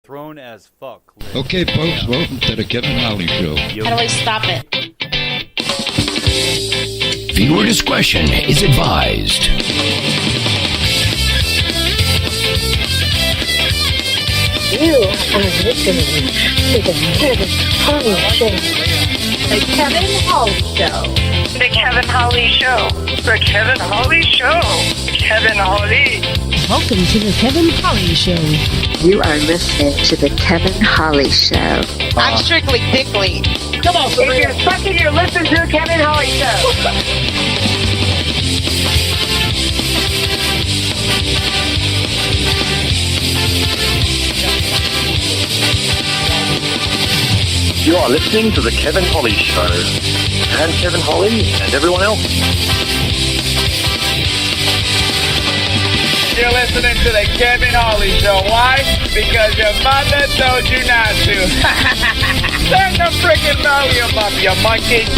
thrown as fuck. Okay, folks, welcome to the Kevin Holly Show. How do I stop it? Viewer discretion is advised. You are listening to the Kevin Holly Show. The Kevin Holly Show. The Kevin Holly Show. The Kevin Holly Show. Kevin Holly. Welcome to the Kevin Holly Show. You are listening to the Kevin Holly Show. I'm strictly dickly. Come on, If you're fucking, you're listening to the Kevin Holly Show. You are listening to the Kevin Holly Show. And Kevin Holly and everyone else. You're listening to the Kevin Holly Show. Why? Because your mother told you not to. Turn the freaking volume up, you monkey.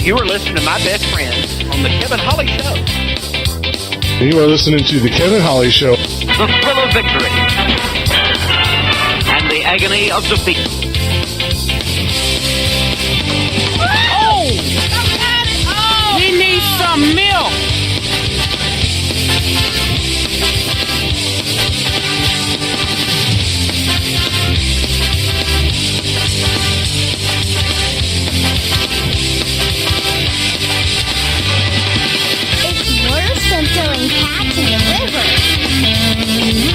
You are listening to my best friend on the Kevin Holly Show. You are listening to the Kevin Holly Show. The thrill of victory. And the agony of defeat. Oh! We need some milk. It's worse than throwing cats in the river.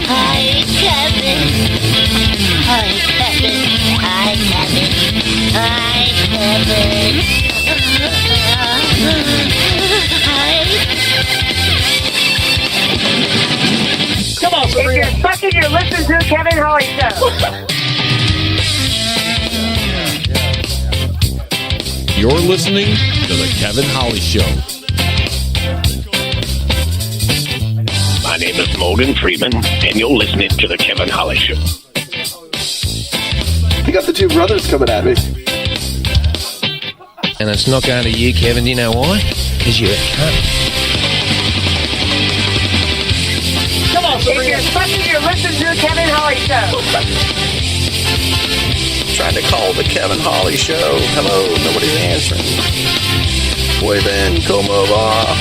Hi, Kevin. Hi, Kevin. Hi, Kevin. Hi, Kevin. Hi. Come on, If you're fucking, you're listening to the Kevin Holly Show. You're listening to the Kevin Holly Show. My name is Morgan Freeman, and you're listening to the Kevin Holly Show. You got the two brothers coming at me. And it's not going to you, Kevin. Do you know why? Because you're a cunt. Come on, If you're fucking, you're listening to the Kevin Holly Show. Trying to call the Kevin Holly Show. Hello, nobody's answering. Muy bien, como va?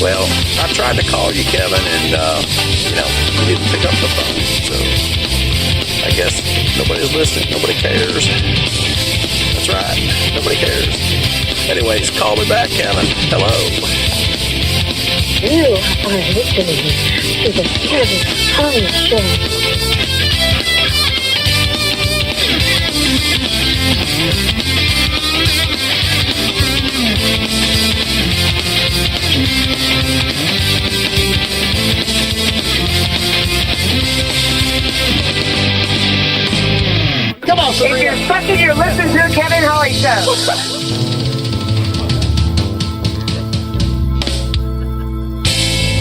Well, I tried to call you, Kevin, and, you didn't pick up the phone. So, I guess nobody's listening. Nobody cares. That's right. Nobody cares. Anyways, call me back, Kevin. Hello. You are listening to the Kevin Holly Show. Come on, If you're fucking, you're listening to the Kevin Holly Show.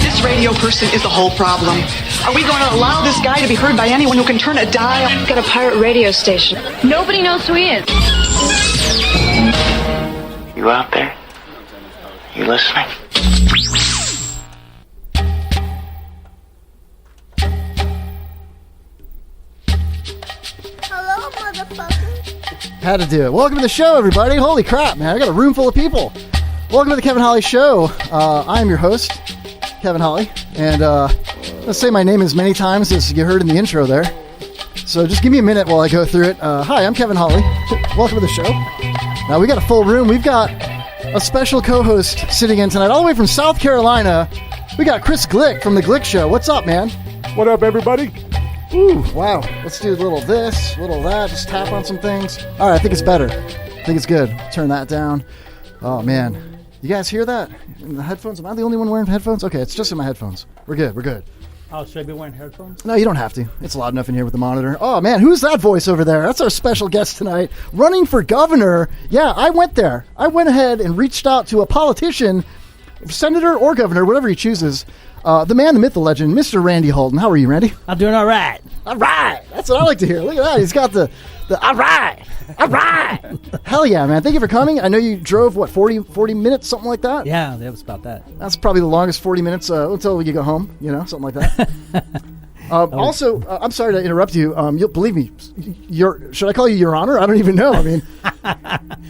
This radio person is the whole problem. Are we going to allow this guy to be heard by anyone who can turn a dial? Got a pirate radio station. Nobody knows who he is. You out there? You listening? Hello, motherfucker. Had to do it. Welcome to the show, everybody. Holy crap, man. I got a room full of people. Welcome to the Kevin Holly Show. I'm your host, Kevin Holly. And let's say my name as many times as you heard in the intro there. So just give me a minute while I go through it. Hi, I'm Kevin Holly. Welcome to the show. Now, we got a full room. We've got a special co-host sitting in tonight, all the way from South Carolina. We got Chris Glick from the Glick Show. What's up, man? What up, everybody? Ooh, wow. Let's do a little this, a little that, just tap on some things. All right, I think it's better. I think it's good. Turn that down. Oh, man. You guys hear that? In the headphones? Am I the only one wearing headphones? Okay, it's just in my headphones. We're good, we're good. Oh, should I be wearing headphones? No, you don't have to. It's loud enough in here with the monitor. Oh, man, who's that voice over there? That's our special guest tonight. Running for governor. Yeah, I went there. I went ahead and reached out to a politician, senator or governor, whatever he chooses, the man, the myth, the legend, Mr. Randy Holton. How are you, Randy? I'm doing all right. All right. That's what I like to hear. Look at that. He's got the all right. All right. Hell yeah, man. Thank you for coming. I know you drove, 40 minutes, something like that? Yeah, that was about that. That's probably the longest 40 minutes until you go home, something like that. Also, I'm sorry to interrupt you. You'll believe me. Should I call you Your Honor? I don't even know. I mean,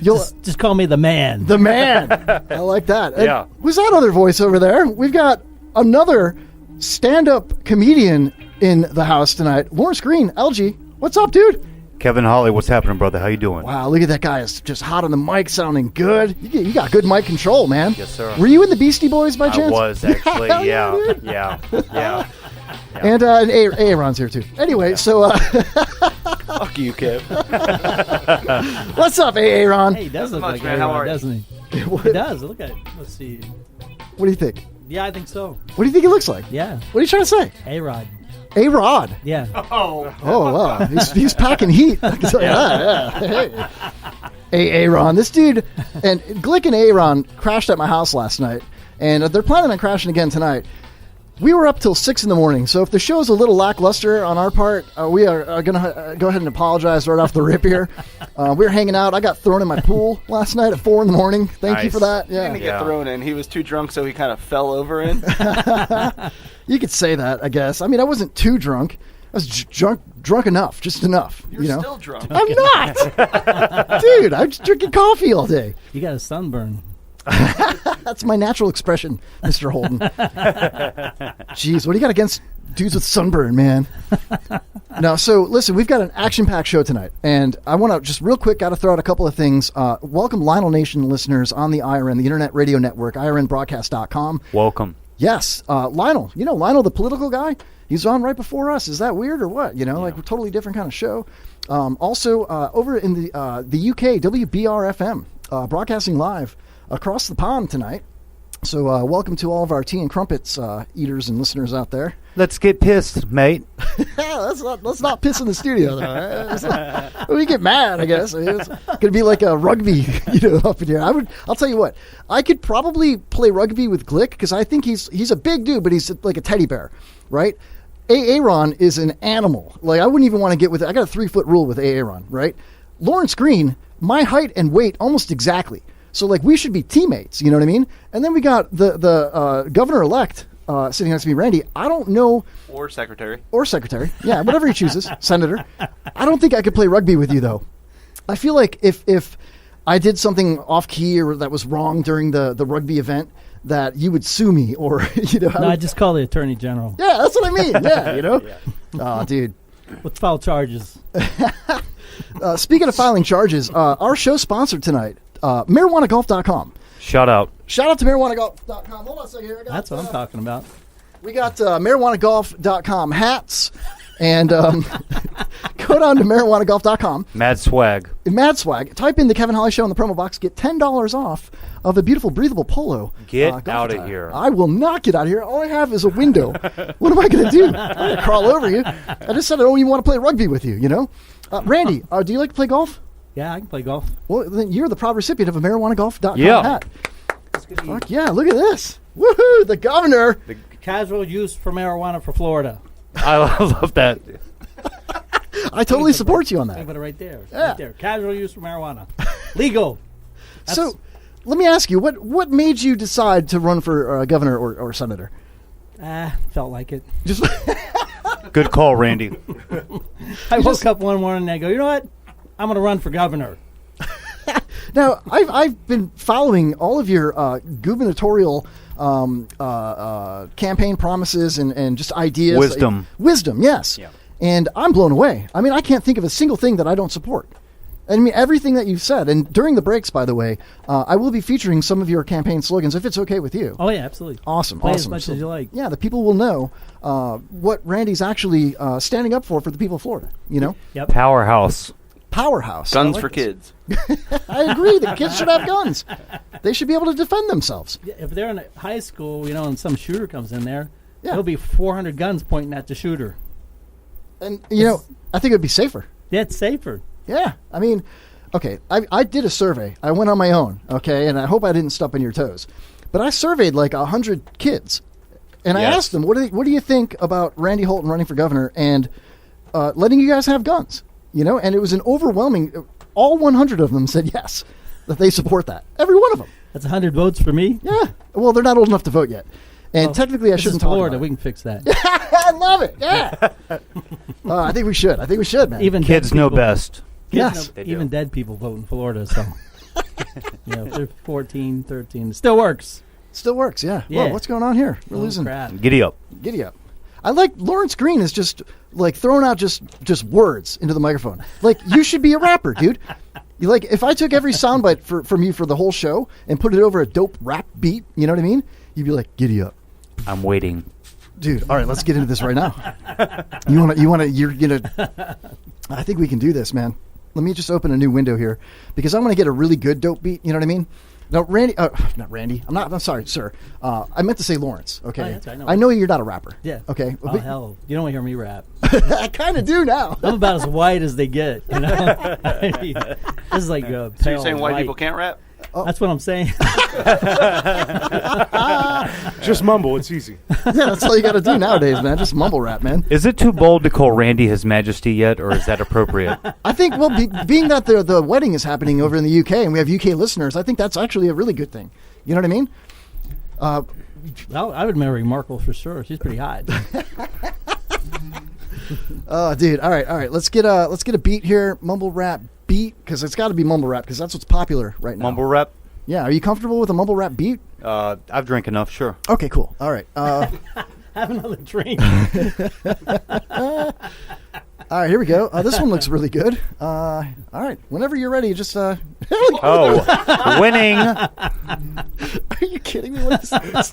just call me the man. The man. I like that. Yeah. And who's that other voice over there? We've got another stand-up comedian in the house tonight. Lawrence Green, LG. What's up, dude? Kevin Holly, what's happening, brother? How you doing? Wow, look at that guy. Is just hot on the mic, sounding good. You got good mic control, man. Yes, sir. Were you in the Beastie Boys by chance? I was, actually. Yeah. And Aaron's here, too. Anyway, so... Fuck you, Kev. What's up, Aaron? Hey, he does look much, like man. How Aaron, are you? doesn't he? He does. Look at it. Let's see. What do you think? Yeah, I think so. What do you think he looks like? Yeah. What are you trying to say? A-Rod. A-Rod? Yeah. Oh, wow. He's packing heat. I can tell you that. Hey, Aaron. This dude, and Glick and Aaron crashed at my house last night, and they're planning on crashing again tonight. We were up till 6 in the morning, so if the show's a little lackluster on our part, we are going to go ahead and apologize right off the rip here. We were hanging out. I got thrown in my pool last night at 4 in the morning. Thank you for that. He didn't get thrown in. He was too drunk, so he kind of fell over in. You could say that, I guess. I mean, I wasn't too drunk. I was drunk enough, just enough. You're still drunk. I'm not. Dude, I'm just drinking coffee all day. You got a sunburn. That's my natural expression, Mr. Holton. Jeez, what do you got against dudes with sunburn, man? No, so listen, we've got an action-packed show tonight, and I want to just real quick, got to throw out a couple of things. Welcome Lionel Nation listeners on the IRN, the Internet Radio Network, IRNbroadcast.com. Welcome. Yes, Lionel. You know Lionel, the political guy? He's on right before us. Is that weird or what? Like a totally different kind of show. Also, over in the UK, WBR-FM, broadcasting live across the pond tonight. So welcome to all of our tea and crumpets eaters and listeners out there. Let's get pissed, mate. let's not piss in the studio, though. Right? We get mad, I guess. It's going to be like a rugby, up in here. I'll tell you what. I could probably play rugby with Glick because I think he's a big dude, but he's like a teddy bear, right? Aaron is an animal. Like I wouldn't even want to get with it. I got a 3-foot rule with Aaron, right? Lawrence Green, my height and weight almost exactly. So like we should be teammates, you know what I mean? And then we got the governor-elect sitting next to me, Randy. I don't know. Or secretary. Yeah, whatever he chooses. Senator. I don't think I could play rugby with you, though. I feel like if I did something off-key or that was wrong during the rugby event, that you would sue me or, No, I just call the attorney general. Yeah, that's what I mean. Yeah, Oh, dude. Let's file charges. Speaking of filing charges, our show sponsored tonight, marijuanagolf.com. Shout out to marijuanagolf.com. Hold on a second here. That's what I'm talking about. We got marijuanagolf.com hats. And go down to marijuanagolf.com. Mad swag. Type in the Kevin Holly Show in the promo box. Get $10 off of a beautiful breathable polo. Get out of here. I will not get out of here. All I have is a window. What am I going to do? I'm going to crawl over you. I just said I don't even want to play rugby with you, Randy, do you like to play golf? Yeah, I can play golf. Well, then you're the proud recipient of a marijuanagolf.com hat. Fuck yeah, look at this. Woohoo, the governor. The casual use for marijuana for Florida. I love that. I totally support you on that. I put it right there. Yeah. Right there. Casual use for marijuana. Legal. So, let me ask you, what made you decide to run for governor or senator? Felt like it. Just Good call, Randy. I woke up one morning and I go, you know what? I'm going to run for governor. Now, I've been following all of your gubernatorial campaign promises and just ideas. Wisdom, yes. Yeah. And I'm blown away. I mean, I can't think of a single thing that I don't support. I mean, everything that you've said. And during the breaks, by the way, I will be featuring some of your campaign slogans, if it's okay with you. Oh, yeah, absolutely. Awesome. Play as much as you like. Yeah, the people will know what Randy's actually standing up for the people of Florida, Yep. Powerhouse. Guns for kids. I agree. The kids should have guns. They should be able to defend themselves. Yeah, if they're in high school, and some shooter comes in there, there'll be 400 guns pointing at the shooter. And, I think it would be safer. Yeah, it's safer. Yeah. I mean, okay, I did a survey. I went on my own, okay, and I hope I didn't step on your toes. But I surveyed like 100 kids And I asked them, what do you think about Randy Holton running for governor and letting you guys have guns? And it was an overwhelming. All 100 of them said yes, that they support that. Every one of them. That's 100 votes for me. Yeah. Well, they're not old enough to vote yet, and technically, I shouldn't talk Florida. about We can fix that. I love it. Yeah. I think we should. Man. Even kids know best. Yes. Even dead people vote in Florida. So, if they're 14, 13, it still works. Still works. Yeah. Well, what's going on here? We're losing. Crap. Giddy up. I like Lawrence Green is just like throwing out just words into the microphone. Like, you should be a rapper, dude. If I took every soundbite from you for the whole show and put it over a dope rap beat, you know what I mean? You'd be like, giddy up. I'm waiting. Dude, all right, let's get into this right now. I think we can do this, man. Let me just open a new window here because I want to get a really good dope beat, you know what I mean? No, Randy, not Randy. I'm sorry, sir. I meant to say Lawrence. Okay, Oh, yeah, I know you're not a rapper. Yeah. Okay. Oh hell, you don't want to hear me rap. I kind of do now. I'm about as white as they get. This is like pale. So you're saying white people can't rap? That's what I'm saying. Just mumble. It's easy. Yeah, that's all you got to do nowadays, man. Just mumble rap, man. Is it too bold to call Randy His Majesty yet, or is that appropriate? I think, being that the wedding is happening over in the UK and we have UK listeners, I think that's actually a really good thing. You know what I mean? Well, I would marry Markle for sure. She's pretty hot. Oh, dude. All right. Let's get a beat here. Mumble rap beat, because it's got to be mumble rap because that's what's popular right now. Mumble rap? Yeah. Are you comfortable with a mumble rap beat? I've drank enough, sure. Okay, cool. All right. Have another drink. All right, here we go. This one looks really good. All right. Whenever you're ready, just... Oh, winning. Are you kidding me? What is this?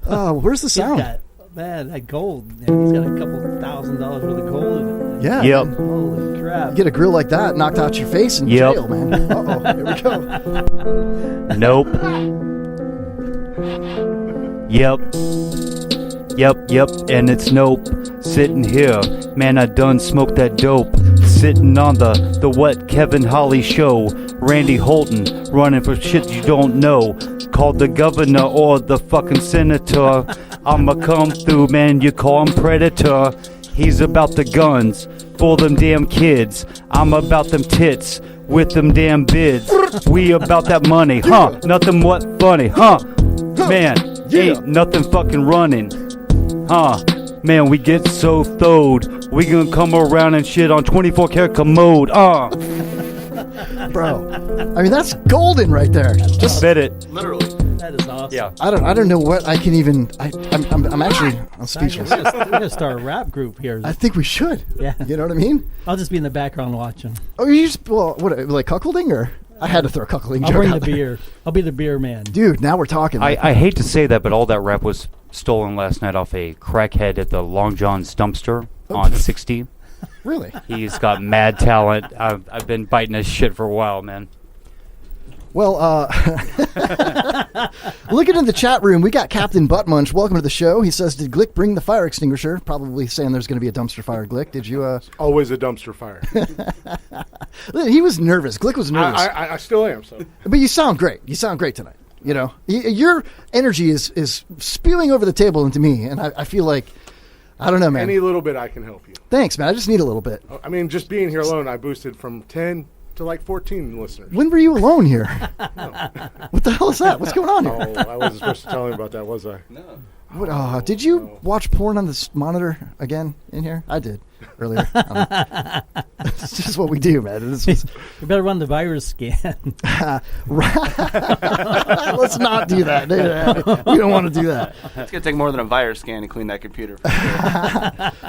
Where's the sound? Man, that gold. And he's got a couple $1,000 worth of gold in it. Yeah. Yep. Man. Holy crap. You get a grill like that, knocked out your face in jail, man. Uh-oh. Here we go. Nope. Yep. And it's nope. Sitting here. Man, I done smoked that dope. Sitting on the What Kevin Holly Show. Randy Holton running for shit you don't know. Called the governor or the fucking senator. I'ma come through, man, you call him predator. He's about the guns for them damn kids. I'm about them tits with them damn bids. We about that money, huh? Nothing what funny, huh? Man, ain't nothing fucking running, huh? Man, we get so throwed. We gonna come around and shit on 24 karat commode, Bro, I mean, that's golden right there. Just spit it. Literally. That is awesome. Yeah. I don't know what I can even. I'm speechless. We're gonna start a rap group here. I think we should. Yeah. You know what I mean? I'll just be in the background watching. Oh, you just what like cuckolding or? I had to throw a cuckolding I'll joke bring out the there. beer. I'll be the beer man. Dude, now we're talking. I hate to say that, but all that rap was stolen last night off a crackhead at the Long John's dumpster on 60. Really? He's got mad talent. I've been biting his shit for a while, man. Well, looking in the chat room, we got Captain Buttmunch. Welcome to the show. He says, "Did Glick bring the fire extinguisher?" Probably saying there's going to be a dumpster fire. Glick, did you? Always a dumpster fire. He was nervous. Glick was nervous. I still am. So, but you sound great. You sound great tonight. You know, your energy is spewing over the table into me, and I feel like, I don't know, man. Any little bit I can help you. Thanks, man. I just need a little bit. I mean, just being here alone, I boosted from 10 to like 14 listeners. When were you alone here? What the hell is that? What's going on here? Oh, I wasn't supposed to tell him about that, was I? No. What, did you watch porn on this monitor again in here? I did earlier. It's just what we do, man. You better run the virus scan. Let's not do that. We don't want to do that. It's going to take more than a virus scan to clean that computer.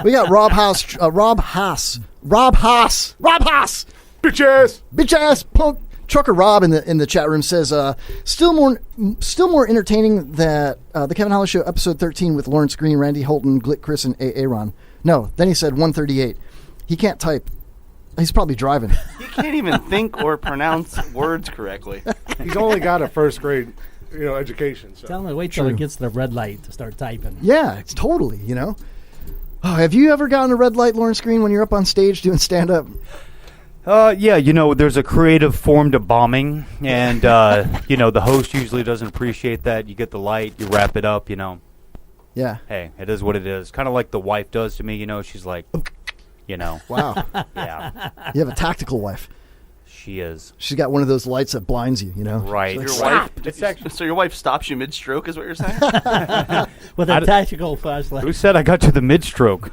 We got Rob Haas. Rob Haas. Bitch ass punk. Trucker Rob in the chat room says, still more entertaining that the Kevin Holly Show episode 13 with Lawrence Green, Randy Holton, Glick Chris, and Aaron. No, then he said 138. He can't type. He's probably driving. He can't even think or pronounce words correctly. He's only got a first grade, education. So. Tell him to wait till it gets to the red light to start typing. Yeah, it's totally. Oh, have you ever gotten a red light, Lawrence Green, when you're up on stage doing stand up? Yeah, there's a creative form to bombing, and, the host usually doesn't appreciate that. You get the light, you wrap it up, Yeah. Hey, it is what it is. Kind of like the wife does to me. She's like, Wow. Yeah. You have a tactical wife. She is. She's got one of those lights that blinds you. Right. She's Your like, wife. It's actually, so your wife stops you mid-stroke, is what you're saying? With a tactical flashlight. Who said I got to the mid-stroke?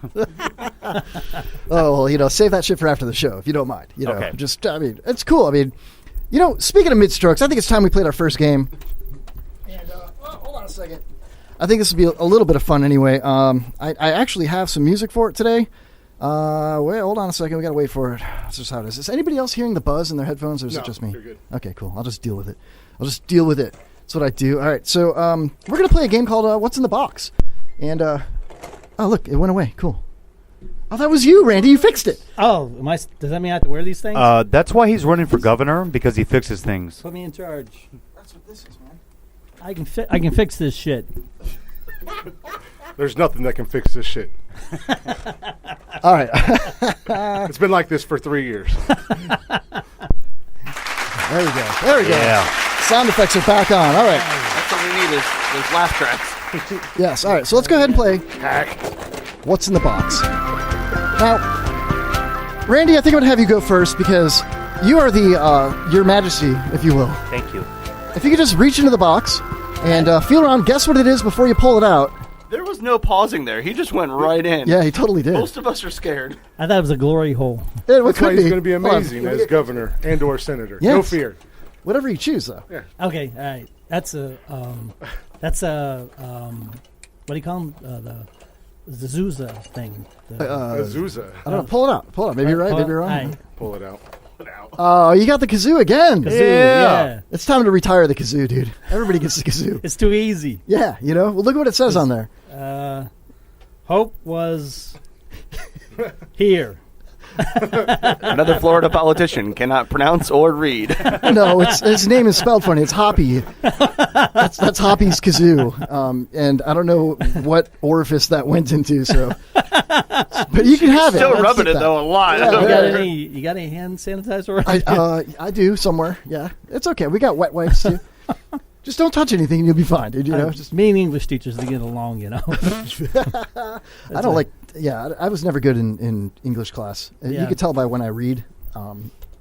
Oh, well, save that shit for after the show, if you don't mind. Okay. It's cool. I mean, speaking of mid-strokes, I think it's time we played our first game. And, hold on a second. I think this will be a little bit of fun anyway. I actually have some music for it today. Wait, hold on a second. We gotta wait for it. That's just how it is. Is anybody else hearing the buzz in their headphones, or is it just me? You're good. Okay, cool. I'll just deal with it. That's what I do. All right, so we're gonna play a game called What's in the Box, and oh look, it went away. Cool. Oh, that was you, Randy. You fixed it. Oh, does that mean I have to wear these things? That's why he's running for governor, because he fixes things. Put me in charge. That's what this is, man. I can fix this shit. There's nothing that can fix this shit. All right. It's been like this for 3 years. There we go. Yeah. Sound effects are back on. All right. That's what we need is those laugh tracks. Yes. All right. So let's go ahead and play What's in the Box. Now, Randy, I think I'm going to have you go first because you are the Your Majesty, if you will. Thank you. If you could just reach into the box and feel around, guess what it is before you pull it out. There was no pausing there. He just went right in. Yeah, he totally did. Most of us are scared. I thought it was a glory hole. That's why he's going to be amazing as governor and or senator. Yes. No fear. Whatever you choose, though. Yeah. Okay, all right. That's a what do you call them? The Zouza thing. Zouza. I don't know. Pull it out. Pull it out. Maybe you're right. Maybe you're wrong. Right. Pull it out. Oh, you got the kazoo again. Kazoo, yeah. It's time to retire the kazoo, dude. Everybody gets the kazoo. It's too easy. Yeah, Well, look at what it says on there. Hope was here. Another Florida politician cannot pronounce or read. No, his name is spelled funny. It's Hoppy. That's Hoppy's kazoo. And I don't know what orifice that went into, so. But you can have it. Still rubbing it, though, a lot. Yeah, you got any hand sanitizer around? I do somewhere, yeah. It's okay. We got wet wipes, too. Just don't touch anything and you'll be fine, dude. Just me and English teachers to get along, I don't like. Yeah, I was never good in English class. Yeah. You could tell by when I read,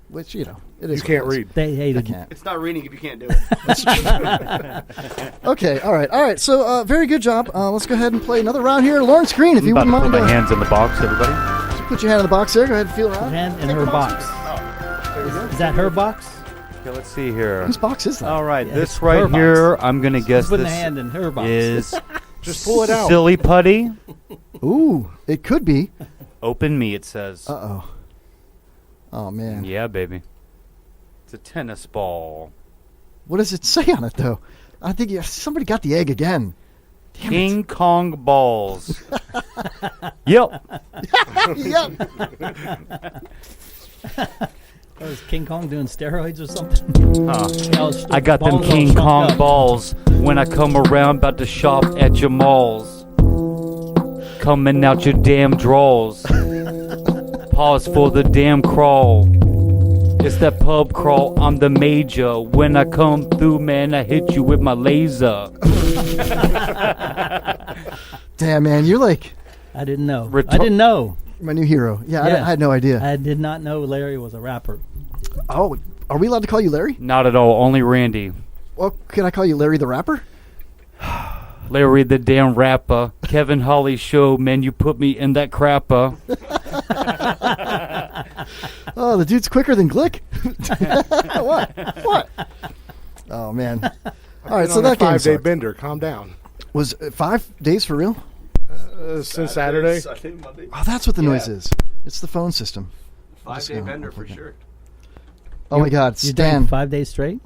which it is. You can't read. They hate I it. can't. It's not reading if you can't do it. That's true. Okay, all right. So, very good job. Let's go ahead and play another round here. Lawrence Green, if you wouldn't mind. Put my hands in the box, everybody. So put your hand in the box there. Go ahead and feel around. Hand in her box. Is that her box? Okay, let's see here. Whose box is that? All right, Yeah, this it's right her here, box. I'm going to guess Putting this the hand in her box. is Just pull it out. silly putty. Ooh, it could be. Open me, it says. Uh-oh. Oh, man. Yeah, baby. It's a tennis ball. What does it say on it, though? I think somebody got the egg again. Damn King Kong balls. Yep. Yep. Was King Kong doing steroids or something? I got them King Kong balls when I come around about to shop at your malls. Coming out your damn drawers. Pause for the damn crawl. It's that pub crawl, I'm the major. When I come through, man, I hit you with my laser. Damn, man, you're like... I didn't know. I didn't know. My new hero. Yeah, I had no idea. I did not know Larry was a rapper. Oh, are we allowed to call you Larry? Not at all, only Randy. Well, can I call you Larry the Rapper? Larry the damn rapper. Kevin Holly show, man, you put me in that crapper. Oh, the dude's quicker than Glick? What? Oh, man. All right, so that game 5-day bender. Calm down. Was it 5 days for real? Since Saturday. Monday. Oh, that's what the noise is. It's the phone system. 5-day bender for sure. Oh, my God. You Stan. doing 5 days straight?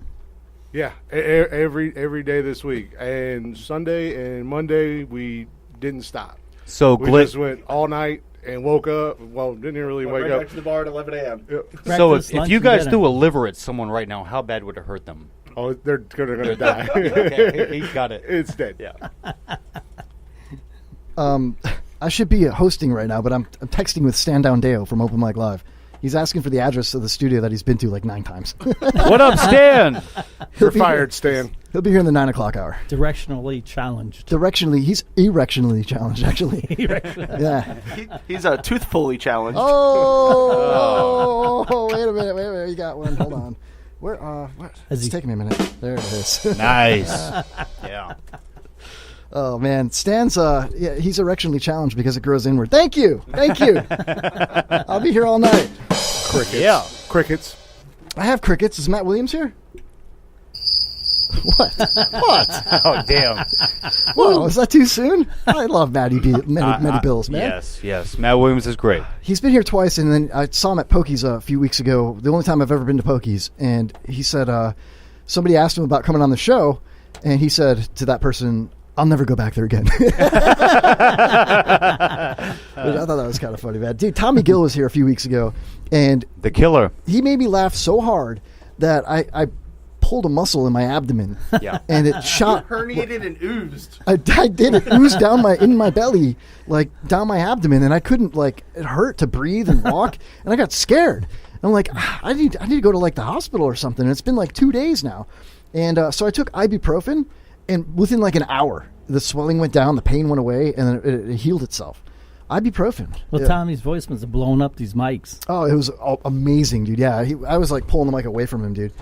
Yeah, every day this week. And Sunday and Monday, we didn't stop. So we just went all night and woke up. Well, didn't really wake right up. back to the bar at 11 a.m. Yep. So if you guys threw a liver at someone right now, how bad would it hurt them? Oh, they're gonna die. Okay, he got it. It's dead. Yeah. I should be hosting right now, but I'm texting with Stan Down Deo from Open Mic Live. He's asking for the address of the studio that he's been to like 9 times. What up, Stan? You're fired, Stan. He'll be here in the 9 o'clock hour. Directionally challenged. He's erectionally challenged, actually. Yeah. He's toothfully challenged. Oh, wait a minute. You got one. Hold on. Where? What? It's taking me a minute. There it is. Nice. Yeah. Oh man, Stan's he's erectionally challenged because it grows inward. Thank you. I'll be here all night. Crickets. Yeah. Crickets. I have crickets. Is Matt Williams here? What? Oh damn. Whoa, is that too soon? I love Matty Bills, man. Yes. Matt Williams is great. He's been here twice, and then I saw him at Pokey's a few weeks ago. The only time I've ever been to Pokey's, and he said somebody asked him about coming on the show, and he said to that person, "I'll never go back there again." I thought that was kind of funny, man. Dude, Tommy Gill was here a few weeks ago, and the killer. He made me laugh so hard that I pulled a muscle in my abdomen. Yeah, and it shot. Herniated and oozed. I did. It oozed down in my belly, like down my abdomen, and I couldn't it hurt to breathe and walk, and I got scared. And I'm like, I need to go to the hospital or something. And it's been 2 days now, and so I took ibuprofen. And within an hour, the swelling went down, the pain went away, and then it healed itself. Ibuprofen. Well, Tommy's voice must have blown up these mics. Oh, it was amazing, dude. Yeah, I was pulling the mic away from him, dude.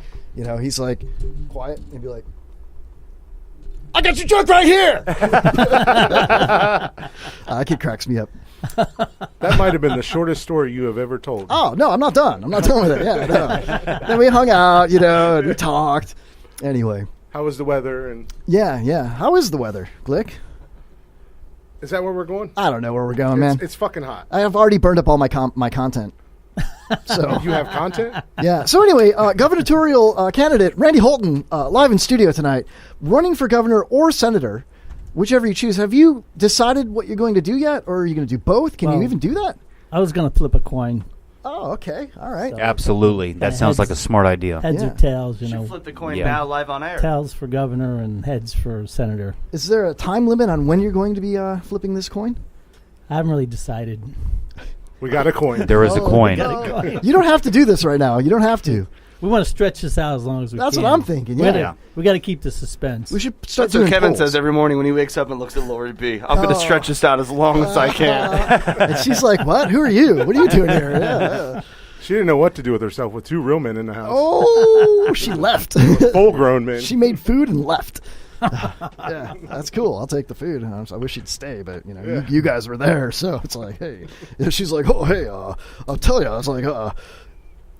He's quiet, and be like, "I got your joke right here." That kid cracks me up. That might have been the shortest story you have ever told. Oh no, I'm not done. I'm not done with it. Yeah, no. Then we hung out, and we talked. Anyway. How was the weather? And yeah. How is the weather, Glick? Is that where we're going? I don't know where we're going, man. It's fucking hot. I have already burned up all my content. So you have content? Yeah. So anyway, gubernatorial candidate Randy Holton live in studio tonight, running for governor or senator, whichever you choose. Have you decided what you're going to do yet, or are you going to do both? Can you even do that? I was going to flip a coin. Oh, okay. All right. So, absolutely. That sounds like a smart idea. Heads or tails, You flip the coin now live on air. Tails for governor and heads for senator. Is there a time limit on when you're going to be flipping this coin? I haven't really decided. We got a coin. There is a coin. You don't have to do this right now. You don't have to. We want to stretch this out as long as we can. That's what I'm thinking. Yeah. We got to keep the suspense. We should start That's what doing Kevin polls. says every morning when he wakes up and looks at Lori B. I'm going to stretch this out as long as I can. And she's like, "What? Who are you? What are you doing here?" Yeah. She didn't know what to do with herself with two real men in the house. Oh, she left. Full-grown men. She made food and left. Yeah, that's cool. I'll take the food. I wish she'd stay, but you guys were there, so it's like, hey. She's like, "Oh, hey, I'll tell you." I was like,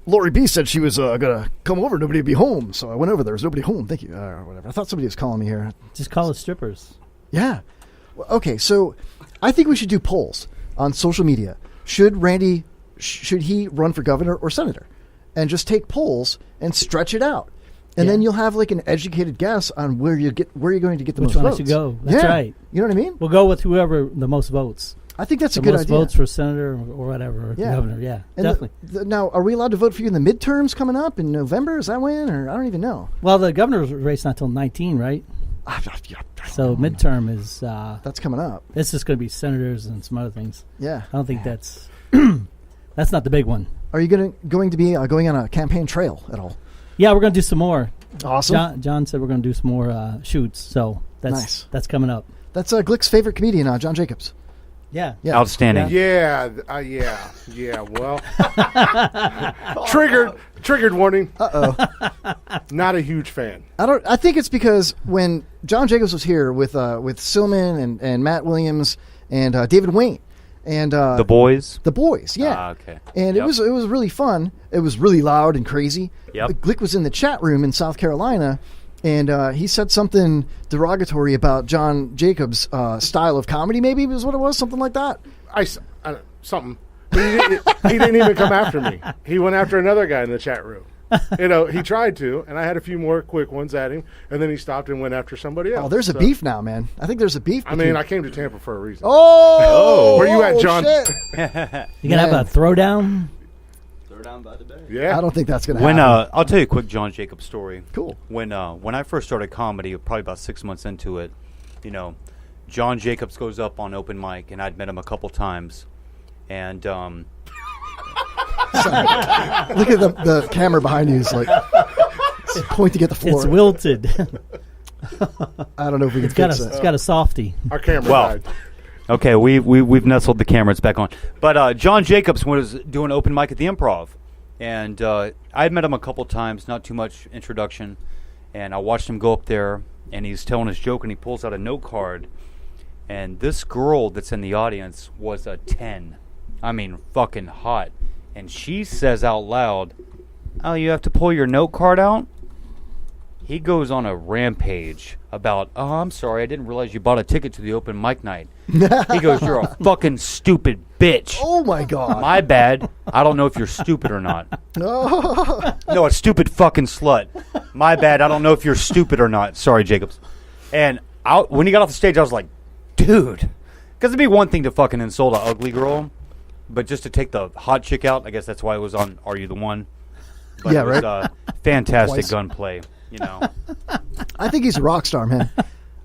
Lori B said she was gonna come over. Nobody would be home, so I went over. There was nobody home. Thank you. Whatever. I thought somebody was calling me here. Just call us strippers. Yeah. Well, okay, so I think we should do polls on social media. Should he run for governor or senator? And just take polls and stretch it out. And then you'll have an educated guess on where you're going to get the Which most one votes. should go. That's right. You know what I mean? We'll go with whoever the most votes. I think that's a the good most idea. votes for senator or whatever, or governor. Yeah, and definitely. Now, are we allowed to vote for you in the midterms coming up in November? Is that when? Or I don't even know. Well, the governor's race not till 19, right? So midterm is that's coming up. It's just going to be senators and some other things. Yeah, I don't think that's that's not the big one. Are you going to be going on a campaign trail at all? Yeah, we're going to do some more. Awesome. John said we're going to do some more shoots, so that's nice. That's coming up. That's Glick's favorite comedian, John Jacobs. Yeah. Outstanding. Yeah. Well, triggered warning. Not a huge fan. I think it's because when John Jacobs was here with Silman and Matt Williams and David Wayne and the boys, yeah. Okay. And it was really fun. It was really loud and crazy. Yep. Glick was in the chat room in South Carolina. And he said something derogatory about John Jacobs' style of comedy, maybe was what it was, something like that. Something. But he didn't even come after me. He went after another guy in the chat room. He tried to, and I had a few more quick ones at him, and then he stopped and went after somebody else. Oh, there's a beef now, man. I think there's a beef. I mean, I came to Tampa for a reason. Oh! Where you at, John? Shit. You going to have a throwdown? Down by the bay. Yeah, I don't think that's going to happen. I'll tell you a quick John Jacobs story. Cool. When I first started comedy, probably about 6 months into it, John Jacobs goes up on open mic, and I'd met him a couple times, and look at the camera behind you. It's like pointing at the floor. It's wilted. I don't know if we can fix it. It's got a softy. Our camera died. Okay, we've nestled the camera. It's back on. But John Jacobs was doing open mic at the Improv, and I had met him a couple times, not too much introduction, and I watched him go up there, and he's telling his joke, and he pulls out a note card, and this girl that's in the audience was a 10. I mean, fucking hot. And she says out loud, "Oh, you have to pull your note card out?" He goes on a rampage about, "Oh, I'm sorry, I didn't realize you bought a ticket to the open mic night." He goes, "You're a fucking stupid bitch." Oh, my God. My bad. I don't know if you're stupid or not. No, a stupid fucking slut. My bad. I don't know if you're stupid or not. Sorry, Jacobs. And when he got off the stage, I was like, dude. Because it'd be one thing to fucking insult an ugly girl, but just to take the hot chick out, I guess that's why it was on Are You the One? But yeah, it was, right. Fantastic gunplay, you know. I think he's a rock star, man.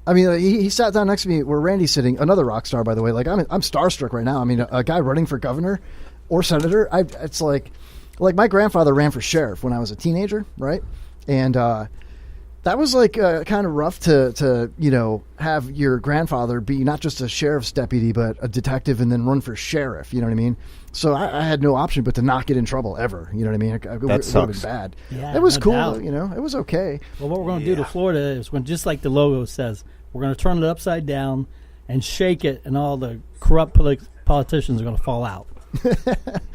I mean, he sat down next to me where Randy's sitting, another rock star, by the way. Like, I'm starstruck right now. I mean, a guy running for governor or senator, it's like my grandfather ran for sheriff when I was a teenager, right? And that was like kind of rough to have your grandfather be not just a sheriff's deputy, but a detective and then run for sheriff. You know what I mean? So I had no option but to not get in trouble ever. You know what I mean? It would have been bad. Yeah, it was no cool. doubt. It was okay. Well, what we're going to do to Florida is just like the logo says, we're going to turn it upside down and shake it, and all the corrupt politicians are going to fall out.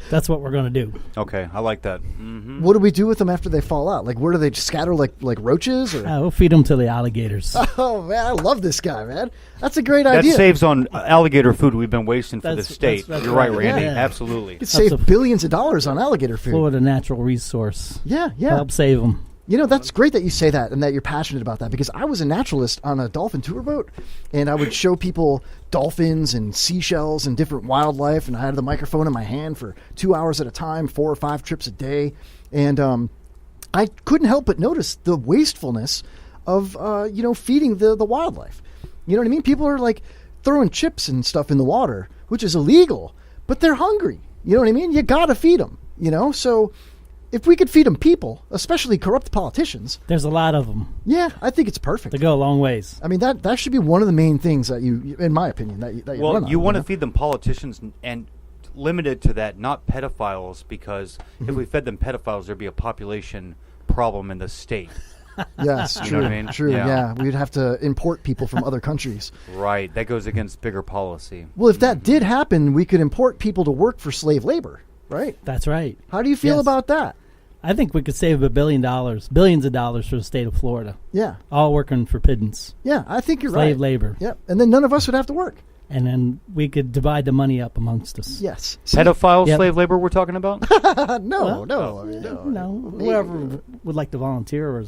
That's what we're going to do. Okay, I like that. Mm-hmm. What do we do with them after they fall out? Like, where do they scatter like roaches? Or? We'll feed them to the alligators. Oh, man, I love this guy, man. That's a great idea. That saves on alligator food we've been wasting for the state. That's You're right, right. Randy. Yeah. Absolutely. You could save billions of dollars on alligator food. Florida natural resource. Yeah. Help save them. That's great that you say that and that you're passionate about that, because I was a naturalist on a dolphin tour boat, and I would show people dolphins and seashells and different wildlife, and I had the microphone in my hand for 2 hours at a time, 4 or 5 trips a day, and I couldn't help but notice the wastefulness of feeding the wildlife. You know what I mean? People are like throwing chips and stuff in the water, which is illegal, but they're hungry. You know what I mean? You gotta feed them. So if we could feed them people, especially corrupt politicians. There's a lot of them. Yeah, I think it's perfect. They go a long ways. I mean, that should be one of the main things that you, in my opinion, that you run on. Well, you want to feed them politicians and limited to that, not pedophiles, because if we fed them pedophiles, there'd be a population problem in the state. Yes, you true. know what I mean? True, yeah. We'd have to import people from other countries. Right. That goes against bigger policy. Well, if that did happen, we could import people to work for slave labor, right? That's right. How do you feel about that? I think we could save billions of dollars for the state of Florida. Yeah. All working for pittance. Yeah, I think you're right. Slave labor. Yep. And then none of us would have to work. And then we could divide the money up amongst us. Yes. Pedophile slave labor we're talking about? No. Whoever would like to volunteer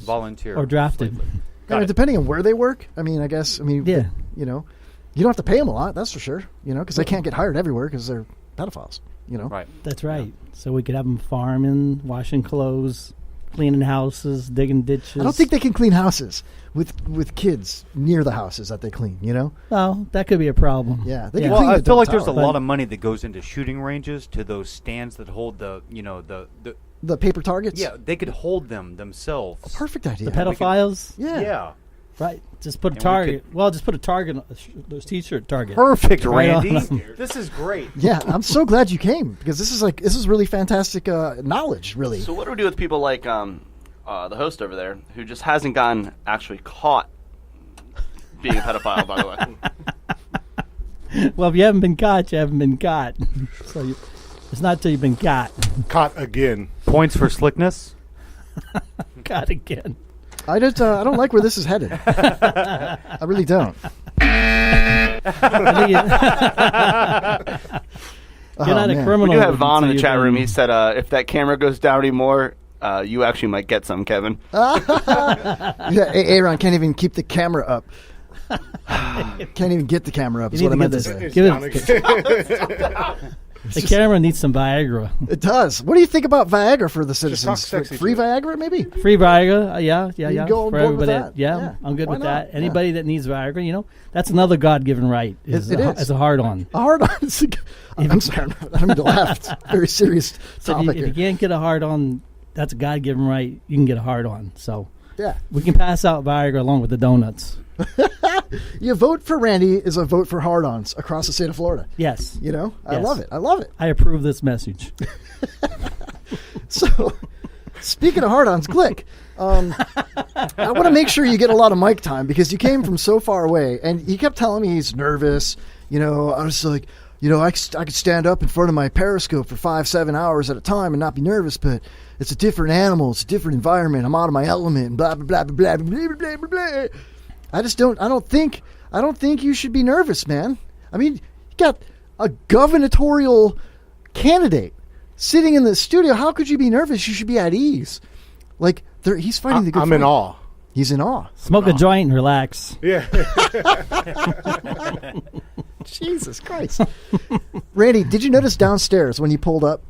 or drafted. Depending on where they work, you don't have to pay them a lot, that's for sure, because they can't get hired everywhere because they're pedophiles, Right. That's right. Yeah. So we could have them farming, washing clothes, cleaning houses, digging ditches. I don't think they can clean houses with kids near the houses that they clean, Well, that could be a problem. Yeah. I feel like there's a lot of money that goes into shooting ranges, to those stands that hold the paper targets? Yeah, they could hold them themselves. A perfect idea. The pedophiles? Yeah. Right. Just put a target. Just put a target on those T-shirt targets. Perfect, right Randy. This is great. Yeah, I'm so glad you came, because this is really fantastic knowledge, really. So what do we do with people like the host over there, who just hasn't gotten actually caught being a pedophile, by the way? Well, if you haven't been caught, you haven't been caught. So it's not till you've been caught. Caught again. Points for slickness. Caught again. I don't like where this is headed. I really don't. You're not a criminal. We do have Vaughn in the chat room. He said, if that camera goes down anymore, you actually might get some, Kevin. Aaron can't even keep the camera up. Can't even get the camera up, is what I meant to say. The camera needs some Viagra. It does. What do you think about Viagra for the citizens? Free Viagra, maybe? Free Viagra, yeah. You go on board with that? Yeah, I'm good with that. Yeah. Anybody that needs Viagra, that's another God-given right. It's a hard-on. A hard-on. I'm sorry. I don't mean to laugh. It's a very serious topic. If you can't get a hard-on, that's a God-given right. You can get a hard-on. So Yeah. We can pass out Viagra along with the donuts. You vote for Randy is a vote for hard-ons across the state of Florida. Yes. You know? I Yes. love it. I love it. I approve this message. So, speaking of hard-ons, Glick, I want to make sure you get a lot of mic time because you came from so far away, and he kept telling me he's nervous. You know, I was like, you know, I could stand up in front of my Periscope for 5-7 hours at a time and not be nervous, but it's a different animal, it's a different environment. I'm out of my element, and blah blah blah blah blah blah blah blah blah. I don't think you should be nervous, man. I mean, you got a gubernatorial candidate sitting in the studio. How could you be nervous? You should be at ease. Like he's fighting the good fight. I'm in awe. He's in awe. Smoke a joint and relax. Yeah. Jesus Christ. Randy, did you notice downstairs when you pulled up,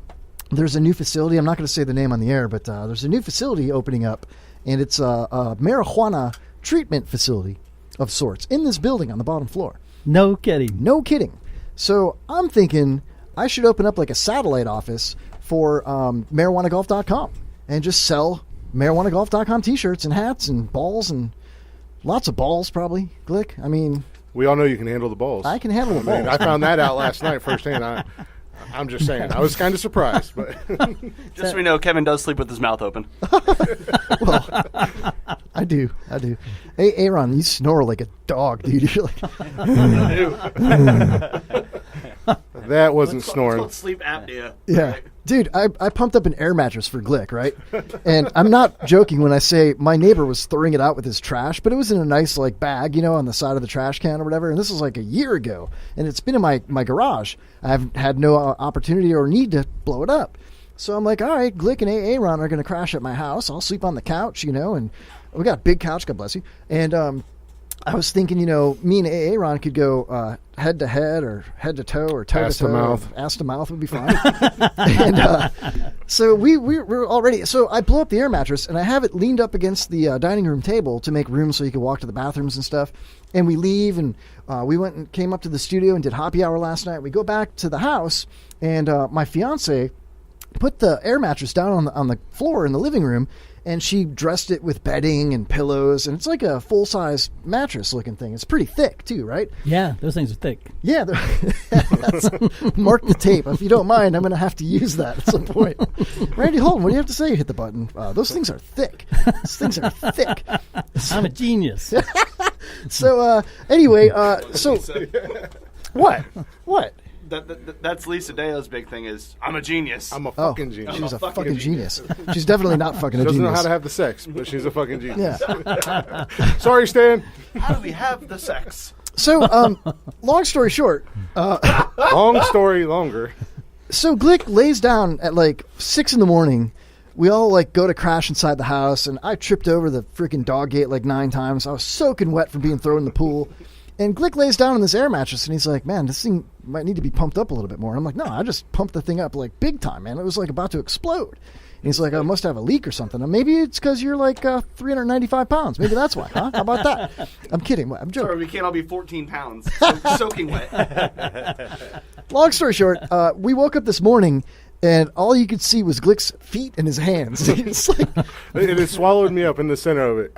there's a new facility. I'm not going to say the name on the air, but there's a new facility opening up, and it's a marijuana treatment facility of sorts in this building on the bottom floor. No kidding. No kidding. So I'm thinking I should open up like a satellite office for marijuanagolf.com and just sell marijuanagolf.com t-shirts and hats and balls and lots of balls probably, Glick. I mean... We all know you can handle the balls. I can handle the balls. I found that out last night firsthand. I'm just saying. I was kind of surprised. But Just so we know, Kevin does sleep with his mouth open. Well, I do. Hey, Aaron, you snore like a dog, dude. You're like... That wasn't snoring. Called sleep apnea. Yeah. Dude, I pumped up an air mattress for Glick, right? And I'm not joking when I say my neighbor was throwing it out with his trash, but it was in a nice like bag, you know, on the side of the trash can or whatever. And this was like a year ago, and it's been in my garage. I've had no opportunity or need to blow it up. So I'm like, all right, Glick and Aaron are going to crash at my house. I'll sleep on the couch, you know, and we got a big couch, God bless you. And I was thinking, you know, me and Aaron could go head to head or head to toe or toe Ass to toe. to mouth. Ass to mouth would be fine. And so we're already. So I blew up the air mattress and I have it leaned up against the dining room table to make room so you can walk to the bathrooms and stuff. And we leave and we went and came up to the studio and did happy hour last night. We go back to the house and my fiance put the air mattress down on the floor in the living room. And she dressed it with bedding and pillows, and it's like a full-size mattress-looking thing. It's pretty thick, too, right? Yeah, those things are thick. Yeah. Mark the tape. If you don't mind, I'm going to have to use that at some point. Randy Holton, what do you have to say? You hit the button. Those things are thick. Those things are thick. I'm a genius. So, anyway, so... What? That's Lisa Deo's big thing is, I'm a genius. I'm a fucking genius. She's a fucking genius. She's definitely not fucking a genius. Doesn't know how to have the sex, but she's a fucking genius. Yeah. Sorry, Stan. How do we have the sex? So, long story short. Long story longer. So Glick lays down at like 6 a.m. We all like go to crash inside the house, and I tripped over the freaking dog gate like 9 times. I was soaking wet from being thrown in the pool. And Glick lays down on this air mattress, and he's like, man, this thing might need to be pumped up a little bit more. And I'm like, no, I just pumped the thing up like big time, man. It was like about to explode. And he's like, I must have a leak or something. And maybe it's because you're like 395 pounds. Maybe that's why, huh? How about that? I'm kidding. I'm joking. Sorry, we can't all be 14 pounds. Soaking wet. Long story short, we woke up this morning, and all you could see was Glick's feet and his hands. It's like it swallowed me up in the center of it.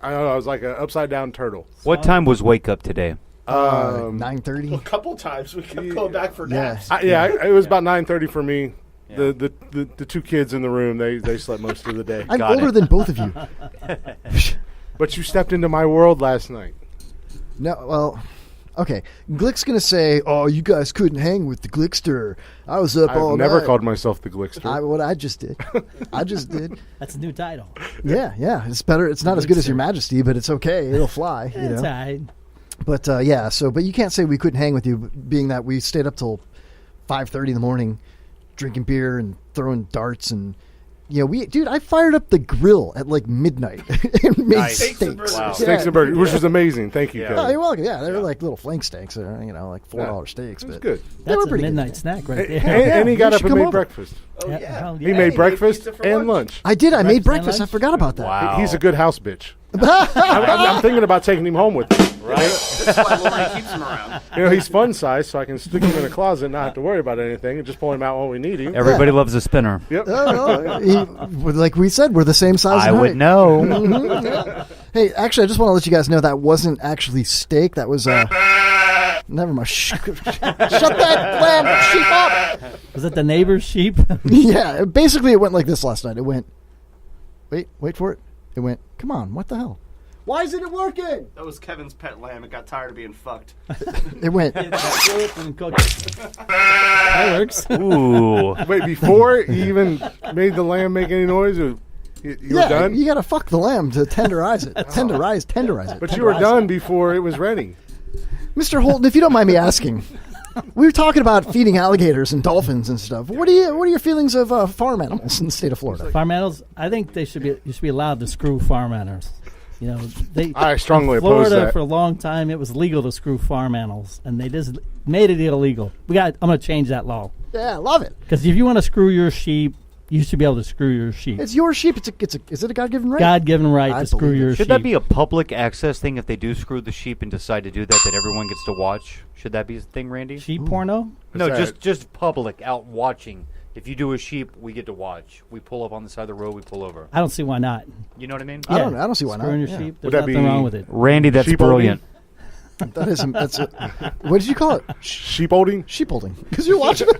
I was like an upside down turtle. What time was wake up today? 9:30. A couple times we kept going back for naps. It was about 9:30 for me. Yeah. The 2 kids in the room, they slept most of the day. I'm older than both of you. But you stepped into my world last night. No, well, okay. Glick's going to say, oh, you guys couldn't hang with the Glickster. I was up all night. I've never called myself the Glickster. I just did. I just did. That's a new title. Yeah. It's better. It's not as good as Your Majesty, but it's okay. It'll fly. You know? It's all right. But, but you can't say we couldn't hang with you, being that we stayed up till 5:30 in the morning drinking beer and throwing darts and... Yeah, I fired up the grill at like midnight and made steaks. Wow. Steaks and burgers, which was amazing. Thank you, Kevin. Oh, you're welcome. Yeah, they were like little flank steaks, or like $4 steaks. But good. They were That's a pretty midnight good. snack right there. And he got up and made over. breakfast. Oh, yeah. He made breakfast and lunch. I did. I made Breakfast and breakfast. I lunch? forgot about that. Wow. He's a good house bitch. I'm thinking about taking him home with me. Right. That's why Lorraine keeps him around. He's fun size, so I can stick him in a closet and not have to worry about anything and just pull him out when we need him. Everybody loves a spinner. Yep. Like we said, we're the same size. I would know. Hey, actually, I just want to let you guys know that wasn't actually steak. That was never mind. Shut that lamb sheep up. Was it the neighbor's sheep? Yeah. Basically, it went like this last night. It went. Wait for it. It went. Come on. What the hell? Why isn't it working? That was Kevin's pet lamb. It got tired of being fucked. It went. That works. Ooh. Wait, before you even made the lamb make any noise, you were done? You got to fuck the lamb to tenderize it. Tenderize it. But you were done before it was ready. Mr. Holton, if you don't mind me asking, we were talking about feeding alligators and dolphins and stuff. What are your feelings of farm animals in the state of Florida? Farm animals, I think you should be allowed to screw farm animals. You know, I strongly in oppose Florida that. for a long time, it was legal to screw farm animals, and they just made it illegal. I'm going to change that law. Yeah, I love it. Because if you want to screw your sheep, you should be able to screw your sheep. It's your sheep. Is it a God-given right? God-given right to screw your sheep. Should that be a public access thing if they do screw the sheep and decide to do that everyone gets to watch? Should that be a thing, Randy? Sheep porno? No, just public out watching. If you do a sheep, we get to watch. We pull up on the side of the road, we pull over. I don't see why not. You know what I mean? I don't see why not. Screwing your Yeah. sheep, there's nothing wrong with it. Randy, that's brilliant. That's what did you call it? Sheepholding? Sheepholding. Because you're watching it.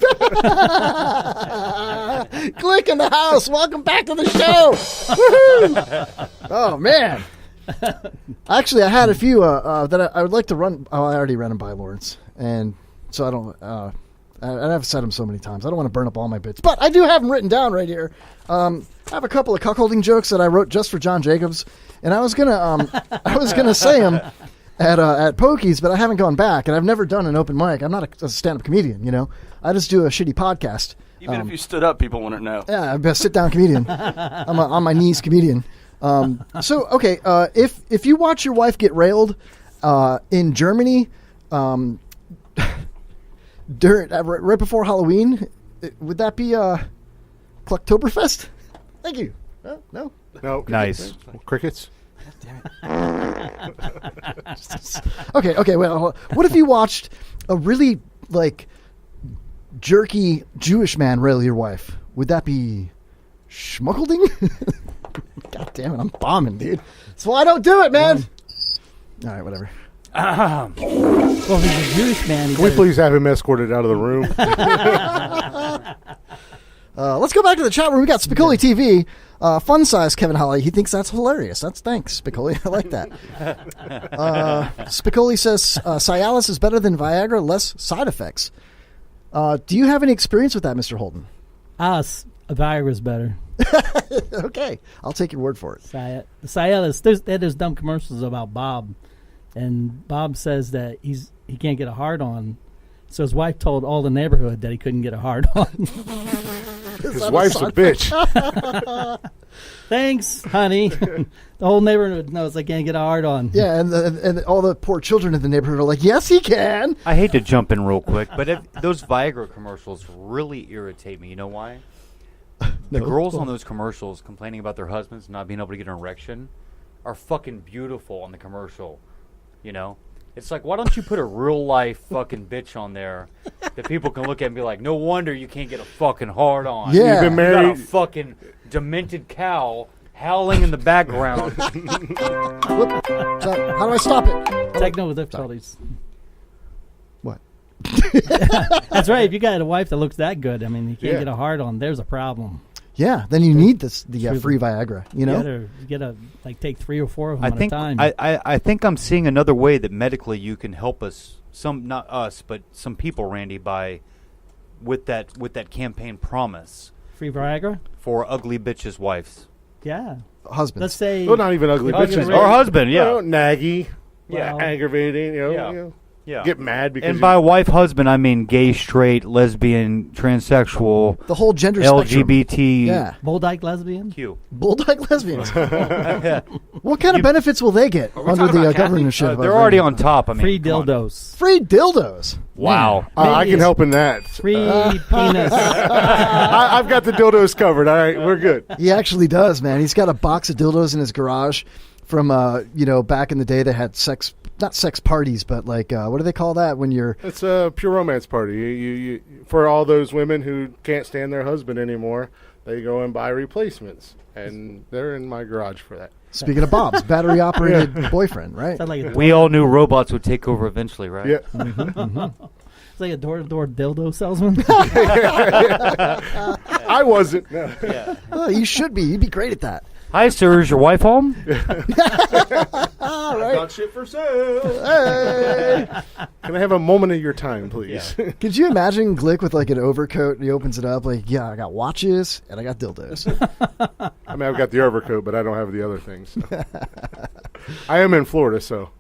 Glick in the house. Welcome back to the show. Woohoo! Oh, man. Actually, I had a few that I would like to run. Oh, I already ran them by Lawrence. And so I don't... I've said them so many times. I don't want to burn up all my bits. But I do have them written down right here. I have a couple of cuckolding jokes that I wrote just for John Jacobs. And I was going to say them at Pokey's, but I haven't gone back. And I've never done an open mic. I'm not a stand-up comedian, you know. I just do a shitty podcast. Even if you stood up, people wouldn't know. Yeah, I'm a sit-down comedian. I'm a on my knees comedian. So, okay, if you watch your wife get railed in Germany right before Halloween, would that be Clucktoberfest? Thank you. No. Nice. Crickets? Okay. Well, what if you watched a really jerky Jewish man rail your wife? Would that be schmuckelding? God damn it, I'm bombing, dude. That's why I don't do it, man. All right, whatever. Well, if he's a Jewish man, Can we please have him escorted out of the room? Let's go back to the chat room. We got Spicoli TV. Fun size Kevin Holly. He thinks that's hilarious. Thanks, Spicoli. I like that. Spicoli says Cialis is better than Viagra, less side effects. Do you have any experience with that, Mr. Holton? Viagra's better. Okay, I'll take your word for it. Cialis. There's dumb commercials about Bob, and Bob says that he can't get a hard on. So his wife told all the neighborhood that he couldn't get a hard on. His wife's a bitch. Thanks, honey. The whole neighborhood knows I can't get a hard on. Yeah, and all the poor children in the neighborhood are like, yes, he can. I hate to jump in real quick, but those Viagra commercials really irritate me. You know why? The girls on those commercials complaining about their husbands not being able to get an erection are fucking beautiful on the commercial. You know? It's like, why don't you put a real life fucking bitch on there that people can look at and be like, no wonder you can't get a fucking hard on. Yeah. You've been You got married. a fucking demented cow howling in the background. So, how do I stop it? Technical difficulties. What? That's right. If you got a wife that looks that good, I mean, you can't Yeah. get a hard on. There's a problem. Yeah, then you need the free Viagra, you know? You gotta take 3 or 4 of them at a time. I think I'm seeing another way that medically you can help us, not us, but some people, Randy, with that campaign promise. Free Viagra? For ugly bitches' wives. Yeah. Husbands. Let's say... Well, not even ugly bitches. Or husband, yeah. Naggy. Yeah. Aggravating, Yeah. Get mad because... And by wife, husband, I mean gay, straight, lesbian, transsexual. The whole gender LGBT. spectrum. Yeah. Bull-dyke lesbian? Q. Bull-dyke lesbians. What kind of benefits will they get under the governorship? They're already on top. I mean, free dildos. Free dildos. Wow. I can help in that. Free penis. I've got the dildos covered. All right, we're good. He actually does, man. He's got a box of dildos in his garage from back in the day they had not sex parties, but like what do they call that when you're? It's a pure romance party. You for all those women who can't stand their husband anymore, they go and buy replacements, and they're in my garage for that. Speaking of Bob's battery operated boyfriend, right? We all knew robots would take over eventually, right? Yeah. It's like a door-to-door dildo salesman. I wasn't. No. Yeah. Oh, you should be. You'd be great at that. Hi, sir. Is your wife home? All right. Got shit for sale. Can I have a moment of your time, please? Yeah. Could you imagine Glick with like an overcoat and he opens it up like, yeah, I got watches and I got dildos. I mean, I've got the overcoat, but I don't have the other things. So. I am in Florida, so.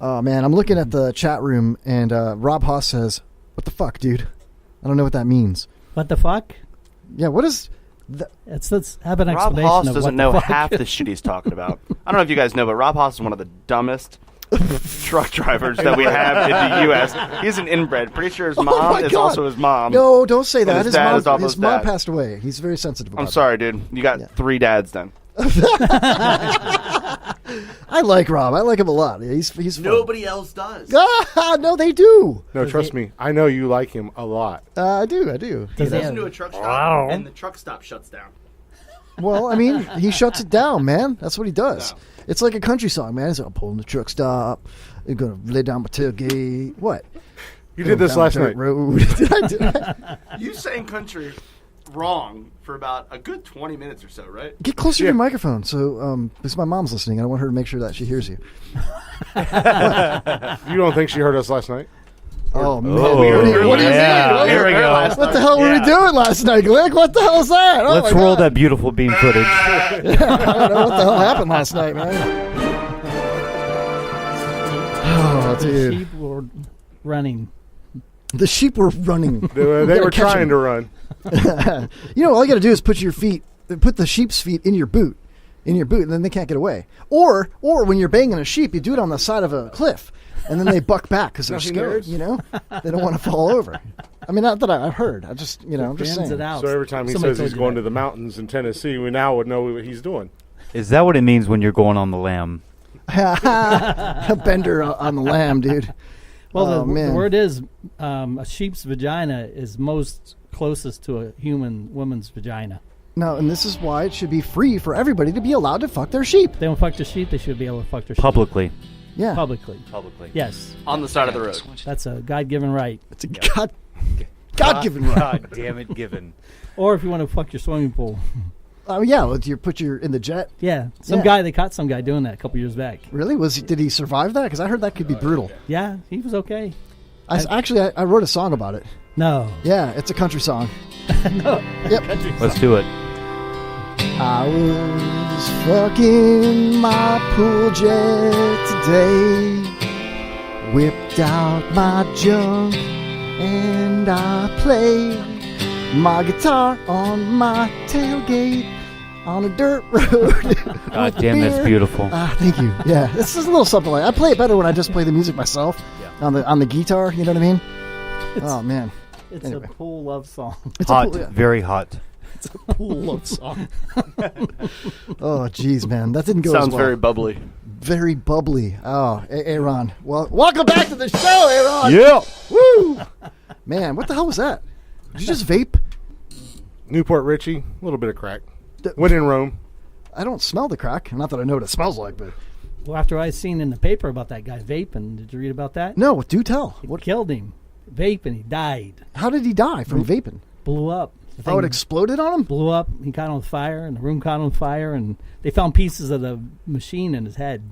Oh, man, I'm looking at the chat room and Rob Haas says, what the fuck, dude? I don't know what that means. What the fuck? Yeah, what is... Let's have an Rob explanation Haas of doesn't what know the fuck. half the shit he's talking about. I don't know if you guys know, but Rob Haas is one of the dumbest truck drivers that we have in the U.S. He's an inbred. Pretty sure his mom is also his mom. No, don't say that. His dad is also his his mom dad. passed away. He's very sensitive about I'm sorry, dude. You got 3 dads then. I like Rob. I like him a lot. Yeah, he's fun. Nobody else does. Ah, no, they do. No, trust me. I know you like him a lot. I do. He listens to a truck stop, and the truck stop shuts down. Well, I mean, he shuts it down, man. That's what he does. No. It's like a country song, man. He's like, I'm pulling the truck stop. I'm going to lay down my tailgate. What? You did this last night. Road. Did I? You sang country wrong for about a good 20 minutes or so, right? Get closer to your microphone. So, because my mom's listening. I want her to make sure that she hears you. You don't think she heard us last night? Oh, man. What do you mean? Here we go. What the hell were we doing last night, Glick? What the hell is that? Oh, Let's roll that beautiful beam footage. I don't know what the hell happened last night, man. Oh, The dude. sheep were running. The sheep were running. They were trying to run. You know, all you got to do is put the sheep's feet in your boot, and then they can't get away. Or when you're banging a sheep, you do it on the side of a cliff, and then they buck back because they're scared. You know, they don't want to fall over. I mean, not that I've heard. I just, I'm just saying. It out. So every time he says he's going to the mountains in Tennessee, we now would know what he's doing. Is that what it means when you're going on the lamb? A bender on the lamb, dude. Well, the word is a sheep's vagina is most closest to a human woman's vagina. No, and this is why it should be free for everybody to be allowed to fuck their sheep. They don't fuck their sheep. They should be able to fuck their sheep. Publicly. Yeah. Publicly. Yes. On the side of the road. That's a God-given right. It's a God-given right. God damn it, given. Or if you want to fuck your swimming pool. Oh yeah, well, you put your in the jet. Yeah, they caught some guy doing that a couple years back. Really? Did he survive that? Because I heard that could be brutal. Yeah, he was okay. I wrote a song about it. No. Yeah, it's a country song. No. Yep. Let's do it. I was fucking my pool jet today. Whipped out my junk and I played my guitar on my tailgate on a dirt road. God damn, that's beautiful. Thank you. Yeah, this is a little something like I play it better when I just play the music myself on the guitar. You know what I mean? Oh man, it's a pool love song. It's hot, very hot. It's a pool love song. Oh jeez, man, that didn't go. Sounds as well. very bubbly. Very bubbly. Oh, Aaron. Well, welcome back to the show, Aaron. Yeah. Woo. Man, what the hell was that? Did you just vape? Newport Richie, a little bit of crack. When in Rome. I don't smell the crack. Not that I know what it smells like, but... Well, after I seen in the paper about that guy vaping, did you read about that? No, do tell. What killed him? Vaping, he died. How did he die from vaping? Blew up. Oh, it exploded on him? Blew up. He caught on fire, and the room caught on fire, and they found pieces of the machine in his head.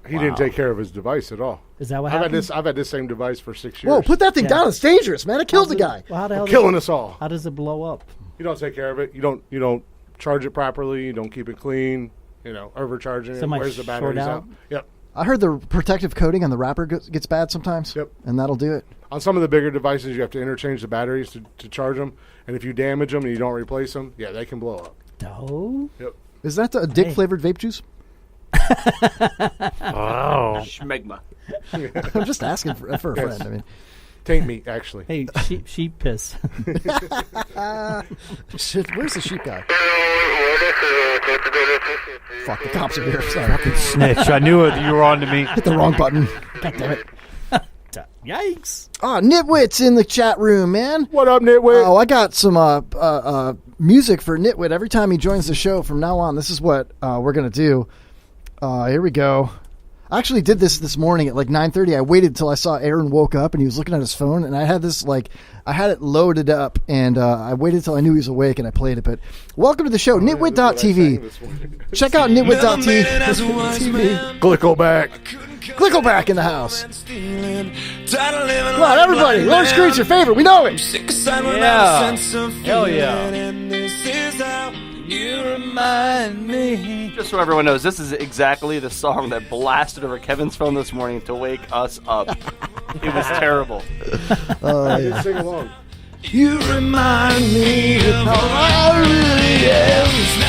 He didn't take care of his device at all. Is that what happened? I've had this same device for 6 years. Whoa, put that thing down. It's dangerous, man. It kills the guy. Well, how the hell killing us all. How does it blow up? You don't take care of it. You don't charge it properly. You don't keep it clean. Overcharging it. Where's the batteries out? Yep. I heard the protective coating on the wrapper gets bad sometimes. Yep. And that'll do it. On some of the bigger devices, you have to interchange the batteries to charge them. And if you damage them and you don't replace them, they can blow up. No. Yep. Is that a dick-flavored vape juice? Wow. Schmegma. I'm just asking for a friend. I mean, Taint meat, actually. Hey, sheep piss. Shit, where's the sheep guy? Fuck, the cops are here. Sorry. Fucking snitch. I knew it. You were on to me. Hit the wrong button. God damn it. Yikes. Oh, Nitwit's in the chat room, man. What up, Nitwit? Oh, I got some music for Nitwit every time he joins the show from now on. This is what we're going to do. Here we go. I actually did this morning at like 9:30. I waited until I saw Aaron woke up and he was looking at his phone, and I had this I had it loaded up, and I waited until I knew he was awake and I played it. But welcome to the show, Nitwit.tv. Check out Nitwit.tv. Glickleback. Glickleback in the house. Come on, everybody. Lord Screech, your favorite. We know it. Yeah. Hell yeah. You remind me. Just so everyone knows, this is exactly the song that blasted over Kevin's phone this morning to wake us up. It was terrible. I didn't sing along. You remind me of how I really am.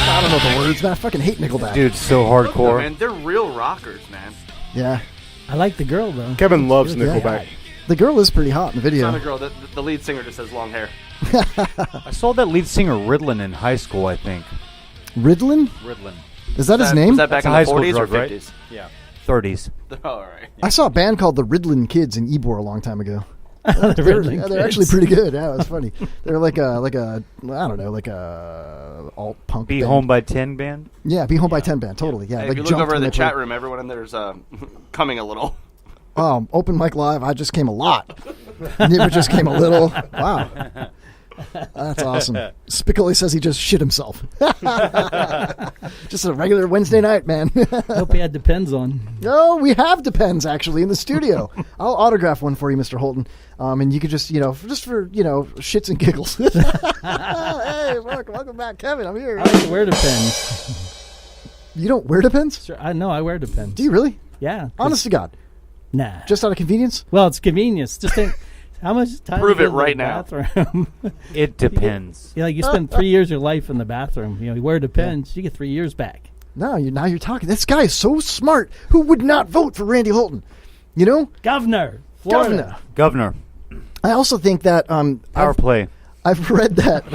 I don't know the words, man. I fucking hate Nickelback. Dude, so hardcore. Man, they're real rockers, man. Yeah. I like the girl, though. Kevin loves Nickelback. The girl is pretty hot in the It's video. not a girl. The lead singer just has long hair. I saw that lead singer Riddlin in high school, I think. Riddlin? Riddlin. Is that his name? Was that back That's in a the high 40s school or drug, 50s? Yeah. 30s. Oh, all right. I saw a band called the Riddlin Kids in Ybor a long time ago. They're actually pretty good. Yeah, it was funny. They're like a I don't know, like a alt punk. Be band. Home by 10 band? Yeah, Be Home by 10 band. Totally. Yeah. Hey, Like if you look jumped over in when the they chat played- room, everyone in there's coming a little. Open mic live. I just came a lot. Nibber just came a little. Wow. That's awesome. Spicoli says he just shit himself. Just a regular Wednesday night, man. Hope he had Depends on. No, we have Depends actually in the studio. I'll autograph one for you, Mr. Holton. And you could just, just for, shits and giggles. Hey, welcome back, Kevin. I'm here. I like to wear Depends. You don't wear Depends? Sure, I know I wear Depends. Do you really? Yeah. Honest to God. Nah. Just out of convenience? Well, it's convenience. Just think how much time Prove you it get in right the now. bathroom. It depends. You spend 3 years of your life in the bathroom. You wear Depends, you get 3 years back. No, now you're talking. This guy is so smart. Who would not vote for Randy Holton? Governor. Florida. Governor. I also think that Power play. I've read that.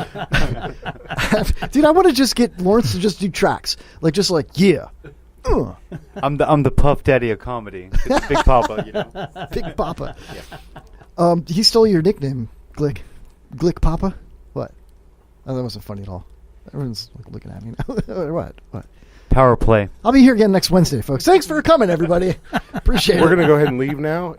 Dude, I want to just get Lawrence to just do tracks. Yeah. I'm the Puff Daddy of comedy. It's Big Papa, Big Papa. Yeah. He stole your nickname, Glick. Glick Papa? What? Oh, that wasn't funny at all. Everyone's looking at me now. What? Power play. I'll be here again next Wednesday, folks. Thanks for coming, everybody. Appreciate it. We're going to go ahead and leave now.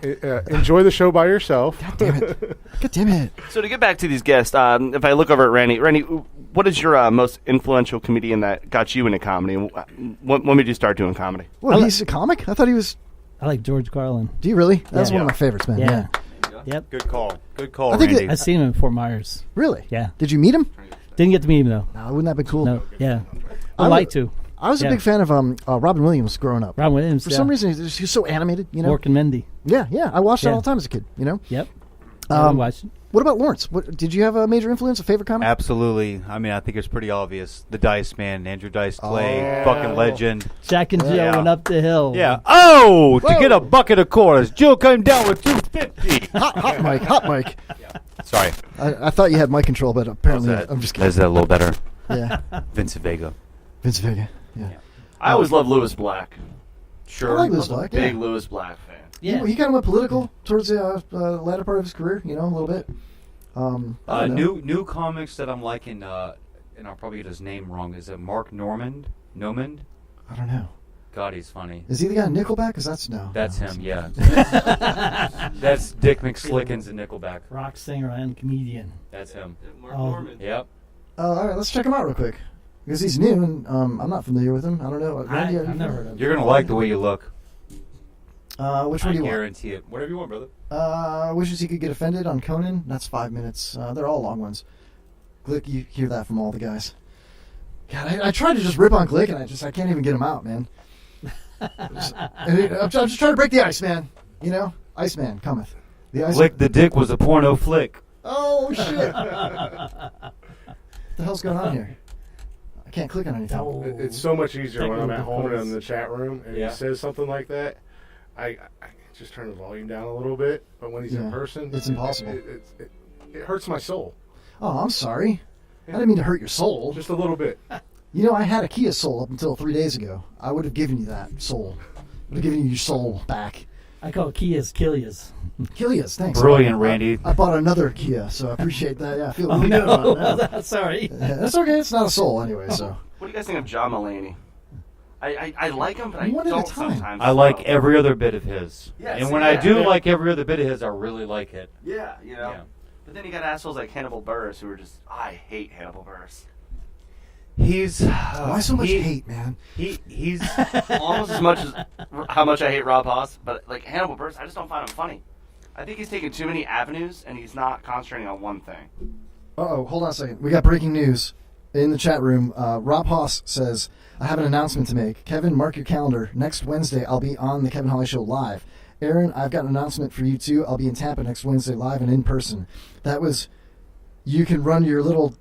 Enjoy the show by yourself. God damn it. God damn it. So to get back to these guests, if I look over at Randy, what is your most influential comedian that got you into comedy? When did you start doing comedy? Well, he's a comic? I thought he was... I like George Carlin. Do you really? That's one of my favorites, man. Yeah. Yep. Good call. Good call, I think Randy. I've seen him in Fort Myers. Really? Yeah. Did you meet him? Didn't get to meet him, though. No, wouldn't that be cool? No. Yeah. I'd like to. I was a big fan of Robin Williams growing up. Robin Williams, For some reason, he was so animated, Mork and Mindy. Yeah. I watched that Yeah. all the time as a kid, Yep. I watched it. What about Lawrence? Did you have a major influence, a favorite comic? Absolutely. I mean, I think it's pretty obvious. The Dice Man, Andrew Dice Clay, fucking legend. Jack and Jill went up the hill. Yeah. Oh, to get a bucket of quarters, Jill came down with $2.50. Hot mic. Sorry. I thought you had mic control, but apparently I'm just kidding. Is that a little better? Yeah. Vincent Vega. Vincent Vega. Yeah. I always loved Lewis Black. Sure. I like Lewis Black. Big Yeah. Lewis Black fan. Yeah. He kind of went political towards the latter part of his career, a little bit. I don't know. New comics that I'm liking, and I'll probably get his name wrong. Is it Mark Normand? I don't know. God, he's funny. Is he the guy in Nickelback? Because that's That's him, yeah. That's Dick McSlickens in Nickelback. Rock singer and comedian. That's him. Mark Norman. Yep. All right, let's check him out real quick. Because he's new, and I'm not familiar with him. I don't know. Randy, I've never heard of him. You're going to like the way you look. Which one do you I want? guarantee it. Whatever you want, brother. Wishes he could get offended on Conan. That's 5 minutes. They're all long ones. Glick, you hear that from all the guys. God, I tried to just rip on Glick, and I can't even get him out, man. I'm just trying to break the ice, man. Iceman cometh. The ice. Glick the Dick was a porno flick. Oh, shit. What the hell's going on here? I can't click on anything. It's so much easier when I'm at home and in the chat room and he says something like that. just turn the volume down a little bit. But when he's in person, it's impossible. It hurts my soul. Oh, I'm sorry. I didn't mean to hurt your soul. Just a little bit. You know, I had a Kia Soul up until 3 days ago. I would have given you that soul. I would have given you your soul back. I call Kias Kilias. Kilias, thanks. Brilliant, Randy. I bought another Kia, so I appreciate that. Yeah, I feel Oh, really good about that. no. Sorry. Yeah, that's okay. It's not a soul anyway, so. What do you guys think of John Mulaney? I like him, but I One at a don't time. sometimes. I like every other bit of his. Yeah, and see, when yeah, I do yeah. like every other bit of his, I really like it. Yeah, you know. Yeah. But then you got assholes like Hannibal Buress who are just, I hate Hannibal Buress. He's Why so much hate, man? He's almost as much as how much I hate Rob Haas, but like Hannibal Buress, I just don't find him funny. I think he's taking too many avenues and he's not concentrating on one thing. Uh-oh, hold on a second. We got breaking news in the chat room. Rob Haas says, I have an announcement to make. Kevin, mark your calendar. Next Wednesday, I'll be on the Kevin Holly Show live. Aaron, I've got an announcement for you too. I'll be in Tampa next Wednesday live and in person. That was, you can run your little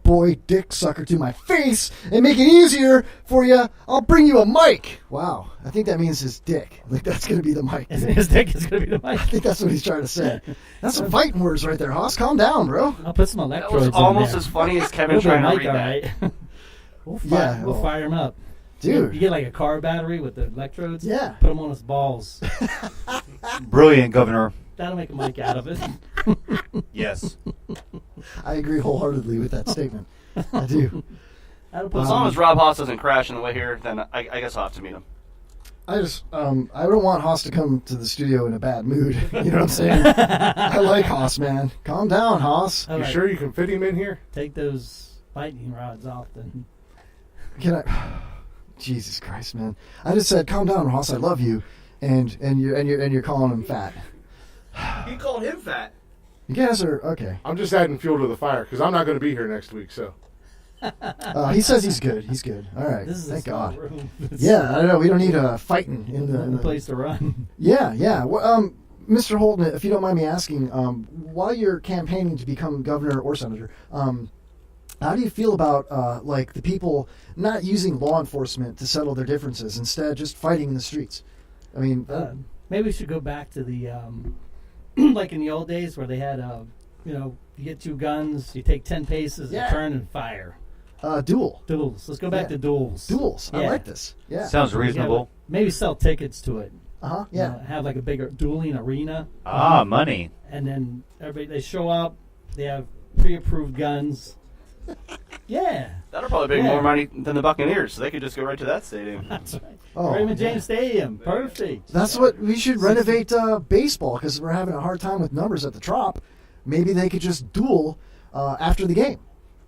boy dick sucker to my face and make it easier for you. I'll bring you a mic. Wow. I think that means his dick. Like, that's going to be the mic. His dick is going to be the mic. I think that's what he's trying to say. That's some fighting words right there, Haas. Calm down, bro. I'll put some That electrodes was on almost there. as funny as Kevin We'll trying do a to mic, read all that. right. We'll fire him up. Dude. You get like a car battery with the electrodes. Yeah. Put them on his balls. brilliant, Governor. That'll make a mic out of it. Yes. I agree wholeheartedly with that statement. I do. That'll As long as Rob Haas doesn't crash on the way here, then I guess I'll have to meet him. I just, I don't want Haas to come to the studio in a bad mood. You know what I'm saying? I like Haas, man. Calm down, Haas. All You right. sure you can fit him in here? Take those lightning rods off then. Can I? Jesus Christ, man! I just said, calm down, Haas. I love you, and you're calling him fat. He called him fat. You guys are okay. I'm just adding fuel to the fire because I'm not going to be here next week. So He says he's good. He's good. All right. This is Thank a small God. room. Yeah, I know. We don't need fighting in No the place to run. Yeah, yeah. Well, Mr. Holton, if you don't mind me asking, while you're campaigning to become governor or senator, how do you feel about like the people not using law enforcement to settle their differences, instead just fighting in the streets? I mean, Maybe we should go back to the like in the old days where they had you get two guns, you take 10 paces, Yeah. and turn and fire. Duel. Duels. Let's go back Yeah. to duels. Duels. I Yeah. like this. Yeah. Sounds reasonable. Maybe sell tickets to it. Uh-huh. You Yeah. know, have like a bigger dueling arena. Money. And then everybody, they show up, they have pre-approved guns. Yeah. That'll probably make Yeah. more money than the Buccaneers, so they could just go right to that stadium. That's right. Oh, Raymond yeah. James Stadium. Perfect. That's what we should renovate baseball, because we're having a hard time with numbers at the Trop. Maybe they could just duel after the game.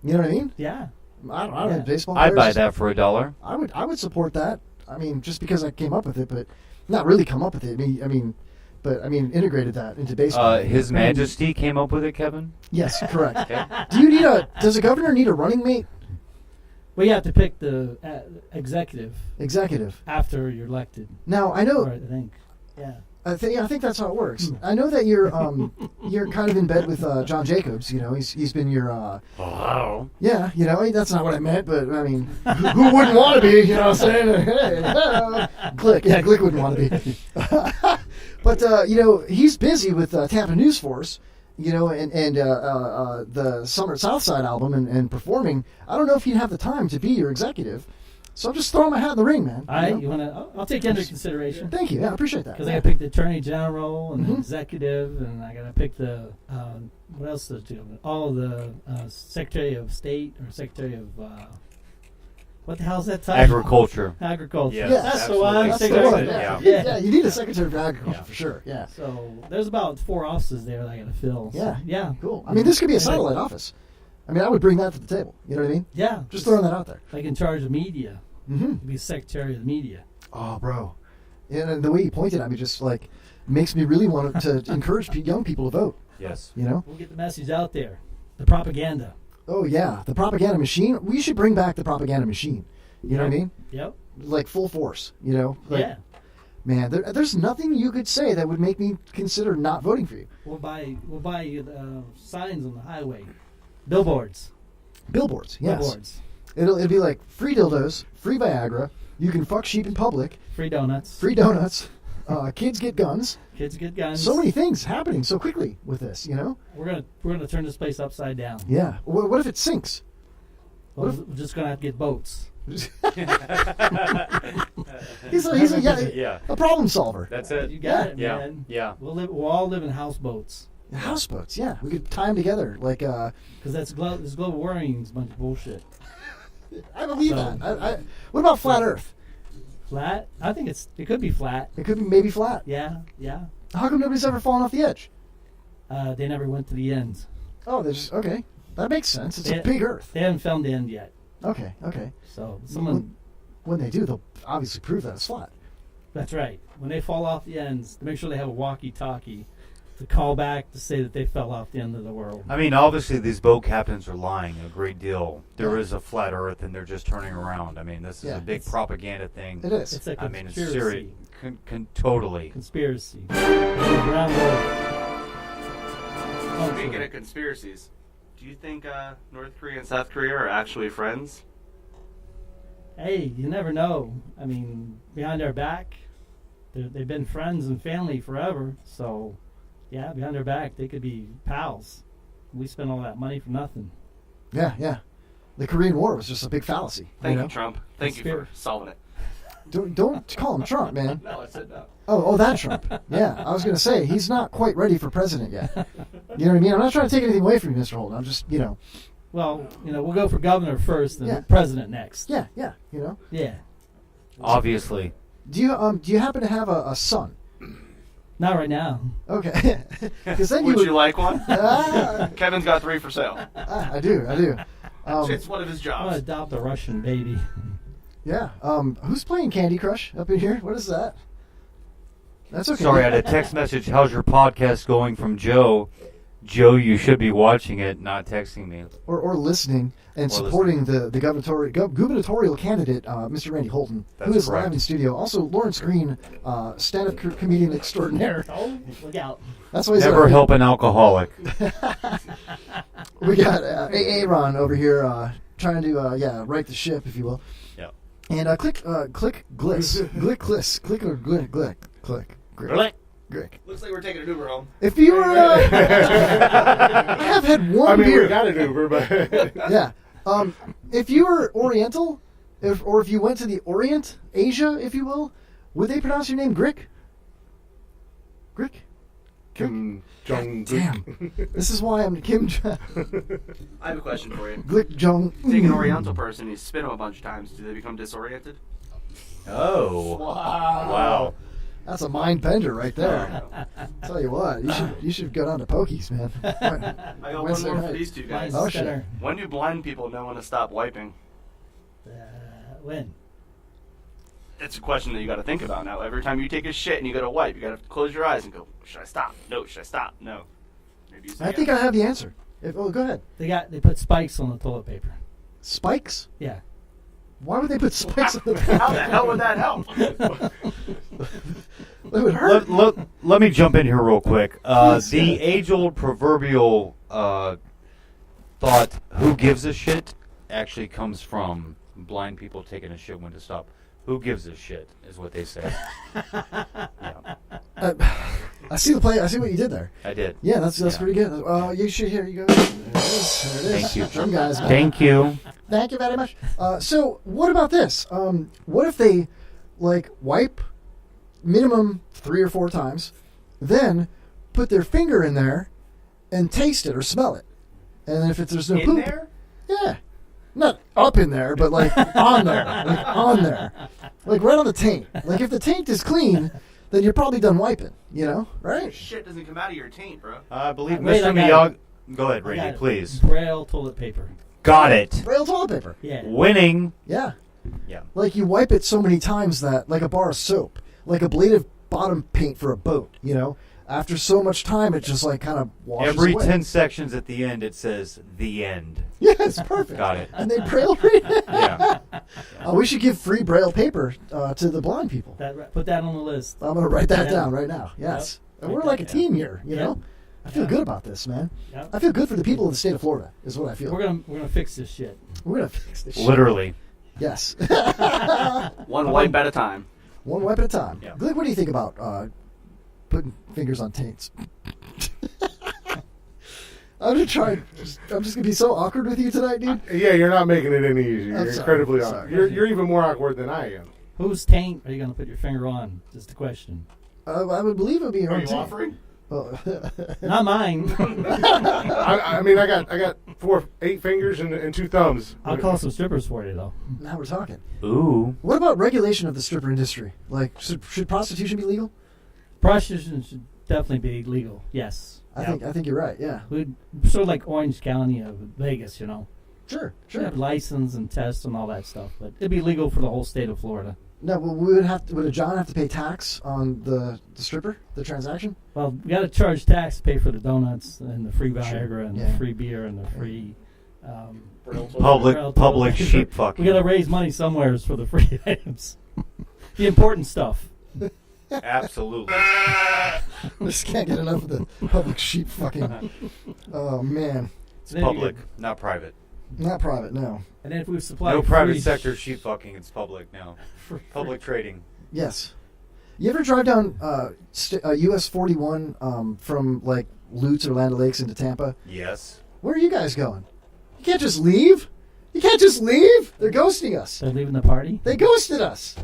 You know what I mean? Yeah. I don't know. Baseball. I'd buy players, that for $1. I would support that. I mean, just because I came up with it, but not really come up with it. I mean, integrated that into baseball. His Majesty came up with it, Kevin? Yes, correct. Okay. Does a governor need a running mate? Well, you have to pick the executive Executive. after you're elected. Now I know. Or I think. Yeah. I think that's how it works. I know that you're kind of in bed with John Jacobs. You know, he's been your. Oh. Yeah, you know, that's not what I meant, but I mean, who wouldn't want to be? You know what I'm saying? Hey, Glick, yeah, Glick wouldn't want to be. But you know, he's busy with Tampa News Force. You know, and the Summer Southside album and performing. I don't know if he'd have the time to be your executive. So I'm just throwing my hat in the ring, man. All right, you want to? I'll take you under consideration. Thank you. Yeah, I appreciate that. Because I got to pick the attorney general and the executive, and I got to pick the what else to do? All of the secretary of state or secretary of what the hell's that title? Agriculture. Agriculture. Yes, That's the one. That's the Secretary one. of- Yeah. Yeah. Yeah, you need a secretary for agriculture for sure. Yeah. So there's about 4 offices there that I got to fill. So, Yeah. yeah. Cool. I mean, this could be a satellite office. I mean, I would bring that to the table. You know what I mean? Yeah. Just throwing that out there. Like in charge of media. Mm-hmm. Be secretary of the media. Oh, bro. And the way you pointed at me just like makes me really want to encourage young people to vote. Yes. You know? We'll get the message out there. The propaganda. Oh, yeah. The propaganda machine. We should bring back the propaganda machine. You know what I mean? Yep. Like full force, you know? Like, Yeah. Man, there's nothing you could say that would make me consider not voting for you. We'll buy signs on the highway. Billboards. Billboards, yes. Billboards. It'll be like free dildos, free Viagra, you can fuck sheep in public, Free donuts. free donuts. Kids get guns. Kids get guns. So many things happening so quickly with this, you know? We're gonna turn this place upside down. Yeah. What if it sinks? Well, we're just gonna have to get boats. He's a problem solver. That's it. You got it, Yeah. man. Yeah. We'll all live in houseboats. Houseboats, yeah. We could tie them together like. Because this global warming is a bunch of bullshit. I believe that. What about flat Earth? Flat? I think it could be flat. It could be maybe flat. Yeah. How come nobody's ever fallen off the edge? They never went to the end. Oh, there's okay. That makes sense. It's a big Earth. They haven't found the end yet. Okay. So when they do, they'll obviously prove that it's flat. That's right. When they fall off the ends, to make sure they have a walkie-talkie to call back to say that they fell off the end of the world. I mean, obviously these boat captains are lying a great deal. There is a flat Earth, and they're just turning around. I mean, this is a big propaganda thing. It is. It's a I mean, conspiracy. it's serious. Totally. Conspiracy. Speaking of conspiracies, do you think North Korea and South Korea are actually friends? Hey, you never know. I mean, behind our back, they've been friends and family forever. So, yeah, behind our back, they could be pals. We spent all that money for nothing. Yeah. The Korean War was just a big fallacy. Thank you, Trump. Thank you for solving it. Don't call him Trump, man. No, I said no. Oh, that Trump. Yeah, I was going to say, he's not quite ready for president yet. You know what I mean? I'm not trying to take anything away from you, Mr. Holton. I'm just, Well, we'll go for governor first and president next. Yeah, Yeah. Obviously. Do you happen to have a son? Not right now. Okay. Then Would you like one? Kevin's got 3 for sale. I do. It's one of his jobs. I'm going to adopt a Russian baby. Yeah. Who's playing Candy Crush up in here? What is that? That's okay. Sorry, I had a text message. How's your podcast going from Joe? Joe, you should be watching it, not texting me. Or listening and supporting the gubernatorial candidate, Mr. Randy Holton, who is live in studio. Also, Lawrence Green, stand-up comedian extraordinaire. Oh, look out. That's why he's Never help an alcoholic. We got Aaron over here trying to right the ship, if you will. Yeah. And click Gliss. Glick Chris. Click or Glick. Glick. Looks like we're taking an Uber home. If you were, I have had one beer. We got an Uber, but yeah. If you were Oriental, or if you went to the Orient, Asia, if you will, would they pronounce your name Glick? Glick? Kim Jong. Damn. This is why I'm Kim. I have a question for you. Glick Jong. Take an Oriental person, you spin them a bunch of times. Do they become disoriented? Oh. Wow. That's a mind bender right there. Tell you what, you should go down to Pokies, man. I got one more for these two guys. Oh shit. When do blind people know when to stop wiping? When? It's a question that you got to think about now. Every time you take a shit and you got to wipe, you got to close your eyes and go, should I stop? No. Should I stop? No. Maybe I think I have the answer. Go ahead. They put spikes on the toilet paper. Spikes? Yeah. Why would they put spikes on the paper? How the hell would that help? It would hurt. Let me jump in here real quick. The age-old proverbial thought, who gives a shit, actually comes from blind people taking a shit when to stop. Who gives a shit is what they say. Yeah. I see the play. I see what you did there. I did. Yeah, that's pretty good. You should hear you go. There it is. Thank you. Drum guys. Thank you. Thank you very much. So what about this? What if they wipe minimum 3 or 4 times, then put their finger in there and taste it or smell it, and if there's no poop, there? yeah, not up in there, but on there, right on the taint. If the taint is clean, then you're probably done wiping. Right? Shit doesn't come out of your taint, bro. I believe Wait, Mr. Miyagi. Go ahead, Randy, please. Braille toilet paper. Got it. Braille toilet paper. Yeah. Winning. Yeah. Yeah. You wipe it so many times that, like a bar of soap, like ablative bottom paint for a boat, After so much time, it just, kind of washes Every away. 10 sections at the end, it says, the end. Yes, perfect. Got it. And they Braille read it. Yeah. We should give free Braille paper to the blind people. Put that on the list. I'm going to write that down right now. Yes. And we're like a team here, know? I feel good about this, man. Yep. I feel good for the people of the state of Florida, is what I feel. We're gonna fix this shit. We're going to fix this shit. Literally. Yes. One wipe at a time. One wipe at a time. Yeah. Glick, what do you think about putting fingers on taints? I'm just going to be so awkward with you tonight, dude. Yeah, you're not making it any easier. I'm You're sorry. incredibly Sorry. awkward. You're even more awkward than I am. Whose taint are you going to put your finger on? Just a question. I would believe it would be your Are own you taint. offering? Oh. Not mine. I mean, I got 8 fingers and 2 thumbs. I'll call some strippers for you, though. Now we're talking. Ooh. What about regulation of the stripper industry? Like, should prostitution be legal? Prostitution should definitely be legal. Yes. I think you're right. Yeah. We'd sort of like Orange County of Vegas, you know. Sure. Should have license and tests and all that stuff, but it'd be legal for the whole state of Florida. No, well, would a John have to pay tax on the stripper, the transaction? Well, we got to charge tax to pay for the donuts and the free Sure. Viagra and Yeah. the free beer and the free Public sheep fucking. We got to raise money somewhere for the free items, the important stuff. Absolutely. Just can't get enough of the public sheep fucking. Oh man, It's public, not private. not private. No. And then if we supply No private free sector sheep fucking. It's public now. Public trading. Yes. You ever drive down US 41 from like Lutz or Land O'Lakes into Tampa? Yes. Where are you guys going? You can't just leave. You can't just leave. They're ghosting us. They're leaving the party. They ghosted us.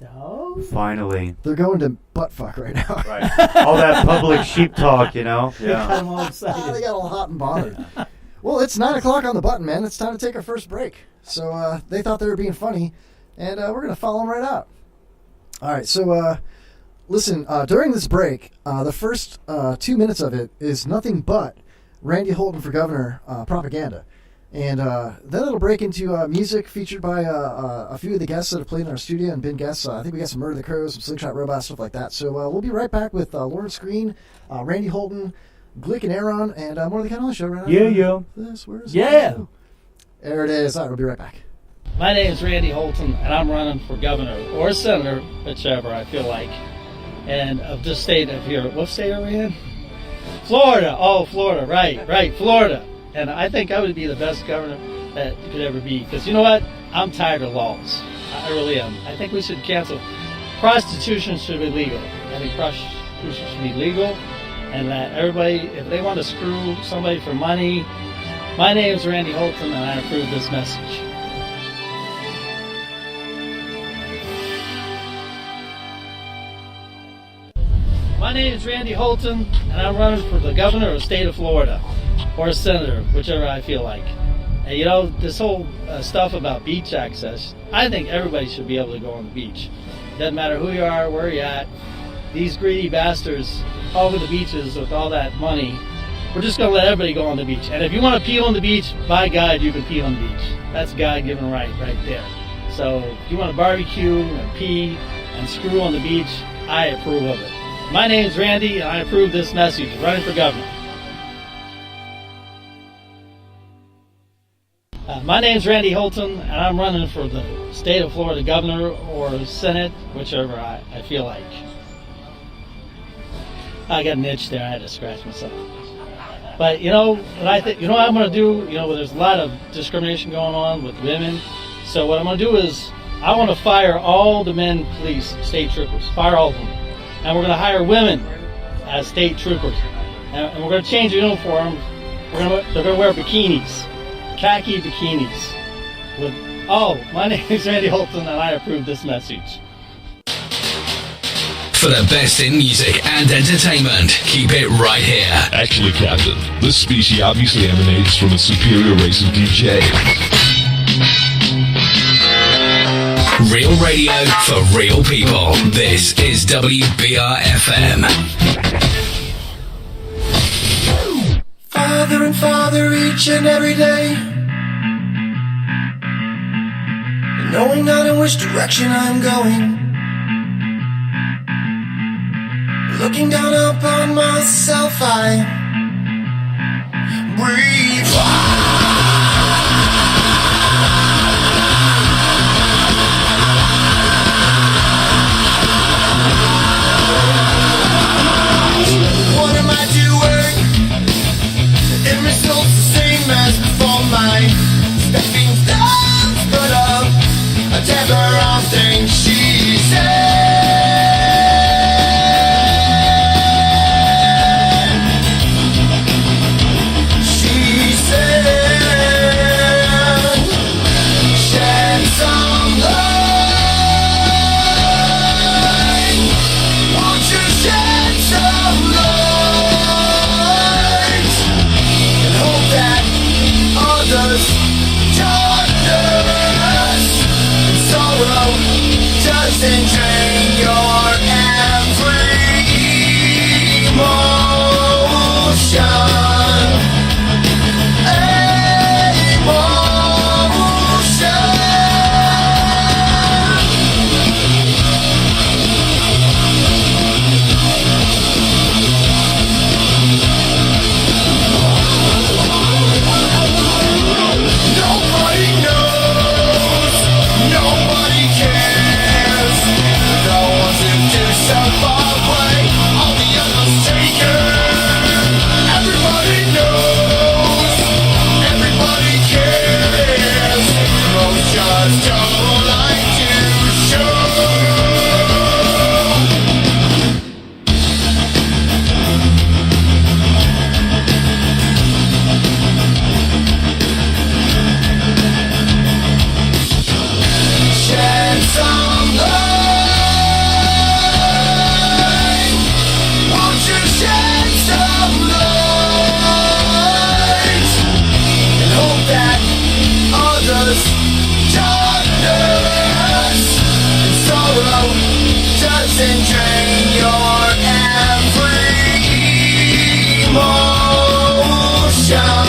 No. Finally. They're going to butt fuck right now. Right. All that public sheep talk, you know? Yeah. I'm all excited. They got all hot and bothered. Well, it's 9 o'clock on the button, man. It's time to take our first break. So they thought they were being funny, and we're going to follow them right out. All right, so listen, during this break, the first 2 minutes of it is nothing but Randy Holton for Governor propaganda. And then it'll break into music featured by a few of the guests that have played in our studio and been guests. I think we got some Murder the Crows, some Slingshot Robots, stuff like that. So we'll be right back with Lawrence Green, Randy Holton, Glick and Aaron, and more of the Ken Holly Show right Yeah, after yeah. this. Where's Yeah. There it is. All right, we'll be right back. My name is Randy Holton, and I'm running for governor or senator, whichever I feel like. And of this state of here, what state are we in? Florida. Oh, Florida. Right, Florida. And I think I would be the best governor that you could ever be. Because you know what? I'm tired of laws. I really am. I think we should cancel. Prostitution should be legal. I think prostitution should be legal. And that everybody, if they want to screw somebody for money, my name is Randy Holton, and I approve this message. My name is Randy Holton, and I'm running for the governor of the state of Florida, or a senator, whichever I feel like. And you know, this whole stuff about beach access, I think everybody should be able to go on the beach. Doesn't matter who you are, where you're at. These greedy bastards all over the beaches with all that money, we're just going to let everybody go on the beach. And if you want to pee on the beach, by God, you can pee on the beach. That's God-given right there. So if you want to barbecue and pee and screw on the beach, I approve of it. My name's Randy, and I approve this message. Running for governor. My name's Randy Holton, and I'm running for the state of Florida governor or Senate, whichever I feel like. I got an itch there. I had to scratch myself. But you know what I think? You know what I'm going to do? You know, there's a lot of discrimination going on with women. So what I'm going to do is I want to fire all the men police, state troopers. Fire all of them. And we're going to hire women as state troopers. And we're going to change the uniform. They're going to wear bikinis, khaki bikinis. My name is Randy Holton, and I approve this message. For the best in music and entertainment, keep it right here. Actually, Captain, this species obviously emanates from a superior race of DJs. Real radio for real people. This is WBR-FM. Father and father each and every day, knowing not in which direction I'm going, looking down upon myself, I breathe. What am I doing? It results the same as before. My stepping stones put up a temper on things she said. doesn't drain your every emotion. Nobody knows, nobody cares. No one's into so far away, all the others taken. Everybody knows, everybody cares. Most just don't like to show. Shed some light. Won't you shed some light? And hope that others darkness and sorrow doesn't drain your every emotion.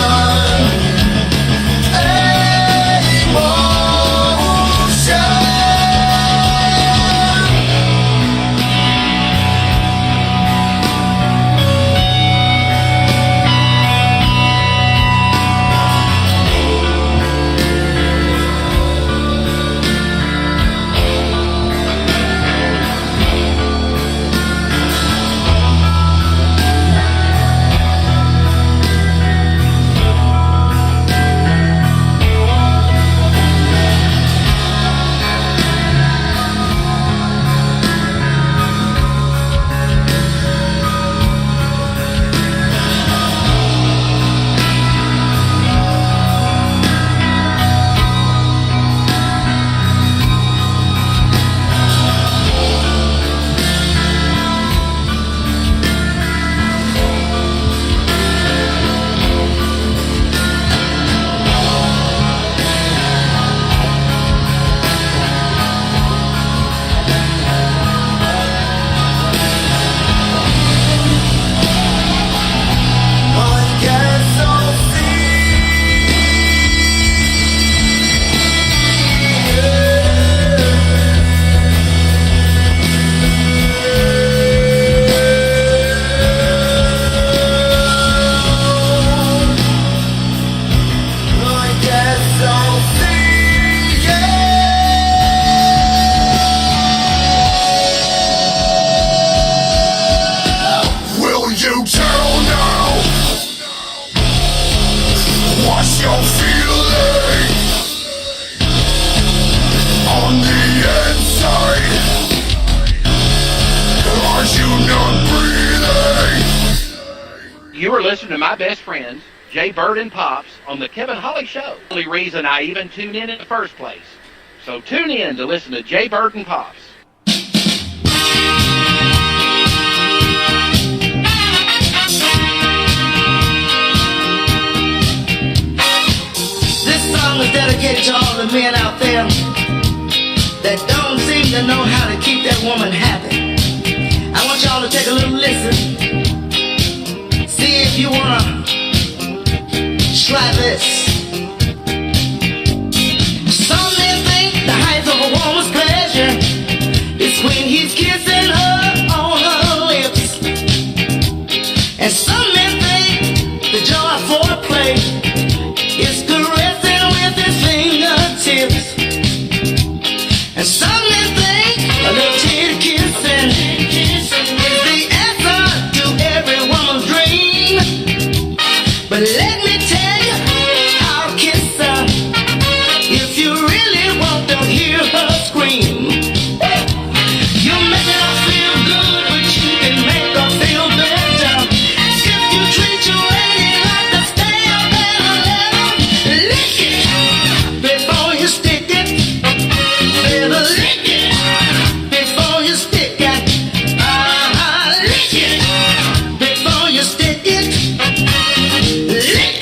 Will you tell now what's your feeling on the inside? Are you not breathing? You are listening to my best friends, Jay Bird and Pops, on the Kevin Holly Show. The only reason I even tune in the first place. So tune in to listen to Jay Bird and Pops. This song is dedicated to all the men out there that don't seem to know how to keep that woman happy. I want y'all to take a little listen. See if you wanna try this. Some men think the height of a woman's pleasure is when he's kissing her on her lips. And some men think the joy of foreplay is caressing with his fingertips. And some men think a little titty kissing is the answer to every woman's dream. But let me tell you, I'll kiss her if you really want to hear her scream. You make her feel good, but you can make her feel better if you treat your lady like a stamp and a letter. Lick it before you stick it. Better lick it before you stick it. Lick it before you stick it. Lick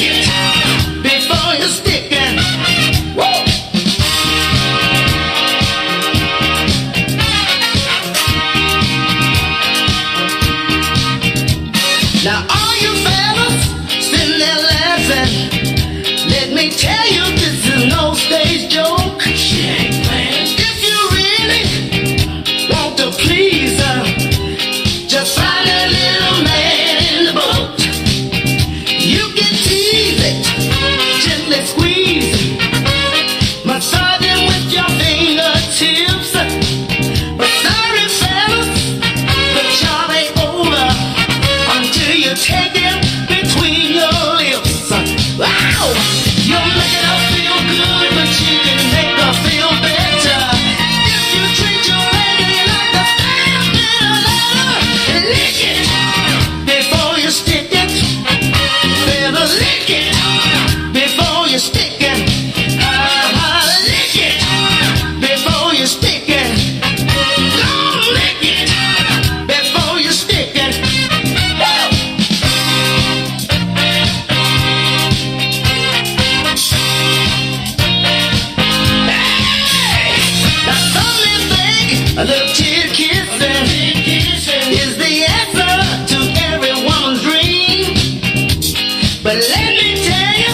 But let me tell you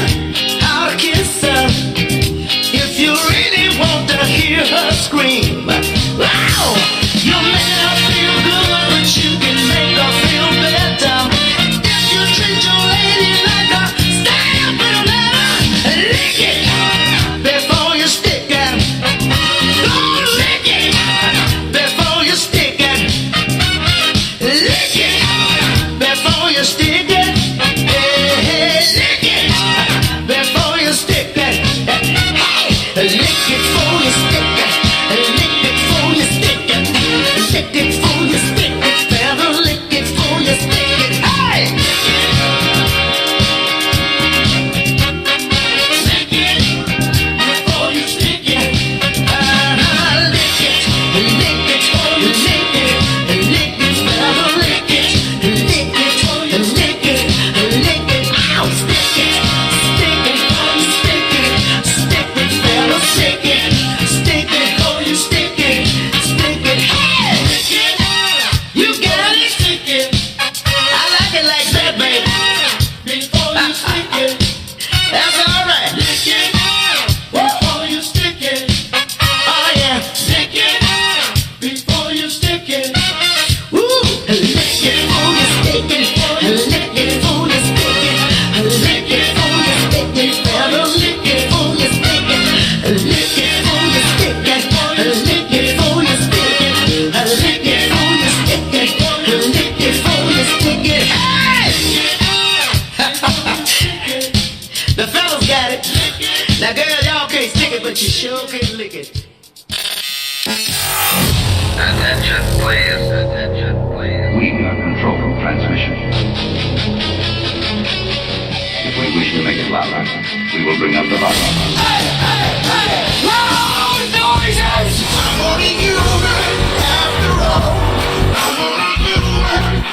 how to kiss her. If you really want to hear her scream, wow, you may not feel good, but you can make her feel better. If you treat your lady like a stamp in a letter, lick it before you stick it. Don't lick it before you stick it. Lick it before you stick it. Hey, lick it before you stick it. Hey, lick it before you stick it. Lick it before you stick it. Lick it before you stick it. Better lick it before you stick it. Hey! Lick it before you stick it. Lick it. Lick it before you stick it. Lick it. Better lick it. Lick it. Lick it. Lick it. Ow! Stick it. Stick it. Stick it. Stick it. Better stick it. Stick it. Oh, you stick it. Stick it. Hey! You got it. Stick it. I like it like that, baby. Before you stick it. That's all right. Lick it. Before you stick it. Oh yeah. Lick it. Before you stick it. Woo! Lick it before you stick it. Lick it before you stick it. Lick it before you stick it. Better lick it before you stick it. Lick it before you stick it. Lick it before you stick it. Lick it before you stick it. Lick it before you stick it. Hey! The fellas got it. Now, girl, y'all can't stick it, but you sure can lick it. Attention, please. Attention, please. We are control room transmission. If we wish to make it louder, we will bring up the volume. Loud noises! I'm only human after all. I'm only human.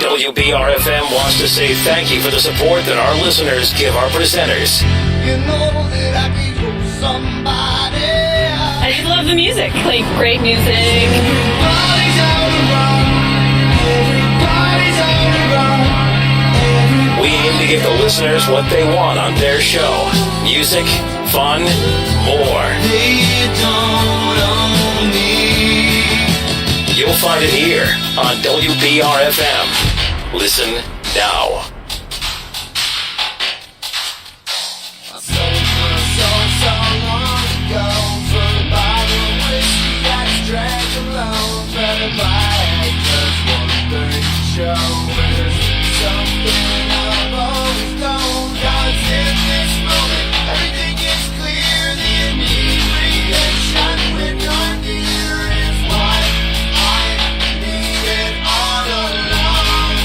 WBRFM wants to say thank you for the support that our listeners give our presenters. You know that I could use somebody. I just love the music. Like, great music. Everybody's out around. Everybody's out around. We aim to give the listeners what they want on their show. Music, fun, more. They don't own me. You'll find it here on WBRFM. Listen now. So long ago, for a bottle of whiskey, got dragged alone. Better buy just one thing to show. There's something I've always known. 'Cause in this moment, everything is clear. The inebriation with your dear is what I needed all along.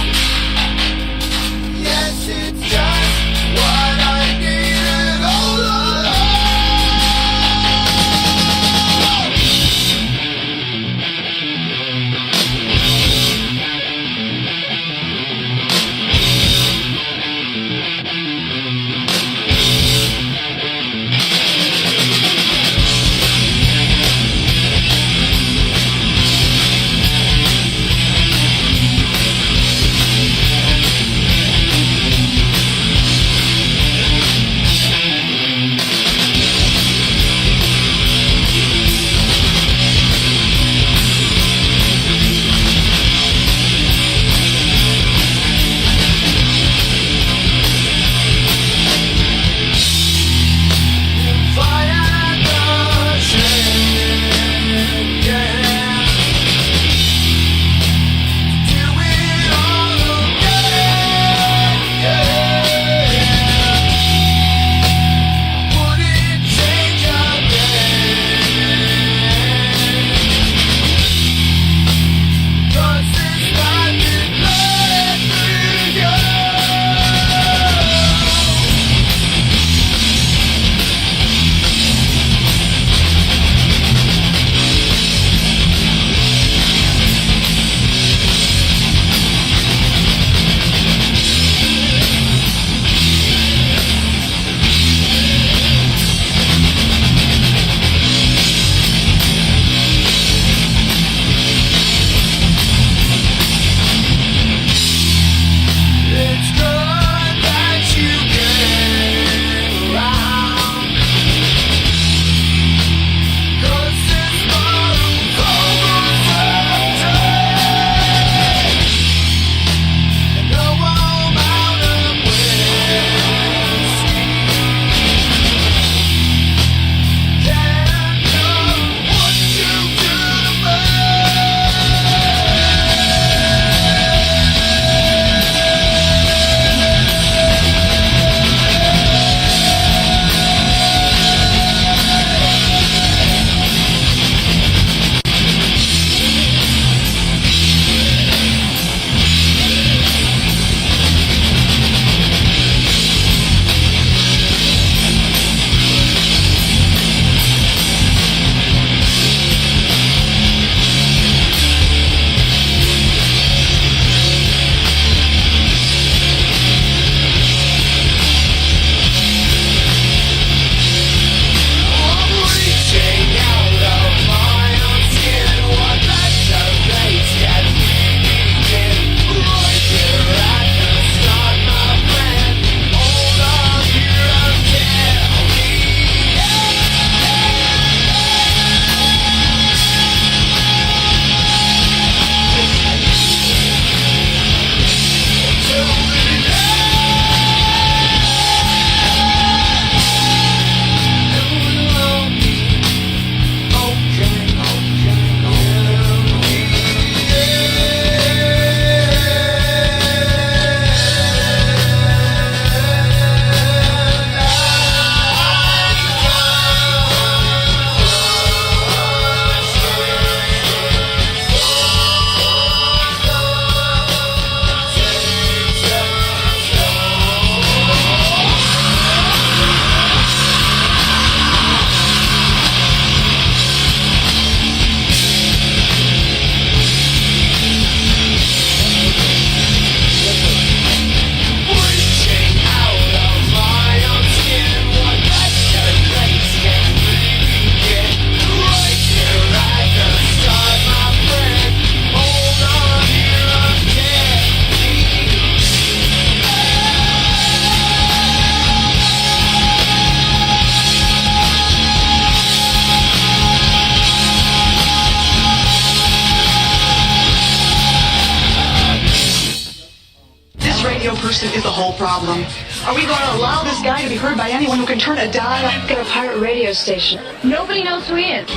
Carson is the whole problem. Are we going to allow this guy to be heard by anyone who can turn a dial? I've got a pirate radio station. Nobody knows who he is.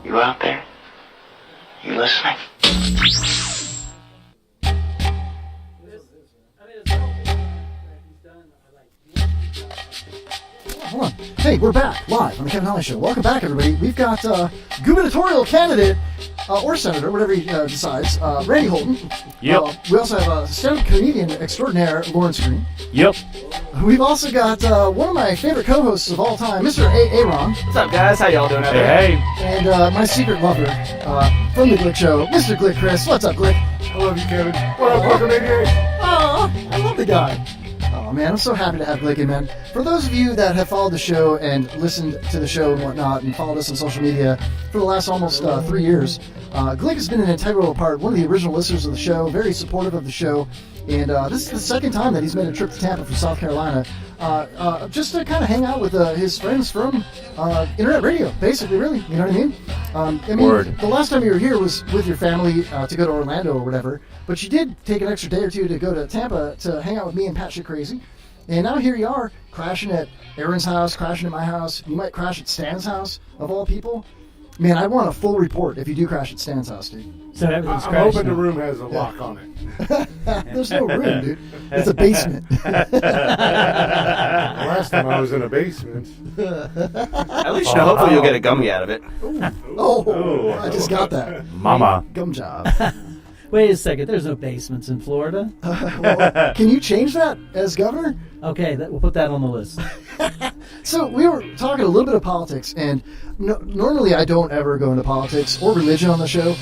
You out there? You listening? Hold on. Hey, we're back live on the Kevin Holly Show. Welcome back, everybody. We've got gubernatorial candidate or senator, whatever he decides, Randy Holton. Yep. We also have stand-up comedian extraordinaire Lawrence Green. Yep. We've also got one of my favorite co-hosts of all time, Mr. Aaron. What's up, guys? How y'all doing out there? Hey. And my secret lover from the Glick Show, Mr. Glick Chris. What's up, Glick? I love you, Kevin. What up, Parker 88? Oh, I love the guy. Oh, man, I'm so happy to have Glick in, man. For those of you that have followed the show and listened to the show and whatnot and followed us on social media for the last almost 3 years, Glick has been an integral part, one of the original listeners of the show, very supportive of the show. And this is the second time that he's made a trip to Tampa from South Carolina just to kind of hang out with his friends from internet radio, basically, really. You know what I mean? Word. The last time you were here was with your family to go to Orlando or whatever, but you did take an extra day or two to go to Tampa to hang out with me and Pat Shit Crazy. And now here you are, crashing at Aaron's house, crashing at my house. You might crash at Stan's house, of all people. Man, I want a full report if you do crash at Stan's house, dude. So everything's I'm hoping the room has a lock on it. There's no room, dude. It's a basement. Last time I was in a basement. At least hopefully you'll get a gummy out of it. Oh, I just got that. Mama. Gum job. Wait a second. There's no basements in Florida. Well, can you change that as governor? Okay, we'll put that on the list. So we were talking a little bit of politics, and normally I don't ever go into politics or religion on the show,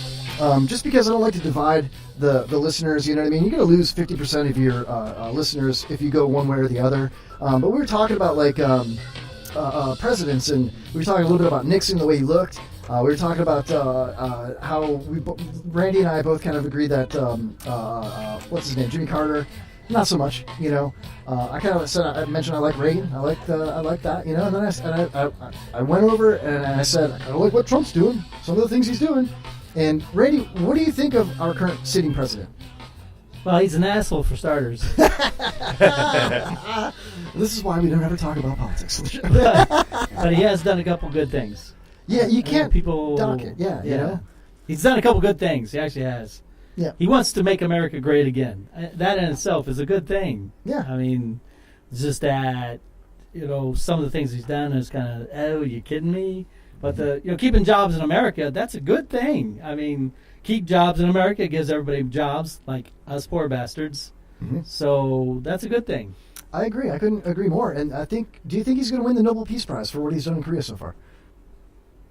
just because I don't like to divide the listeners. You know what I mean? You're going to lose 50% of your listeners if you go one way or the other. But we were talking about like presidents, and we were talking a little bit about Nixon, the way he looked. We were talking about how Randy and I both kind of agree that what's his name, Jimmy Carter, not so much. You know, I kind of said I mentioned I like Reagan, I like that. You know, and then I went over and I said I like what Trump's doing, some of the things he's doing. And Randy, what do you think of our current sitting president? Well, he's an asshole for starters. This is why we don't ever talk about politics. But he has done a couple good things. Yeah, you can't people dock it. Yeah, you know. He's done a couple good things. He actually has. Yeah. He wants to make America great again. That in itself is a good thing. Yeah. I mean, it's just that, you know, some of the things he's done is kind of, oh, you kidding me? But keeping jobs in America, that's a good thing. I mean, keep jobs in America, gives everybody jobs, like us poor bastards. Mm-hmm. So that's a good thing. I agree. I couldn't agree more. And do you think he's going to win the Nobel Peace Prize for what he's done in Korea so far?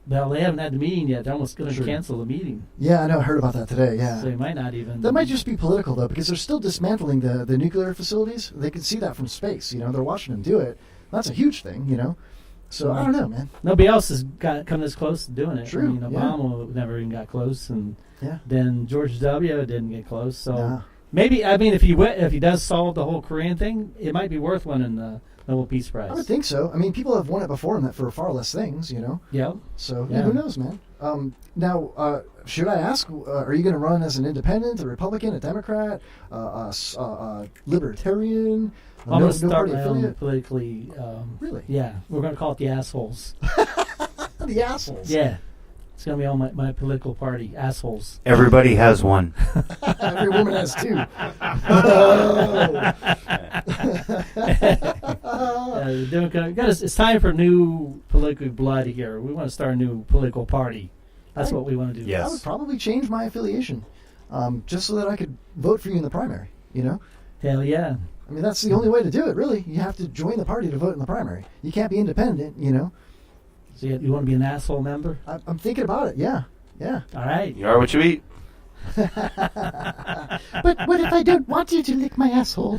Well, they haven't had the meeting yet. They're almost going to cancel the meeting. Yeah, I know. I heard about that today. Yeah. So they might not even. That might just be political, though, because they're still dismantling the nuclear facilities. They can see that from space. You know, they're watching them do it. That's a huge thing, you know. So I don't know, man. Nobody else has come this close to doing it. True. I mean, Obama never even got close, and yeah. Then George W. didn't get close. So No. maybe, I mean, if he does solve the whole Korean thing, it might be worth winning the Nobel Peace Prize. I would think so. I mean, people have won it before in that for far less things, you know. Yeah. So who knows, man? Now, should I ask? Are you going to run as an independent, a Republican, a Democrat, a libertarian? I'm going to start my own politically. Really? Yeah, we're going to call it the Assholes. The Assholes. Yeah. It's going to be on my political party, Assholes. Everybody has one. Every woman has two. It's time for new political blood here. We want to start a new political party. That's what we want to do. I would probably change my affiliation just so that I could vote for you in the primary, you know? Hell yeah. I mean, that's the only way to do it, really. You have to join the party to vote in the primary. You can't be independent, you know? So you want to be an asshole member? I'm thinking about it, yeah. Yeah. All right. You are what you eat. But what if I don't want you to lick my asshole?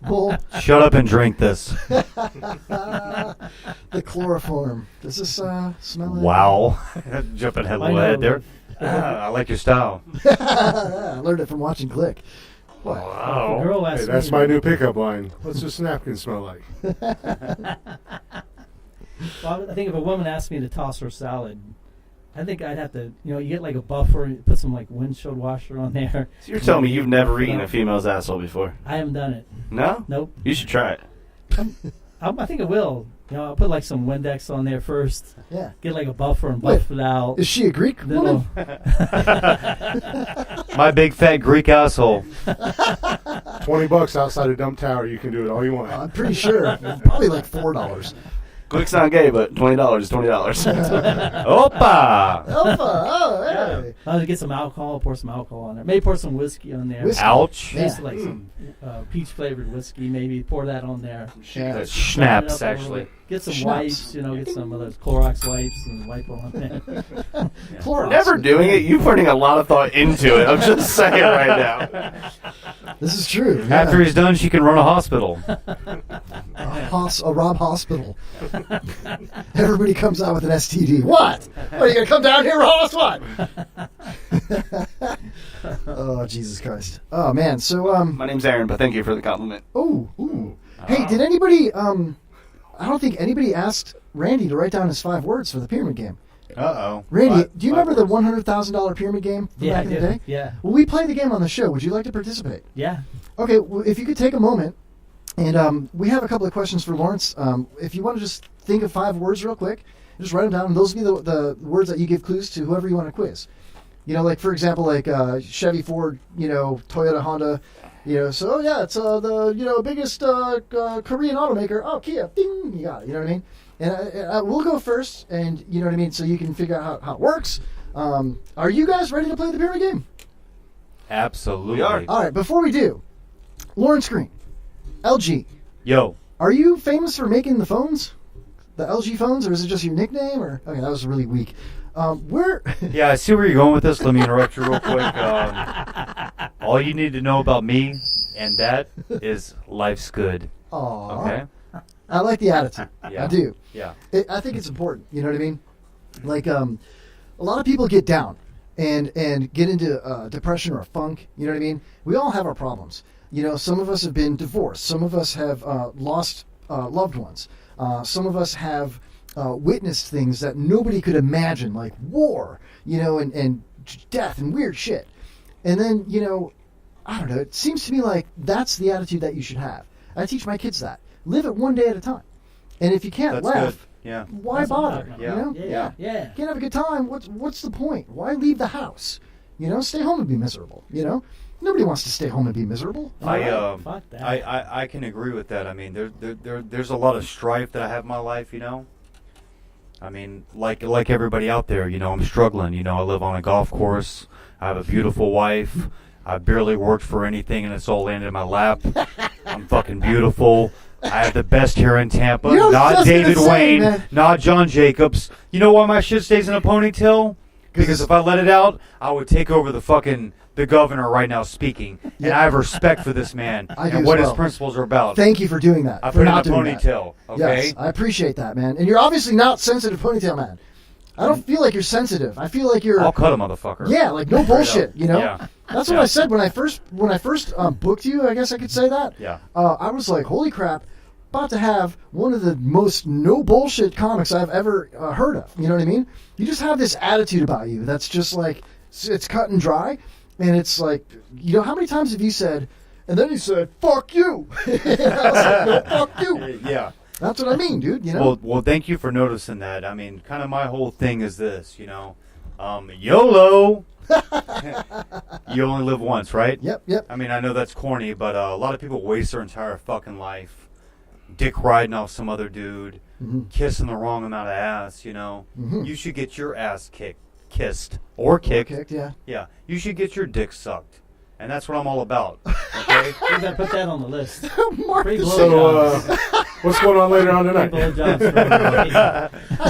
Bull. Shut up and drink this. The chloroform. Does this smell like... Wow. Jumping head ahead there. I like your style. I learned it from watching Glick. Wow. Girl Hey, that's my new pickup line. What's this napkin smell like? Well, I think if a woman asked me to toss her salad, I think I'd have to, you get like a buffer, put some like windshield washer on there. So you're telling me you've never eaten a female's asshole before? I haven't done it. No? Nope. You should try it. I think I will. I'll put like some Windex on there first. Yeah. Get like a buffer and buff it out. Is she a Greek woman? My big fat Greek asshole. $20 outside of Dump Tower, you can do it all you want. I'm pretty sure. Probably like $4. Glick's not gay, but $20 is $20. Opa! Oh, hey. I'll get some alcohol, pour some alcohol on there. Maybe pour some whiskey on there. Whiskey? Ouch. Taste like some peach flavored whiskey. Maybe pour that on there. That's schnapps, actually. Get some Schnapps. wipes, get some of those Clorox wipes and wipe on there. Clorox. Never doing it. You're putting a lot of thought into it. I'm just saying right now. This is true. Yeah. After he's done, she can run a hospital. A Rob hospital. Everybody comes out with an STD. What? Are you going to come down here, Ross? What? Oh, Jesus Christ. Oh, man. So, My name's Aaron, but thank you for the compliment. Ooh. Hey, did anybody, I don't think anybody asked Randy to write down his 5 words for the pyramid game. Uh-oh. Randy, do you remember the $100,000 pyramid game from Yeah, back in the day? Yeah. Well, we played the game on the show. Would you like to participate? Yeah. Okay, well, if you could take a moment, and we have a couple of questions for Lawrence. If you want to just think of 5 words real quick, just write them down, and those will be the words that you give clues to whoever you want to quiz. Like, for example, like Chevy, Ford, Toyota, Honda, so, it's the, biggest Korean automaker. Oh, Kia, ding, you got it, you know what I mean? And we'll go first, and you know what I mean, so you can figure out how it works. Are you guys ready to play the pyramid game? Absolutely. We are. All right, before we do, Lawrence Green, LG. Yo. Are you famous for making the phones? The LG phones, or is it just your nickname? Or okay, that was really weak. Where? Yeah, I see where you're going with this. Let me interrupt you real quick. All you need to know about me and that is life's good. Aw. Okay? I like the attitude. Yeah. I do. Yeah. I think it's important. You know what I mean? Like, a lot of people get down and get into depression or funk. You know what I mean? We all have our problems. Some of us have been divorced. Some of us have lost loved ones. Some of us have witnessed things that nobody could imagine, like war, and death and weird shit. And then, I don't know, it seems to me like that's the attitude that you should have. I teach my kids that. Live it one day at a time. And if you can't That's laugh, good. Yeah. why That's bother? what Yeah. Yeah. Can't have a good time. What's the point? Why leave the house? Stay home and be miserable. Nobody wants to stay home and be miserable. Fuck that. I can agree with that. I mean, there's a lot of strife that I have in my life. I mean, like everybody out there, I'm struggling. I live on a golf course. I have a beautiful wife. I barely worked for anything, and it's all landed in my lap. I'm fucking beautiful. I have the best hair in Tampa. Not David Wayne, man. not John Jacobs. You know why my shit stays in a ponytail? Because if I let it out, I would take over the governor right now speaking. And I have respect for this man and what his principles are about. Thank you for doing that. I for put in a not doing ponytail, that. okay? Yes, I appreciate that, man. And you're obviously not sensitive ponytail man. I don't feel like you're sensitive. I feel like you're. I'll cut a motherfucker. Yeah, like no bullshit. Yeah. That's what I said when I first booked you. I guess I could say that. Yeah. I was like, holy crap, about to have one of the most no bullshit comics I've ever heard of. You know what I mean? You just have this attitude about you that's just like it's cut and dry, and it's like, how many times have you said, and then you said, "Fuck you," and I was like, "No, fuck you." Yeah. That's what I mean, dude. Well, thank you for noticing that. I mean, kind of my whole thing is this, YOLO. You only live once, right? Yep. I mean, I know that's corny, but a lot of people waste their entire fucking life dick riding off some other dude, kissing the wrong amount of ass, You should get your ass kissed or kicked. Yeah. You should get your dick sucked. And that's what I'm all about. Okay? You gotta put that on the list. So, what's going on later on tonight? I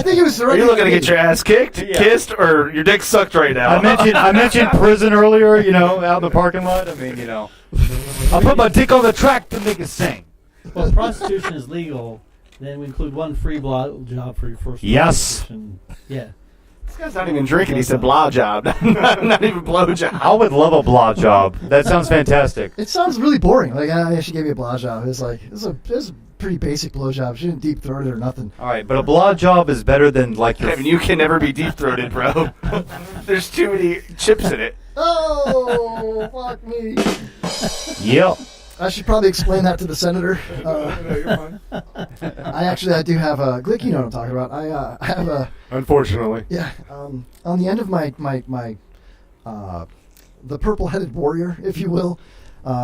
think it was the right. Are you looking to get your ass kicked, kissed, or your dick sucked right now? I mentioned prison earlier, out in the parking lot. I mean, I'll put my dick on the track to make it sing. Well, if prostitution is legal, then we include one free blow job for your first. Yes. Prostitution. Yeah. This guy's not even drinking. He said blow job, not even blow job. I would love a blow job. That sounds fantastic. It sounds really boring. Like, she gave me a blow job. It's like, it's a pretty basic blowjob. She didn't deep throat it or nothing. All right, but a blowjob is better than like your. Kevin, you can never be deep throated, bro. There's too many chips in it. Oh, fuck me. Yep. I should probably explain that to the senator. You're fine. I do have a Glick. You know what I'm talking about. I have a. Unfortunately. Yeah. On the end of my the purple-headed warrior, if you will.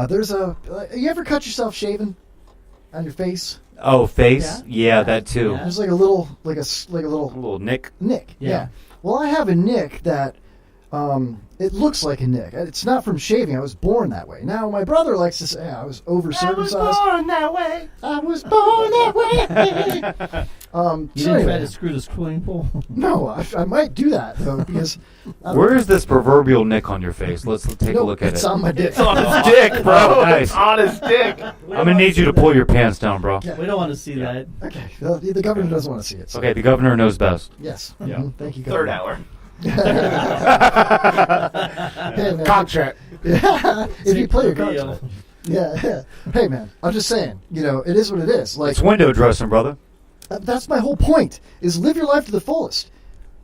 There's a. You ever cut yourself shaving on your face? Oh, face? Yeah, that too. There's like a little, like a little nick. Nick. Yeah. Well, I have a nick that. It looks like a nick. It's not from shaving. I was born that way. Now, my brother likes to say I was over-circumcised. I was born that way. I was born that way. You didn't try to screw the swimming pool? No, I might do that, though, because... Where is this proverbial nick on your face? Let's take a look at it. It's on my dick. It's on his dick, bro. Oh, nice. It's on his dick. I'm going to need you to pull your pants down, bro. We don't want to see that. Okay. The governor doesn't want to see it. So. Okay, the governor knows best. Yes. Yeah. Mm-hmm. Thank you, Governor. Third hour. Hey, man. Contract. Yeah. If you play your contract. Yeah. Hey, man. I'm just saying. It is what it is. Like It's window dressing, brother. That's my whole point. Is live your life to the fullest.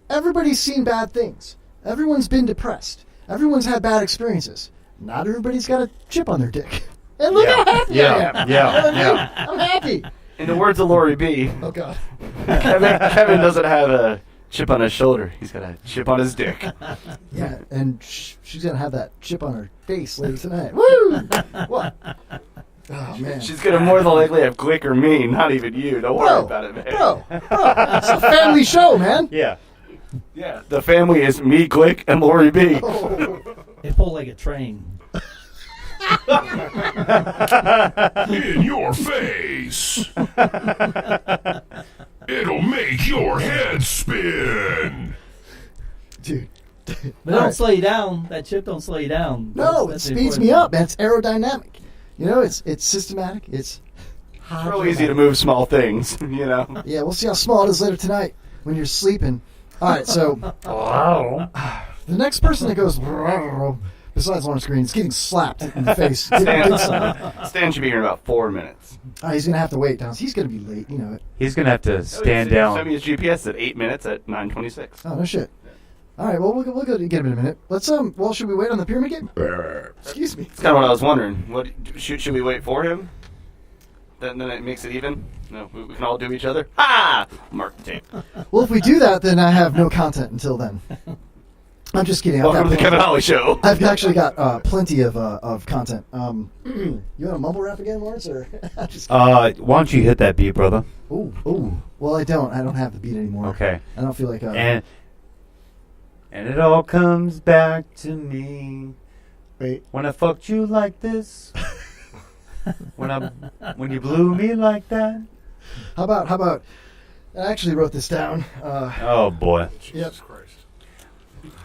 Everybody's seen bad things. Everyone's been depressed. Everyone's had bad experiences. Not everybody's got a chip on their dick. And look how happy I am. Yeah. I'm happy. In the words of Lori B. Oh God. Kevin doesn't have a chip on his shoulder. He's got a chip on his dick. Yeah, and she's gonna have that chip on her face later tonight. Woo! What? Oh man. She's gonna more than likely have Glick or me, not even you. Don't worry about it, man. Bro, it's a family show, man. Yeah. Yeah. The family is me, Glick, and Lori B. Oh. They pull like a train. In your face. It'll make your head spin. Dude. But don't slow you down. That chip don't slow you down. No, That's it speeds me up, man. It's aerodynamic. It's systematic. It's real easy to move small things, Yeah, we'll see how small it is later tonight when you're sleeping. All right, so the next person that goes besides Lawrence Green is getting slapped in the face. Stan should be here in about 4 minutes. He's gonna have to wait down. He's gonna be late. You know it. He's going to have to stand down. Send me his GPS at 8 minutes at 9:26. Oh no shit. All right, well we'll go get him in a minute. Let's Well, should we wait on the pyramid game? Excuse me. That's kind of what I was wondering. What should we wait for him? Then it makes it even. No, we can all do each other. Ha! Mark the tape. Well, if we do that, then I have no content until then. I'm just kidding. Welcome to the Kevin Holly Show. I've actually got plenty of content. You want to mumble rap again, Lawrence? Or why don't you hit that beat, brother? Ooh. Well, I don't have the beat anymore. Okay. I don't feel like. And it all comes back to me. Wait. When I fucked you like this. when you blew me like that. How about? I actually wrote this down. Oh boy. Yep.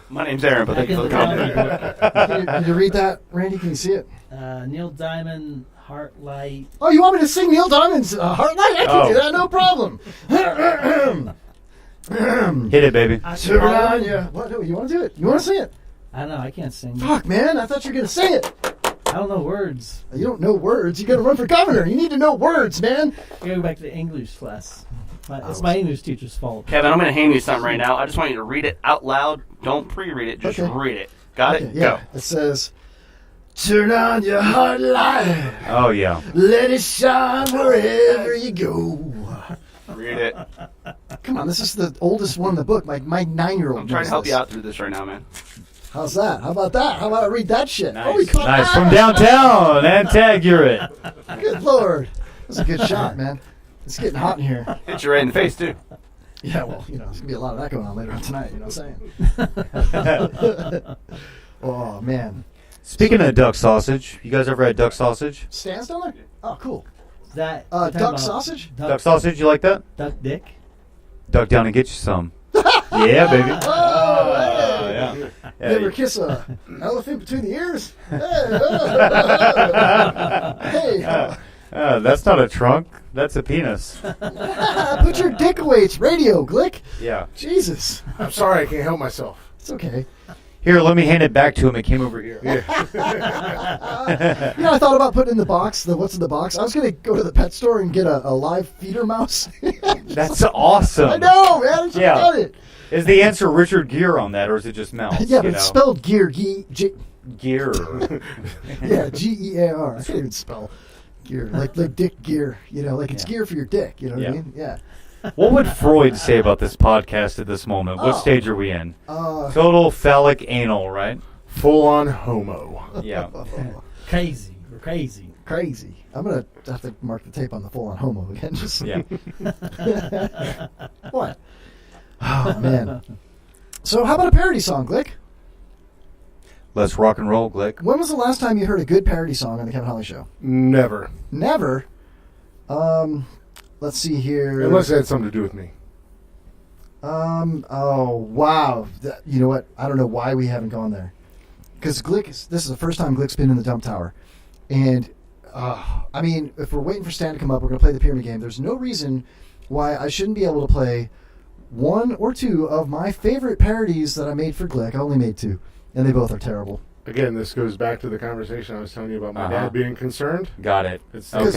My name's Aaron, but thank you for the compliment. Can you read that, Randy? Can you see it? Neil Diamond, Heartlight. Oh, you want me to sing Neil Diamond's Heartlight? I can do that, no problem. Hit it, baby. Turn on ya. What? No, you want to do it? You want to sing it? I don't know. I can't sing. Fuck, man. I thought you were going to sing it. I don't know words. You don't know words. You got to run for governor. You need to know words, man. I gotta go back to English class. It's my English teacher's fault. Kevin, I'm going to hand you something right now. I just want you to read it out loud. Don't pre-read it. Just read it. Got it? Yeah. Go. It says, turn on your heart light. Oh, yeah. Let it shine wherever you go. Read it. Come on, this is the oldest one in the book. My 9-year-old. I'm trying to help you out through this right now, man. How's that? How about that? How about I read that shit? Nice. Oh, we caught Nice. that. From downtown. And tag, you're it. Good Lord. That's a good shot, man. It's getting hot in here. Hit you right in the face, too. Yeah, well, there's going to be a lot of that going on later on tonight, you know what I'm saying? Oh, man. Speaking of duck sausage, you guys ever had duck sausage? Stan's down there? Oh, cool. Is that duck sausage? Duck sausage, you like that? Duck dick? Duck down and get you some. Yeah, baby. Oh, hey. Yeah. You Yeah, ever kiss an elephant between the ears? Hey. That's not a trunk. That's a penis. Put your dick away. It's radio, Glick. Yeah. Jesus. I'm sorry, I can't help myself. It's okay. Here, let me hand it back to him. It came over here. I thought about putting in the box, what's in the box. I was going to go to the pet store and get a live feeder mouse. That's awesome. I know, man. I just got it. Is the answer Richard Gere on that, or is it just mouse? Yeah, but it's spelled Gear. Gear. Yeah, Gear. I can't even spell gear. Like Dick Gear. It's gear for your dick. You know what I mean? Yeah. What would Freud say about this podcast at this moment? What stage are we in? Total phallic anal, right? Full on homo. Yeah. Crazy. We're crazy. Crazy. I'm going to have to mark the tape on the full on homo again. What? Oh, man. So how about a parody song, Glick? Let's rock and roll, Glick. When was the last time you heard a good parody song on the Kevin Holly Show? Never. Never? Let's see here. Unless it had something to do with me. Oh, wow. You know what? I don't know why we haven't gone there. Because this is the first time Glick's been in the dump tower. And, I mean, if we're waiting for Stan to come up, we're going to play the pyramid game. There's no reason why I shouldn't be able to play one or two of my favorite parodies that I made for Glick. I only made two, and they both are terrible. Again, this goes back to the conversation I was telling you about my dad being concerned. Got it. It's things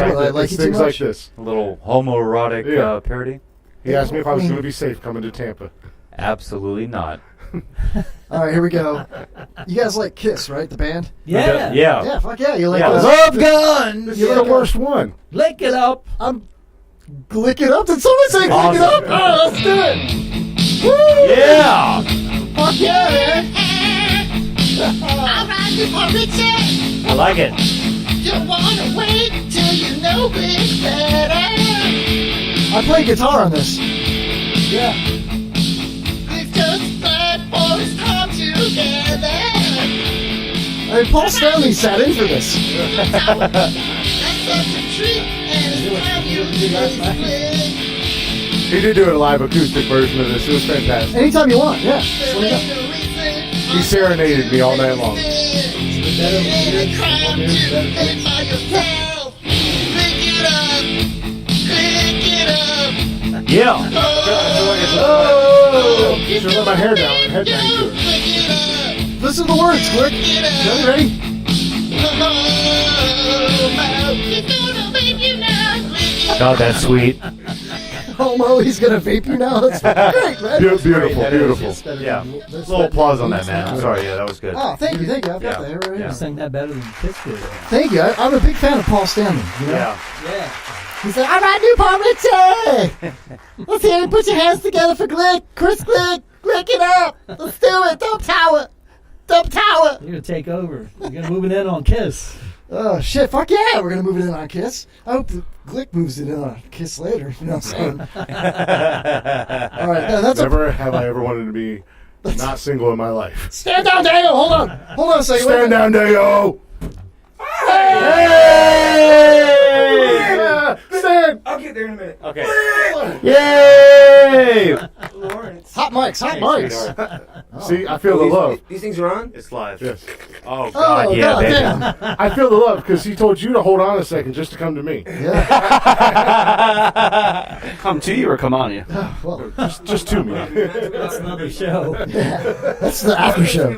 like this. A little homoerotic parody. He asked me if I was going to be safe coming to Tampa. Absolutely not. All right, here we go. You guys like Kiss, right? The band? Yeah. Yeah, fuck yeah. You like Love Gun. You're the worst one. Lick it up. Glick it up? Did someone say glick it up? Oh, let's do it. Woo! Yeah. Fuck yeah, man. I like it. You wanna wait till you know it's better. I play guitar on this. Yeah. It's just bad boys come together. I mean, Paul Stanley sat in for this. That's such a treat, and it's time you play. He did do a live acoustic version of this. It was fantastic. Anytime you want, yeah. He serenaded me all night long. Yeah. Oh! Should let my hair down and headbang to it. Listen to the words, Glick. You ready? God, that's sweet. Homo, he's gonna vape you now. That's great, man. Beautiful. Yeah. A little applause on that, man. I'm sorry. Yeah, that was good. Oh, thank you. I've got that right here. You sang that better than Kiss did. Thank you. I'm a big fan of Paul Stanley. You know? Yeah. He said, "All right, new party. Let's hear you put your hands together for Glick. Chris Glick. Glick it up. Let's do it. Dump tower. Dump tower." You're gonna take over. You're gonna move it in on Kiss. Oh shit! Fuck yeah! We're gonna move it in on Kiss. I hope the Glick moves it in on Kiss later. You know what I'm saying? All right, that's never have I ever wanted to be not single in my life. Stand down, Dayo. Hold on a second. Stand down, Dayo. Hey! Stand. I'll get there in a minute. Okay. Yay! Lawrence. Hot mics. See, I feel the love. These things are on? It's live. Yes. Oh, God, yeah, God, baby. damn. I feel the love because he told you to hold on a second just to come to me. Yeah. Come to you or come on you? Well, just to me. That's another show. yeah. That's the after show.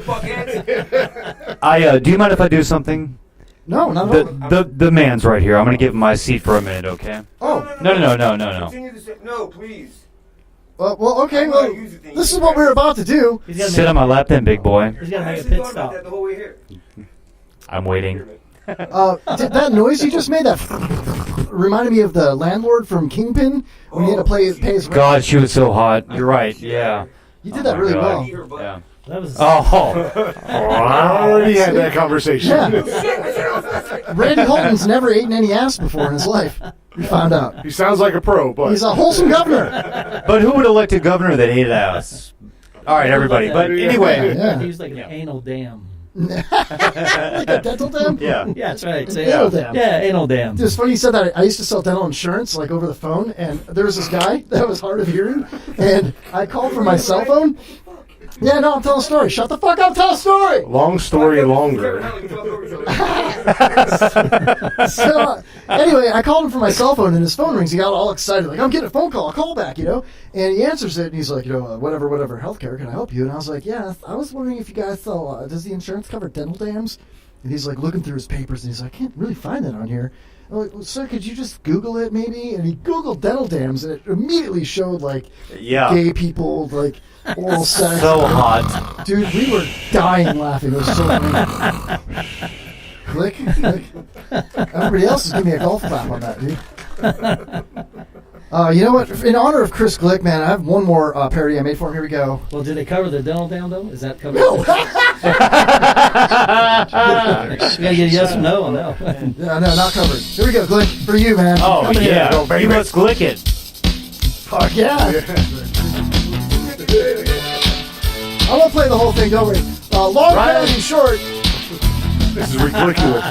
Do you mind if I do something? No, not at all. The man's right here. I'm gonna give him my seat for a minute, okay? Oh. No. Continue to say, no, please. Well, okay. Well, this is what we're about to do. Sit on my lap, then, big boy. He's gotta I make a actually pit thought about stop. that the whole way here. I'm waiting. Did that noise you just made that reminded me of the landlord from Kingpin when he had to pay his rent? God, she was so hot. You're right. Yeah. You did that really well. Yeah. That was. I already had that conversation. Yeah. Randy Holton's never eaten any ass before in his life. We found out. He sounds like a pro, but he's a wholesome governor. But who would elect a governor that ate ass? All right, everybody. But anyway, He's like an anal dam. Like a dental dam? Yeah. Yeah, that's right. An anal dam. Yeah, anal dam. It's funny you said that. I used to sell dental insurance like over the phone, and there was this guy that was hard of hearing, and I called from my cell phone. Yeah, no, I'm telling a story. Shut the fuck up, tell a story. Long story longer. So, anyway, I called him from my cell phone, and his phone rings. He got all excited, like, I'm getting a phone call, a call back, And he answers it, and he's like, whatever, healthcare, can I help you? And I was like, yeah, I was wondering if you guys does the insurance cover dental dams? And he's like looking through his papers, and he's like, I can't really find that on here. I'm like, well, sir, could you just Google it maybe? And he Googled dental dams, and it immediately showed gay people, oral sex. So hot. Dude, we were dying laughing. It was so funny. Glick. Everybody else is giving me a golf clap on that, dude. You know what? In honor of Chris Glick, man, I have one more parody I made for him. Here we go. Well, did they cover the dental dam, though? Is that covered? No. You gotta get a yes or no on that. No, not covered. Here we go, Glick. For you, man. Oh, Come in yeah. here. You must Glick it. Fuck yeah. I won't play the whole thing, don't worry. Long parody, short. This is ridiculous.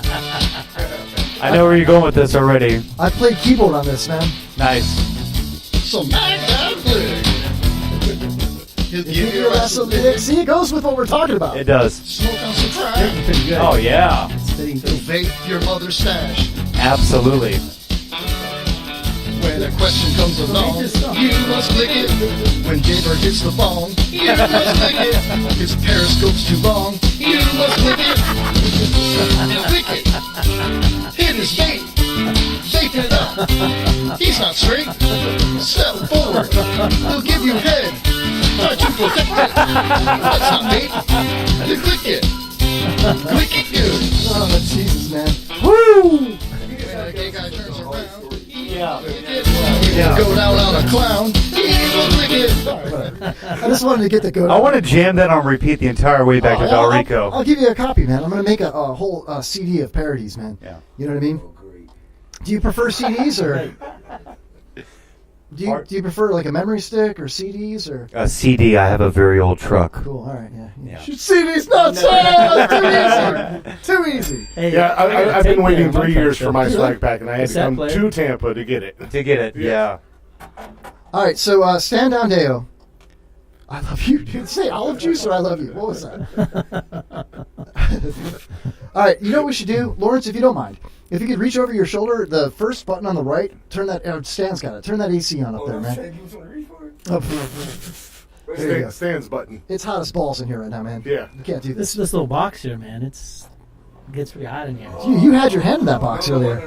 I know where you're going with this already. I played keyboard on this, man. Nice. So he'll give you a ass a lick. See, it goes with what we're talking about. It does. Smoke on some crack. Oh, yeah. Vape your mother's stash. Absolutely. When a question comes along, you must click it. When Jaybird hits the phone, you must click it. His periscope's too long, you must click it. Click it. Hit his vape. Vape it up. He's not straight. Step forward. He'll give you head. Try to protect it. That's not vape. You click it. Click it good. Oh, Jesus, man. Woo! When a gay guy turns around, go down on a clown. I just wanted to get the go. I want to jam that on repeat the entire way back to Del Rico. I'll give you a copy, man. I'm going to make a whole CD of parodies, man. Yeah. You know what I mean? Do you prefer CDs or do you prefer like a memory stick or CDs or a CD? I have a very old truck. Cool. All right. Yeah. CDs not too easy. Hey, Yeah, I've been waiting 3 years for my swag pack, and I had to come to Tampa to get it. Yeah. All right, so stand down, Deo. I love you. Did you say olive juice or I love you? What was that? All right, you know what we should do? Lawrence, if you don't mind. If you could reach over your shoulder, the first button on the right, turn that, Stan's got it. Turn that AC on up there, man. There you go. Stan's button. It's hot as balls in here right now, man. Yeah. You can't do this. This little box here, man, it gets pretty hot in here. You had your hand in that box earlier.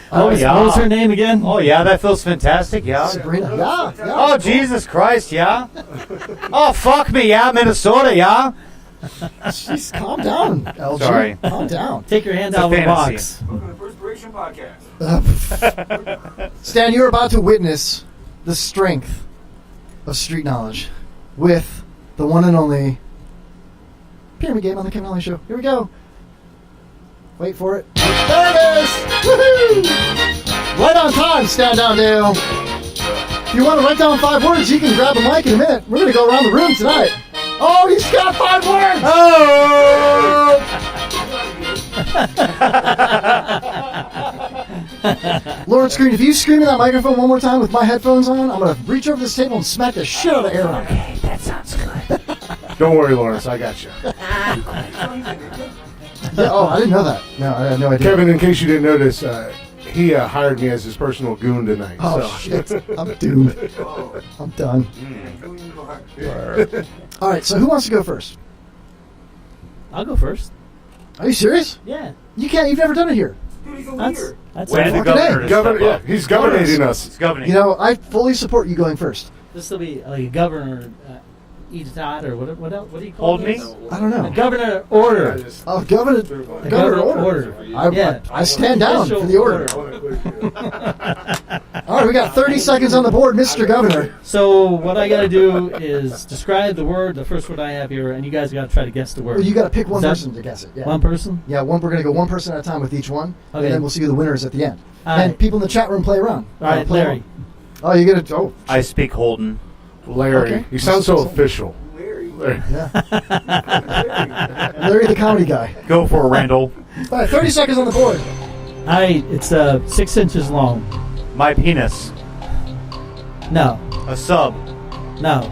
What was her name again? Oh, yeah, that feels fantastic, yeah. Sabrina. Yeah. Oh, Jesus Christ, yeah. Oh, fuck me, yeah, Minnesota, yeah. Jeez, calm down, LG. Sorry. Calm down. Take your hand out of the box. Welcome to the Perspiration Podcast. Stan, you're about to witness the strength of street knowledge with the one and only Pyramid Game on the Kevin Holly Show. Here we go. Wait for it. There it is! Woohoo! Right on time, Stand Down Dale. If you want to write down 5 words, you can grab a mic in a minute. We're going to go around the room tonight. Oh, he's got 5 words! Oh! Lawrence Green, if you scream in that microphone one more time with my headphones on, I'm going to reach over this table and smack the shit out of Aaron. Okay, that sounds good. Don't worry, Lawrence, I got you. Yeah, oh, I didn't know that. No, I had no idea. Kevin, in case you didn't notice, he hired me as his personal goon tonight. Oh, so. shit. I'm doomed. I'm done. All right, so who wants to go first? I'll go first. Are you serious? Yeah. You can't. You've never done it here. That's When the governor he's governating us. He's governing. You know, I fully support you going first. This will be like a governor edict or what else? What do you call Hold this? me? I don't know. A governor order. Oh, governor order. I stand down for the order. All right, we got 30 seconds on the board, Mr. Governor. So what I got to do is describe the word, the first word I have here, and you guys got to try to guess the word. Well, you got to pick one person to guess it. Yeah. One person? Yeah, we're going to go one person at a time with each one, Okay. and then we'll see who the winner is at the end. All And right. people in the chat room play around. All right, play Larry. along. Oh, you're going to... Oh, I speak Holton. Larry. Okay. You sound so official. yeah. Larry the comedy guy. Go for it, Randall. All right, 30 seconds on the board. All right, it's 6 inches long. My penis. No. A sub. No.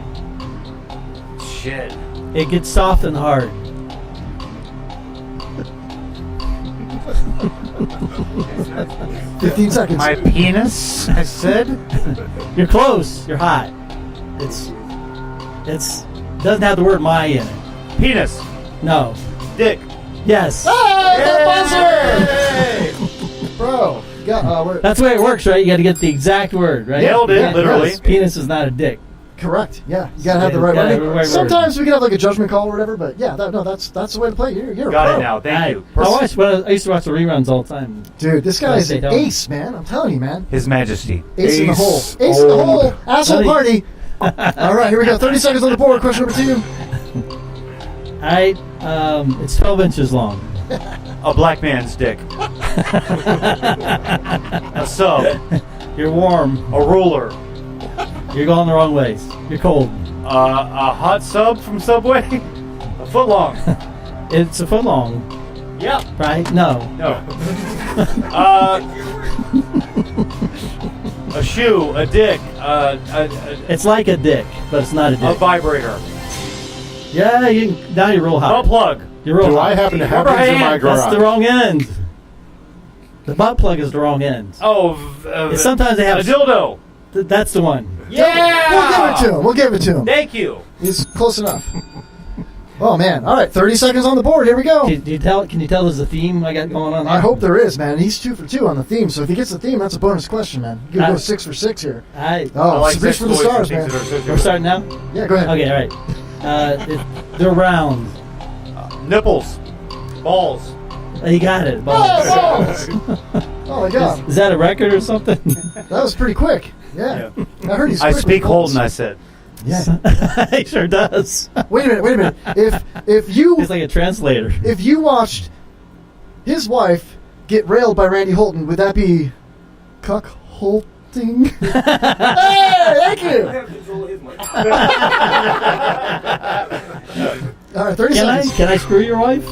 shit. It gets soft and hard. $15 seconds. My penis, I said. You're close. You're hot. It's doesn't have the word "my" in it. Penis. No. Dick. Yes. Hey, bro. That's the way it works, right? You got to get the exact word, right? Nailed it, literally. Yes. Penis is not a dick. Correct. Yeah, you gotta have the right word. Sometimes we can have like a judgment call or whatever, but yeah, that's the way to play. You're a Got pro. it now. Thank you. I used to watch the reruns all the time. Dude, this guy is an don't. ace, man. I'm telling you, man. His Majesty. Ace in the hole. Ace in the hole. Asshole party. All right, here we go. 30 seconds on the board. Question number 2. All right. It's 12 inches long. A black man's dick. A sub. You're warm. A ruler. You're going the wrong ways. You're cold. A hot sub from Subway. A foot long. It's a foot long. Yep. Right? No. A shoe. A dick. It's like a dick, but it's not a dick. A vibrator. Yeah, now you're real hot. Butt plug. You're real Do hot. I happen to have these in my garage? That's the wrong end. The butt plug is the wrong end. Oh, sometimes they have a dildo. That's the one. Yeah. We'll give it to him. Thank you. He's close enough. Oh man! All right, 30 seconds on the board. Here we go. Can you tell there's a theme I got going on? I hope there is, man. He's 2 for 2 on the theme, so if he gets the theme, that's a bonus question, man. You can go 6 for 6 here. I like reach for the stars, man. We're starting now? Yeah, go ahead. Okay, all right. They're round. Nipples. Balls. You got it. Balls. Oh my God. Is that a record or something? That was pretty quick. Yeah. I heard he's. I quick speak with balls. Holton. I said. Yeah. He sure does. Wait a minute. If you He's like a translator. if you watched his wife get railed by Randy Holton, would that be cuckolding? Hey, thank you. All right, 30 seconds. Can I screw your wife?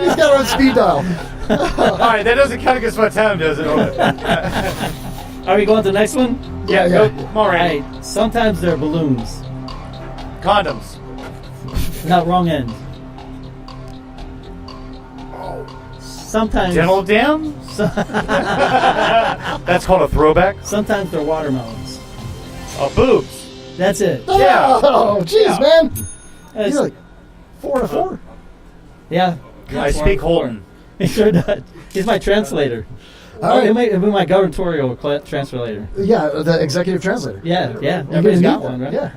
He's got her on speed dial. All right, that doesn't count against my time, does it? Are we going to the next one? Yeah. Come on, Randy. All right. Sometimes they're balloons. Condoms. Not wrong end. Sometimes. Dental dam? That's called a throwback. Sometimes they're watermelons. Boobs. That's it. Yeah. Oh, jeez, man. That's- You're like 4 and a 4. Yeah. I speak Holton. He sure does. He's my translator. All right. It'll be my gubernatorial translator. Yeah, the executive translator. Yeah. You're Everybody's gonna got need one, that. right? Yeah,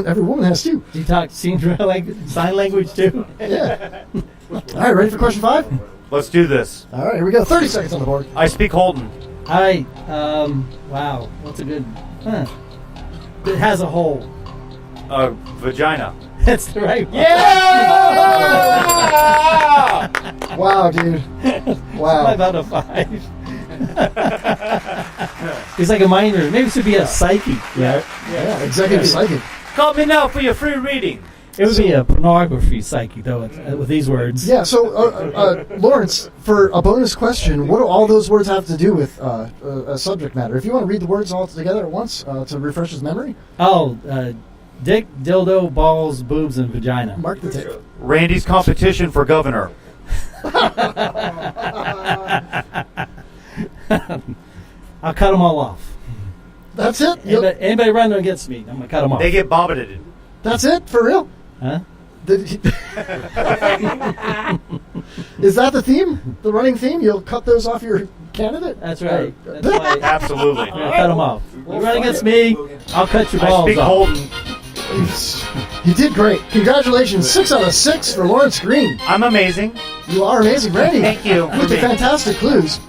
every woman has 2. Do you talk sign language too? Yeah. All right, ready for question 5? Let's do this. All right, here we go. 30 seconds on the board. I speak Holton. All right. Wow. What's a good? It has a hole. A vagina. That's the right one. Yeah! Wow, dude. Wow. I'm about a 5. He's like a minor. Maybe it should be a psyche. Yeah. Yeah, executive psychic. Call me now for your free reading. It would be a pornography psyche, though, with these words. Yeah, so, Lawrence, for a bonus question, what do all those words have to do with a subject matter? If you want to read the words all together at once to refresh his memory. Oh, dick, dildo, balls, boobs, and vagina. Mark the tape. Randy's competition for governor. I'll cut them all off. That's it? Anybody running against me, I'm going to cut them off. They get bobbited. That's it? For real? Huh? Is that the theme? The running theme? You'll cut those off your candidate? That's right. That's why Absolutely. I'm going to cut them off. You run against me, I'll cut your I balls speak off. Holton. You did great. Congratulations. 6 out of 6 for Lawrence Green. I'm amazing. You are amazing, Randy. Thank you. With the fantastic clues.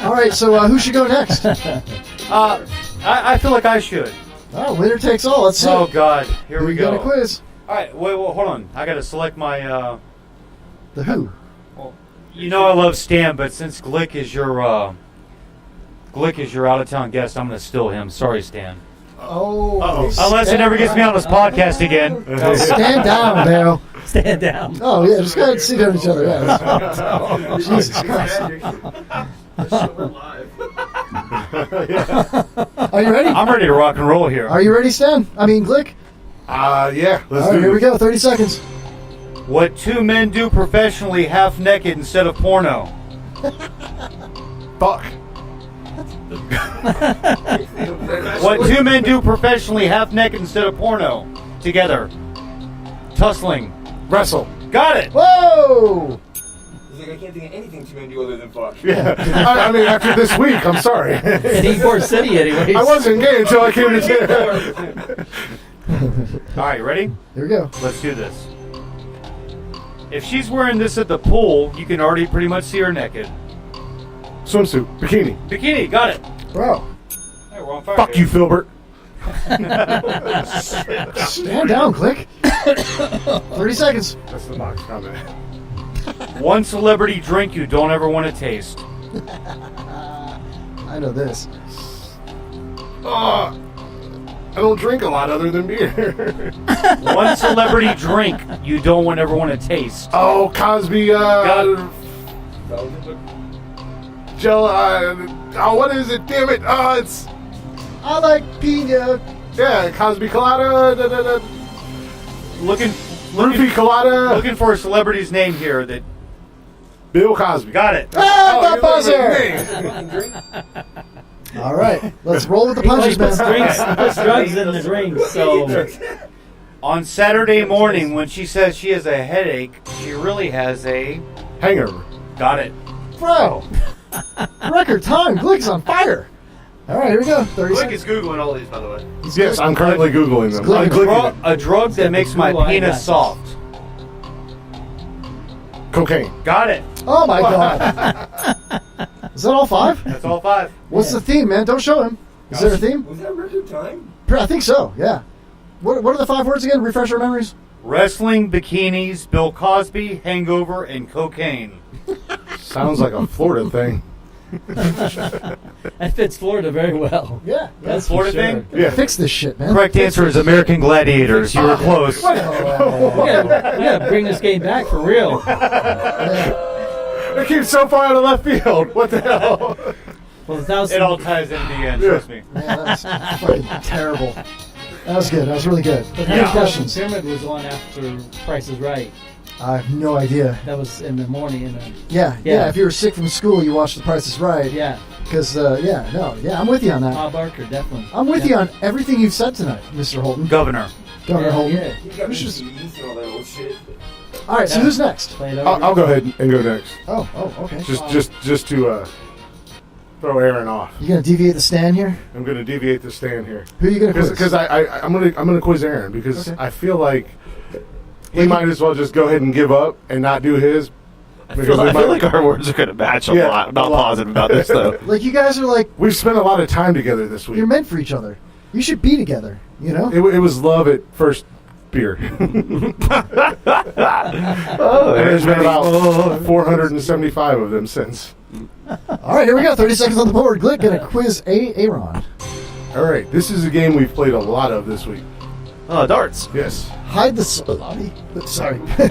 All right, so who should go next? I feel like I should. Oh, winner takes all. Let's see. Oh, God. Here we go. Got a quiz. All right, wait, hold on. I got to select my... The who? Well, you know I love Stan, but since Glick is your out-of-town guest, I'm going to steal him. Sorry, Stan. Oh. Unless it never gets me on this podcast again. Stand down, Dale. Stand down. Oh, yeah, just go ahead and sit down each other. Yeah. Jesus Christ. Are you ready? I'm ready to rock and roll here. Are you ready, Stan? I mean, Glick? Yeah. Let's All right, do here we this. go. 30 seconds. What two men do professionally half naked instead of porno? Fuck. What two men do professionally half naked instead of porno? Together. Tussling. Wrestle. Got it. Whoa! He's like, I can't think of anything to do other than fuck. Yeah. I mean, after this week, I'm sorry. In Ybor City, anyways. I wasn't gay until I came to town. All right, ready? Here we go. Let's do this. If she's wearing this at the pool, you can already pretty much see her naked. Swimsuit. Bikini. Bikini, got it. Bro. Hey, we're on fire. Fuck you, Filbert. Stand down, Glick. 30 seconds. That's the box comment. One celebrity drink you don't ever want to taste. I know this. I don't drink a lot other than beer. One celebrity drink you don't ever want to taste. Oh, Cosby. What is it? Damn it! It's. I like pina. Yeah, Cosby Colada. Looking Roofie Colada. Looking for a celebrity's name here. That Bill Cosby. Got it. Ah, the buzzer! All right, let's roll with the punches, man. Puts drugs in the drinks, so... On Saturday morning, when she says she has a headache, she really has a... hangover. Got it. Bro, record time. Glick's on fire. All right, here we go. 30 Glick seconds. is Googling all these, by the way. Yes, I'm currently Googling them. A drug that makes my penis soft. Cocaine. Got it. Oh, my God. Is that all 5? That's all 5. What's the theme, man? Don't show him. Is there a theme? Was that record time? I think so, yeah. What are the 5 words again? Refresh our memories. Wrestling, bikinis, Bill Cosby, hangover, and cocaine. Sounds like a Florida thing. That fits Florida very well. Yeah. That's Florida for sure. thing? Yeah. Fix this shit, man. Correct answer is American Gladiators. You were close. We gotta bring this game back for real. It keeps so far out of left field. What the hell? Well, It all ties in the end, trust me. Man, that was fucking terrible. That was good. That was really good. But Any yeah. questions? Pyramid was on after Price is Right. I have no idea. That was in the morning. Yeah. If you were sick from school, you watched The Price is Right. Yeah. Because, I'm with you on that. Bob Barker, definitely. I'm with you on everything you've said tonight, Mr. Holton. Governor Holton. Yeah. You got me confused and all that old shit. All right, so who's next? Play it over. I'll go ahead and go next. Oh, okay. Just to throw Aaron off. You gonna deviate the stand here? I'm going to deviate the stand here. Who are you gonna quiz? Because I'm gonna quiz Aaron because Okay. I feel like he might as well just go ahead and give up and not do his. I feel like our words are going to match a lot. I'm not positive about this, though. Like you guys are like We've spent a lot of time together this week. you're meant for each other. You should be together. You know. It was love at first beer. There's been about 475 of them since. All right, here we go. 30 seconds on the board. Glick gonna quiz Aaron. All right, this is a game we've played a lot of this week. Oh, darts. Yes. Hide the salami. Sorry. Darts.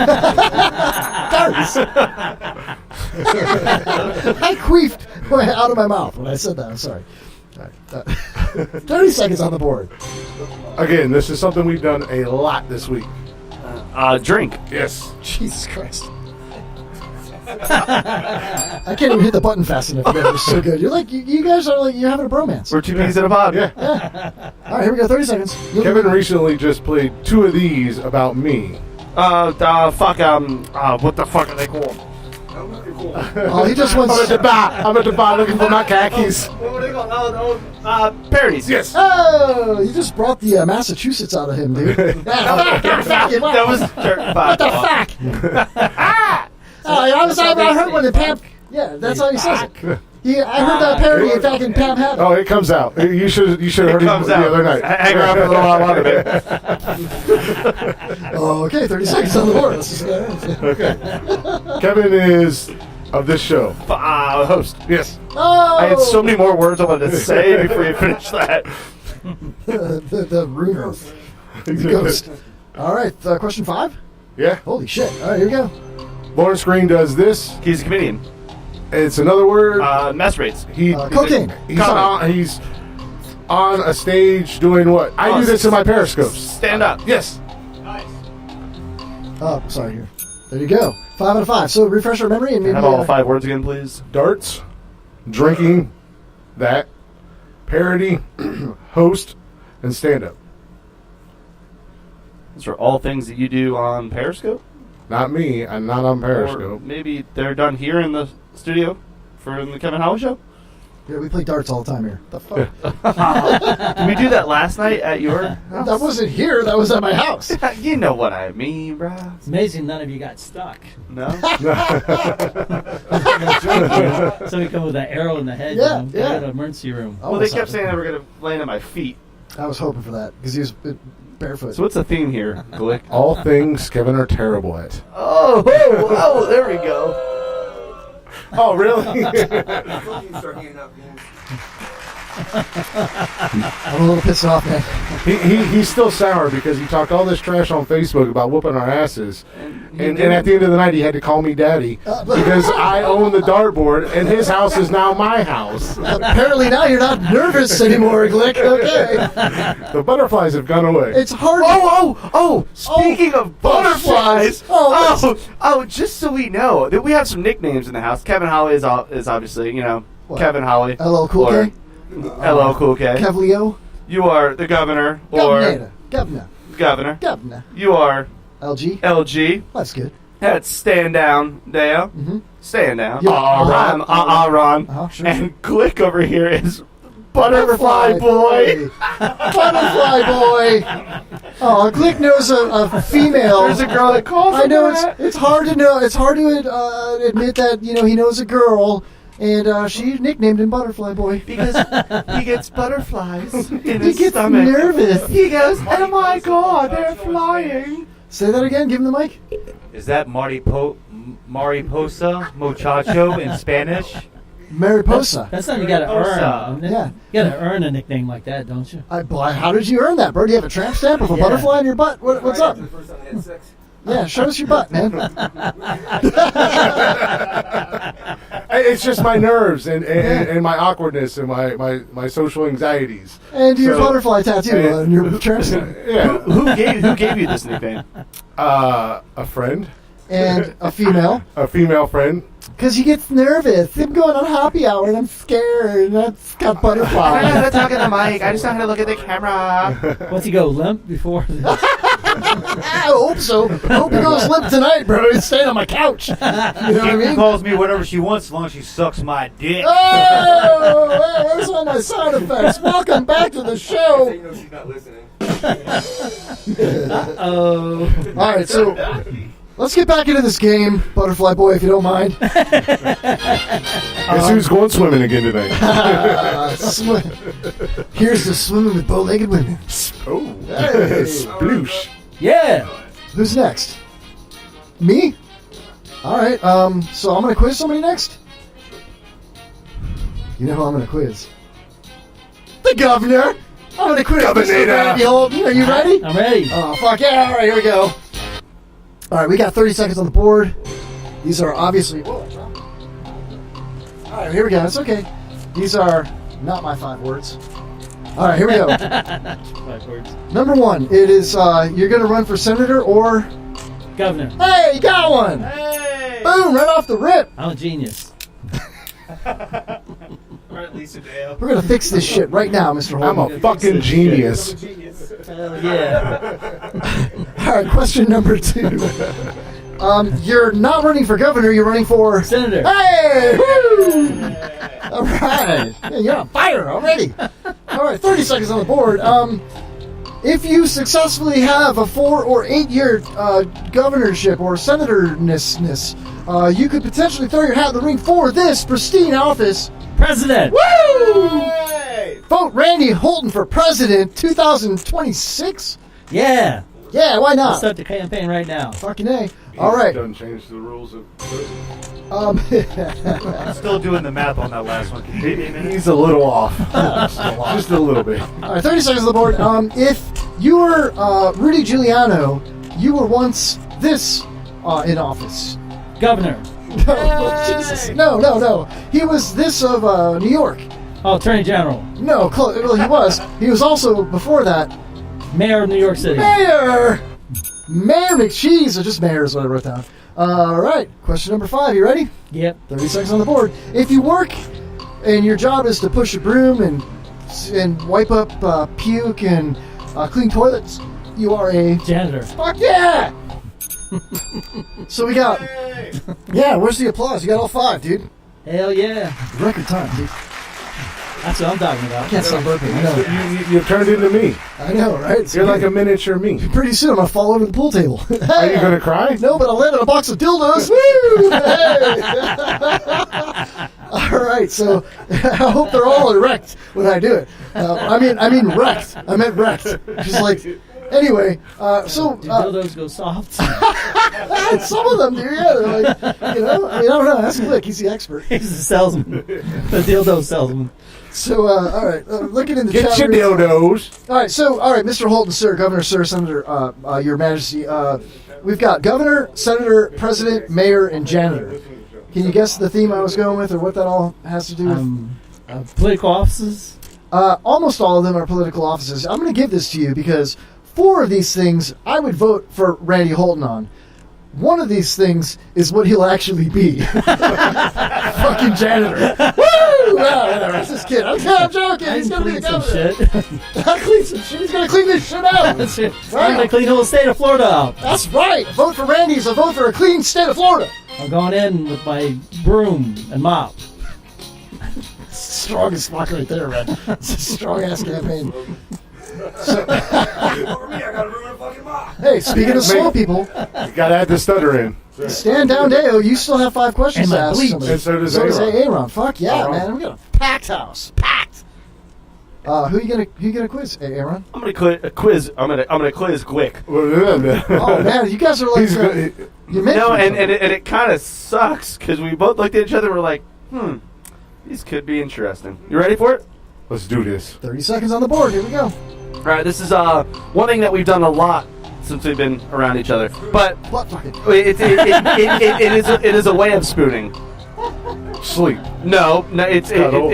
I queefed out of my mouth when I said that. I'm sorry. All right. 30 seconds on the board. Again, this is something we've done a lot this week. Drink. Yes. Jesus Christ. I can't even hit the button fast enough. You guys are so good. You're like, you guys are like, you're having a bromance. We're two peas in a pod. Yeah. All right, here we go. 30 seconds. Kevin recently just played 2 of these about me. What the fuck are they called? Oh, he just wants. I'm at the bar looking for my khakis. What were they called? Parodies. Yes. Oh, you just brought the Massachusetts out of him, dude. That was What the fuck? I heard one in Pam. Yeah, that's how he says it. I heard that parody in fact in Pam had it. Oh, it comes out. You should have heard it the other night. Hang around for a little while longer, baby. Okay, 30 seconds on the board. Let's just go. Okay. Kevin is of this show. Host. Yes. Oh! I had so many more words I wanted to say before you finish that. the rumor. The ghost. All right, question 5? Yeah. Holy shit. All right, here we go. Lawrence Green does this. He's a comedian. It's another word. Masturbates. Cocaine. He's on a stage doing what? I do this in my periscopes. Stand up. Yes. Oh, sorry. Here. There you go. 5 out of 5. So refresh our memory and maybe Have all 5 words again, please. Darts, drinking, that, parody, host, and stand-up. Those are all things that you do on Periscope? Not me. I'm not on Or Periscope. maybe they're done here in the studio for the Kevin Holly Show? Yeah, we play darts all the time here. The fuck? Did we do that last night at your house? That wasn't here. That was at my house. You know what I mean, bro. It's amazing none of you got stuck. No? So we come with that arrow in the head. Yeah, Go yeah. to the emergency room. Well, they kept saying they were going to land at my feet. I was hoping for that because he was barefoot. So what's the theme here, Glick? All things Kevin are terrible at. Oh, there we go. Oh, really? I'm a little pissed off, man. He's still sour because he talked all this trash on Facebook about whooping our asses. And at the end of the night, he had to call me daddy because I own the dartboard and his house is now my house. Apparently now you're not nervous anymore, Glick. Okay. The butterflies have gone away. It's hard. Speaking of butterflies. Oh, just so we know, that we have some nicknames in the house. Kevin Holly is obviously, What? Kevin Holly. LL Cool or K? LL Cool K. Kevlio? You are the governor. Governor. Governor. You are LG. That's good. That's stand down, Dale. Mm-hmm. Stand down. Yeah. I'm Ron. Sure. And Glick over here is Butterfly Boy. Butterfly Boy. Oh, Glick knows a female. There's a girl that calls him I know that. it's hard to know. It's hard to admit that he knows a girl, and she nicknamed him Butterfly Boy because he gets butterflies in he his gets stomach. nervous. He goes, "Oh my God, they're flying!" Say that again. Give him the mic. Is that Mariposa Muchacho in Spanish? Mariposa. That's something you got to earn. Yeah. You got to earn a nickname like that, don't you? Boy, how did you earn that, bro? Do you have a tramp stamp with a butterfly in your butt? What's up? Yeah, show us your butt, man. It's just my nerves and my awkwardness and my social anxieties. And your butterfly tattoo on your tramp stamp. Yeah. Who gave you this nickname? A friend. And a female. A female friend. Because he gets nervous. I'm going on happy hour and I'm scared. And that's got butterflies. I'm not talking to the mic. I just know how to look at the camera. What's he go limp before? I hope so. I hope he goes limp tonight, bro. He's staying on my couch. You know what I mean? Calls me whatever she wants as long as she sucks my dick. Oh, where's all my sound effects? Welcome back to the show. You know she's not listening. Uh-oh. All right, so let's get back into this game, Butterfly Boy, if you don't mind. Guess who's going swimming again tonight? Here's the swimming with bow-legged women. Oh, hey. Sploosh. Yeah. Who's next? Me? All right. So I'm gonna quiz somebody next. You know who I'm gonna quiz? The governor. I'm gonna quiz Mr. Randy Holton. Are you ready? I'm ready. Oh fuck yeah! All right, here we go. All right, we got 30 seconds on the board. These are obviously. Whoa. All right, here we go. It's okay. These are not my 5 words. All right, here we go. 5 words. Number 1. It is you're gonna run for senator or governor. Hey, you got one. Hey. Boom! Right off the rip. I'm a genius. Right, Lisa Dale. We're gonna fix this shit right now, Mr. Holton. I'm a fucking genius. Hell yeah. All right, question number 2. You're not running for governor. You're running for senator. Hey! Woo! All right, man, you're on fire already. All right, 30 seconds on the board. If you successfully have a 4 or 8 year governorship or senatorness, you could potentially throw your hat in the ring for this pristine office. President. Woo! Hey! Vote Randy Holton for president 2026. Yeah. Yeah, why not? Let's start the campaign right now. Fucking A. All right. Doesn't change the rules of. I'm still doing the math on that last one. Can you give me a minute? He's a little off. Just a little bit. All right, 30 seconds on the board. If you were Rudy Giuliano, you were once this in office. Governor. No, Jesus. No. He was this of New York. Oh, Attorney General. No, well, he was. He was also, before that, Mayor of New York City. Mayor McCheese, or just mayor is what I wrote down. All right, question number 5. You ready? Yep. 30 seconds on the board. If you work and your job is to push a broom and wipe up puke and clean toilets, you are a janitor. Fuck yeah! So we got... Yeah, where's the applause? You got all 5, dude. Hell yeah. Record time, dude. That's what I'm talking about. I can't stop burping. I know. You turned into me. I know, right? You're like a miniature me. Pretty soon I'm going to fall over the pool table. Are you going to cry? No, but I'll land on a box of dildos. Woo! Hey! All right, so I hope they're all erect when I do it. I mean wrecked. I meant wrecked. Just like... Anyway, so... Do dildos go soft? Some of them do, yeah. They're like, I don't know. Ask Glick. He's the expert. He's the salesman. The dildo salesman. So, all right. Looking in the Get chat your room. dildos. All right, Mr. Holton, sir, Governor, sir, Senator, Your Majesty, we've got Governor, Senator, President, Mayor, and Janitor. Can you guess the theme I was going with, or what that all has to do with? Political offices? Almost all of them are political offices. I'm going to give this to you because 4 of these things I would vote for Randy Holton on. One of these things is what he'll actually be. Fucking janitor. Woo! Whatever. It's this kid. I'm joking. He's going to be the governor. I'll clean some shit. He's going to clean this shit out. Right. I'm going to clean the whole state of Florida out. That's right. Vote for Randy is a vote for a clean state of Florida. I'm going in with my broom and mop. Strongest fuck right there, man. It's a strong-ass campaign. So, hey, speaking of slow people, you gotta add the stutter in. Stand down, Deo. You still have 5 questions to ask somebody. And so does Aaron. Fuck yeah, man. We got a packed house. Packed. Who you gonna quiz, Aaron? I'm gonna quiz. I'm gonna quiz Glick. Oh man, you guys are like you no, and it kind of sucks because we both looked at each other and we're like, these could be interesting. You ready for it? Let's do this. 30 seconds on the board. Here we go. All right, this is one thing that we've done a lot since we've been around each other, but it is a way of spooning. Sleep. No, Cuddle.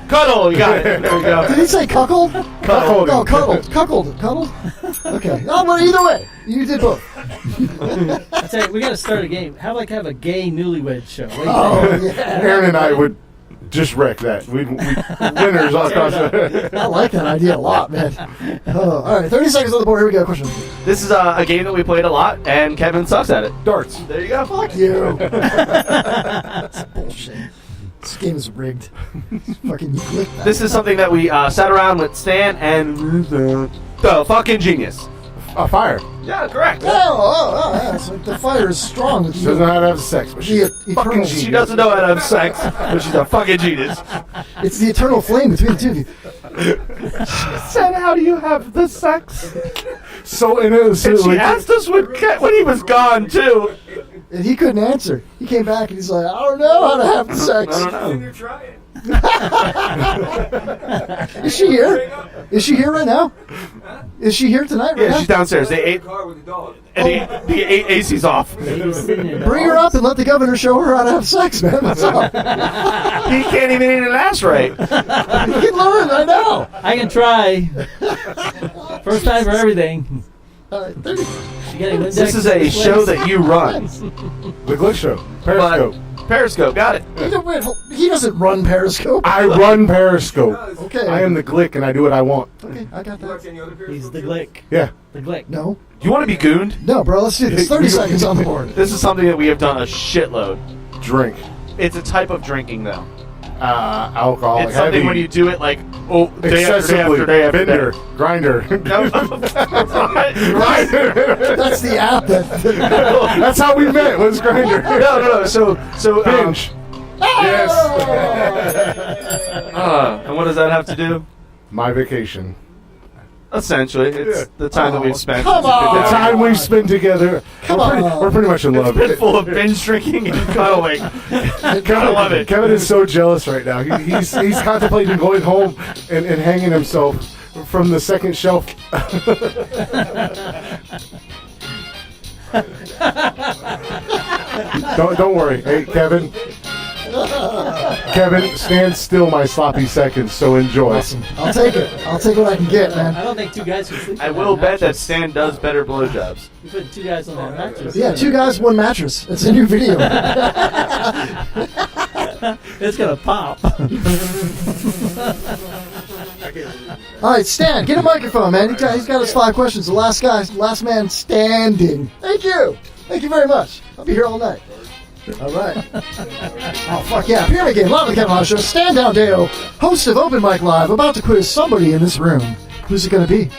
Cuddle. You got it. There we go. Did he say cuckold? Cuckold. No, cuddled. Okay. Oh, well, either way, you did both. I tell you, we got to start a game. Have a gay newlywed show. Yeah. Aaron and I would just wreck that. We winners all across. I like that idea a lot, man. Oh, all right, 30 seconds on the board. Here we go. Question. This is a game that we played a lot, and Kevin sucks at it. Darts. There you go. Fuck you. That's bullshit. This game is rigged. Fucking you click that. This is something that we sat around with Stan and the fucking genius. A fire. Yeah, correct. Oh, yeah. So the fire is strong. She doesn't know how to have sex, but she's fucking genius. She doesn't know how to have sex, but she's a fucking genius. It's the eternal flame between the two of you. Said, how do you have the sex? So innocent. And she asked us when he was gone, too. And he couldn't answer. He came back and he's like, I don't know how to have the sex. I don't know. You're trying. Is she here? Is she here right now? Is she here tonight right now? She's downstairs. They ate. And the AC's off. Bring her up and let the governor show her how to have sex, man. What's up? He can't even eat an ass right. You can learn right now. I can try. First time for everything. This is a show that you run. The Glick Show. Periscope. Periscope, got it. He doesn't run Periscope. I run Periscope. Okay. I am the Glick and I do what I want. Okay, I got that. He's the Glick. Yeah. The Glick. No. You want to be gooned? No, bro, let's do this. 30 seconds on the board. This is something that we have done a shitload. Drink. It's a type of drinking, though. Alcohol. It's something when you do it like day after day after day after Bender, day. Grinder. No, Grinder. That's the app. That's how we met. Was Grinder? No. So binge. Yes. And what does that have to do? My vacation. Essentially, it's the time that we've spent. Come on. The time we've spent together. We're pretty much in love. It's been full of binge drinking and cuddling. I love it. Kevin is so jealous right now. He's contemplating going home and hanging himself from the second shelf. Don't worry. Hey, Kevin. Kevin, stand still my sloppy seconds, so enjoy. Awesome. I'll take it. I'll take what I can get, man. I don't think two guys can sleep. I will bet that Stan does better blowjobs. You put two guys on that mattress. Yeah, 2 guys, 1 mattress. It's a new video. It's gonna pop. All right, Stan, get a microphone, man. He's got his 5 questions. The last man standing. Thank you. Thank you very much. I'll be here all night. All right. Oh, fuck yeah. Pyramid Game, live on the Kevin Holly Show. Stand Down Deo, host of Open Mic Live, about to quiz somebody in this room. Who's it going to be?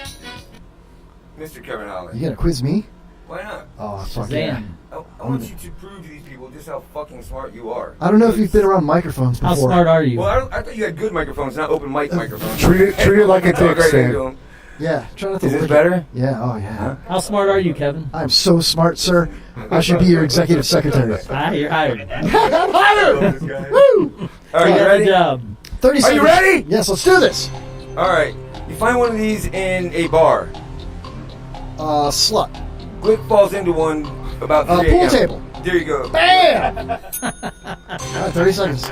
Mr. Kevin Holly. You going to quiz me? Why not? Oh, fuck yeah. I want you to prove to these people just how fucking smart you are. I don't know if you've been around microphones before. How smart are you? Well, I thought you had good microphones, not open mic microphones. Treat it like a dick, Stan. Yeah. Try not to Is this lick better? it. Yeah, oh yeah. Huh? How smart are you, Kevin? I'm so smart, sir. I should be your executive secretary. You're hired. I'm hired! Woo! All right, you ready? Good job. 30 Are seconds. you ready? Yes, let's do this. All right. You find one of these in a bar. Slut. Glick falls into one about 3 Pool a.m. table. There you go. Bam! All right, 30 seconds.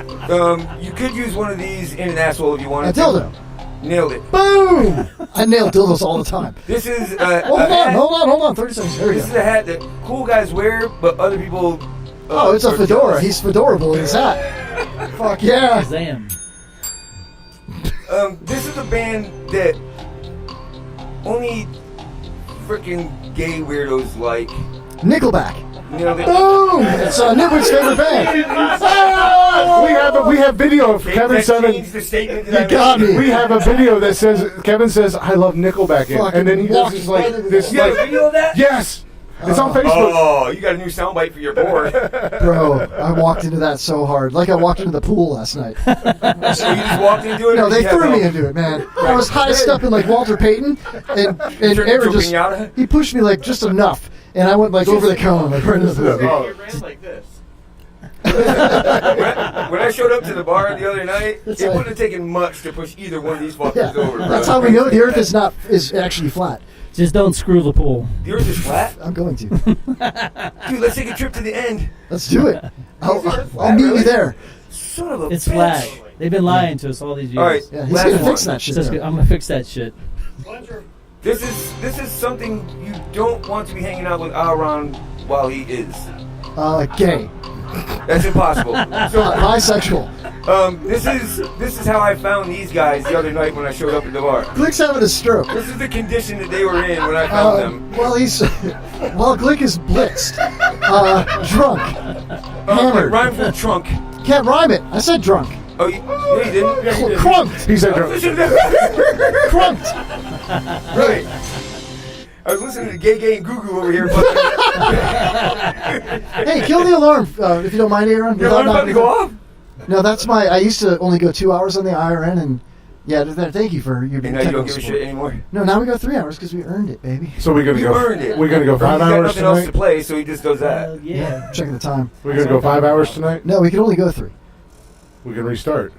You could use one of these in an asshole if you wanted A dildo. to. Nailed it. Boom! I nail dildos all the time. This is Hold on. 30 seconds. There we This go. is a hat that cool guys wear, but other people. Oh, it's a are fedora. jealous. He's fedorable in his hat. Fuck yeah. Shazam. This is a band that only freaking gay weirdos like. Nickelback. Nailed it. Boom! It's Nitwit's favorite band. We have video of Kevin Seven. Changed the statement that You I got made. me. We have a video that says Kevin says I love Nickelback, and then he does this like this. You have a video of that? Yes, it's on Facebook. Oh, you got a new soundbite for your board. Bro, I walked into that so hard. Like I walked into the pool last night. So you just walked into it? No, or they did you threw have me into it, man. I was highest up in like Walter Payton, and Turned Aaron into a just piñata? he pushed me like just enough, and I went like over the cone, like right into the pool. Oh. like this. When I showed up to the bar the other night, That's it right. wouldn't have taken much to push either one of these fuckers Yeah, over, bro. that's how we know the Earth is actually flat. Just don't screw the pool. The Earth is flat? I'm going to. Dude, let's take a trip to the end. Let's do it. I'll flat, meet you really? there. Son of a It's bitch. flat. They've been lying to us all these years. All right, Yeah, he's last gonna one. fix that shit. Just- though. I'm gonna fix that shit. This is something you don't want to be hanging out with Aaron while he is. Gay. That's impossible. So, Bisexual. this is how I found these guys the other night when I showed up at the bar. Glick's having a stroke. This is the condition that they were in when I found them. Well, Glick is blitzed, drunk, It hammered. rhymes with trunk. Can't rhyme it. I said drunk. Oh, yeah, you didn't? Yeah, you did. Crunked. He said drunk. Crunked. Right. I was listening to Gay and Goo Goo over here. Hey, kill the alarm if you don't mind, Aaron. Your alarm about to go off? No, that's my. I used to only go 2 hours on the IRN, and yeah, thank you for your And now you don't technical give a support. shit anymore? No, now we go 3 hours because we earned it, baby. So we're gonna You go. earned it. We're gonna go 5 He's got hours nothing else to tonight. play, so he just does that. Yeah. Checking the time. We're gonna go 5 hours tonight. No, we can only go 3. We can restart.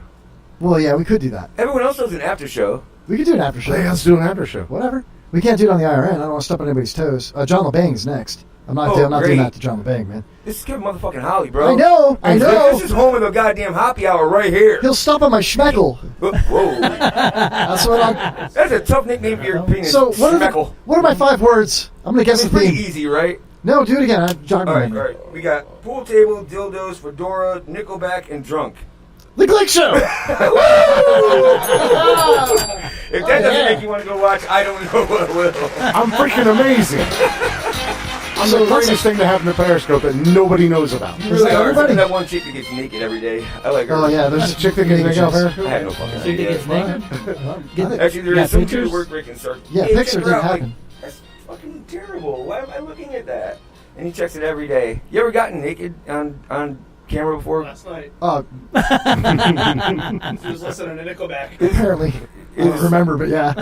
Well, yeah, we could do that. Everyone else does an after show. We could do an after show. Hey, let's do an after show. Whatever. We can't do it on the IRN. I don't want to step on anybody's toes. John LeBang's next. I'm not Oh, doing great. that to John LeBang, man. This is Kevin motherfucking Holly, bro. I know. This is home of the goddamn happy hour right here. He'll stop on my schmeckle. Whoa. That's what I'm. That's a tough nickname for your penis. So what Schmeckle. are my 5 words? I'm gonna guess It's the pretty theme. easy, right? No, do it again. Jog All my right, memory. all right. We got pool table, dildos, fedora, Nickelback, and drunk. The Glick Show. If that doesn't make you want to go watch, I don't know what will. I'm freaking amazing. I'm the greatest thing to happen to Periscope that nobody knows about. You really are. Except for that one chick that gets naked every day. I like her. Oh yeah, there's a chick that gets naked on Periscope. I have no fucking Chick that idea. gets naked? Actually, there Got is some dude pictures? who work Rick and Sark. Yeah, Hey, picture check her didn't out. Like, happen. that's fucking terrible. Why am I looking at that? And he checks it every day. You ever gotten naked on camera before? Last night. She was listening to Nickelback. Apparently. I don't remember, but yeah.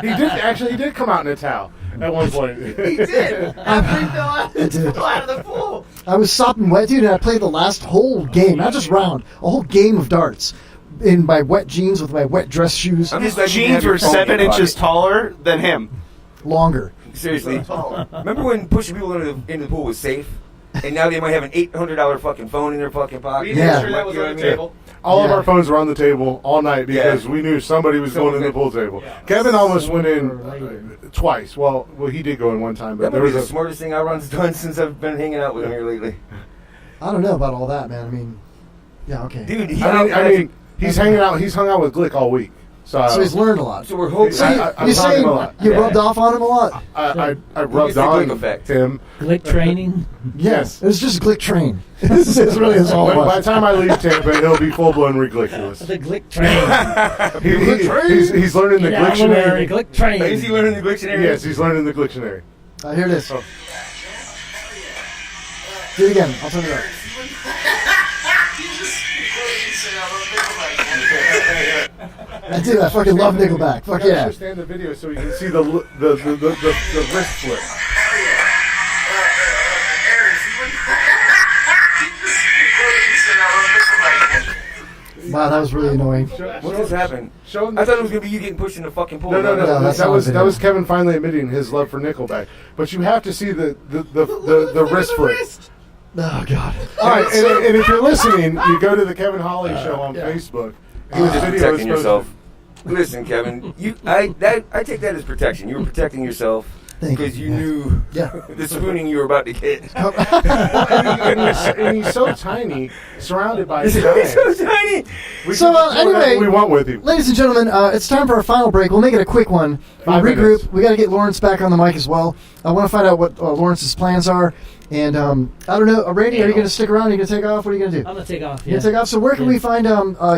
He did come out in a towel at one point. He did. After he fell out, I did. fell out of the pool. I was sopping wet, dude, and I played the last whole game, not just round, a whole game of darts in my wet jeans with my wet dress shoes. I'm just His glad you didn't jeans have your were phone in 7 your inches pocket. taller than him. Longer. Seriously. Remember when pushing people into the pool was safe? and now they might have an $800 fucking phone in their fucking pocket. We made sure that was on the table. All of our phones were on the table all night because we knew somebody was going in the pool table. Yeah. Kevin almost went in twice. Well, he did go in one time, but That there might be was the smartest thing I've done since I've been hanging out with him here lately. I don't know about all that, man. I mean, yeah, okay. Dude, I mean, he's hanging out. He's hung out with Glick all week. So he's learned a lot. So we're hoping. So you're saying you rubbed off on him a lot? I rubbed on him. Glick training? Yes. It was just Glick train. This is really his all. By the time I leave Tampa, he'll be full blown ridiculous. The Glick train. He's learning the Glicktionary. Glick train. Is he learning the Glicktionary? Yes, he's learning the Glicktionary. Here it is. Do it again. I'll turn it up. I do. I fucking love Nickelback. Fuck yeah. Understand the video so you can see the wrist flip. Wow, that was really annoying. What just happened? I thought it was gonna be you getting pushed in the fucking pool. No. That was Kevin finally admitting his love for Nickelback. But you have to see the wrist flip. Oh God! All right, and if you're listening, you go to the Kevin Holly Show on Facebook. You were just protecting yourself. Listen, Kevin, I take that as protection. You were protecting yourself because you knew the spooning you were about to get. and he's so tiny, surrounded by guys. He's so tiny. Anyway, we want with you, ladies and gentlemen, it's time for our final break. We'll make it a quick one. We'll regroup. We got to get Lawrence back on the mic as well. I want to find out what Lawrence's plans are. And I don't know, Randy, are you going to stick around? Are you going to take off? What are you going to do? I'm going to take off. You're going to take off. So where can we find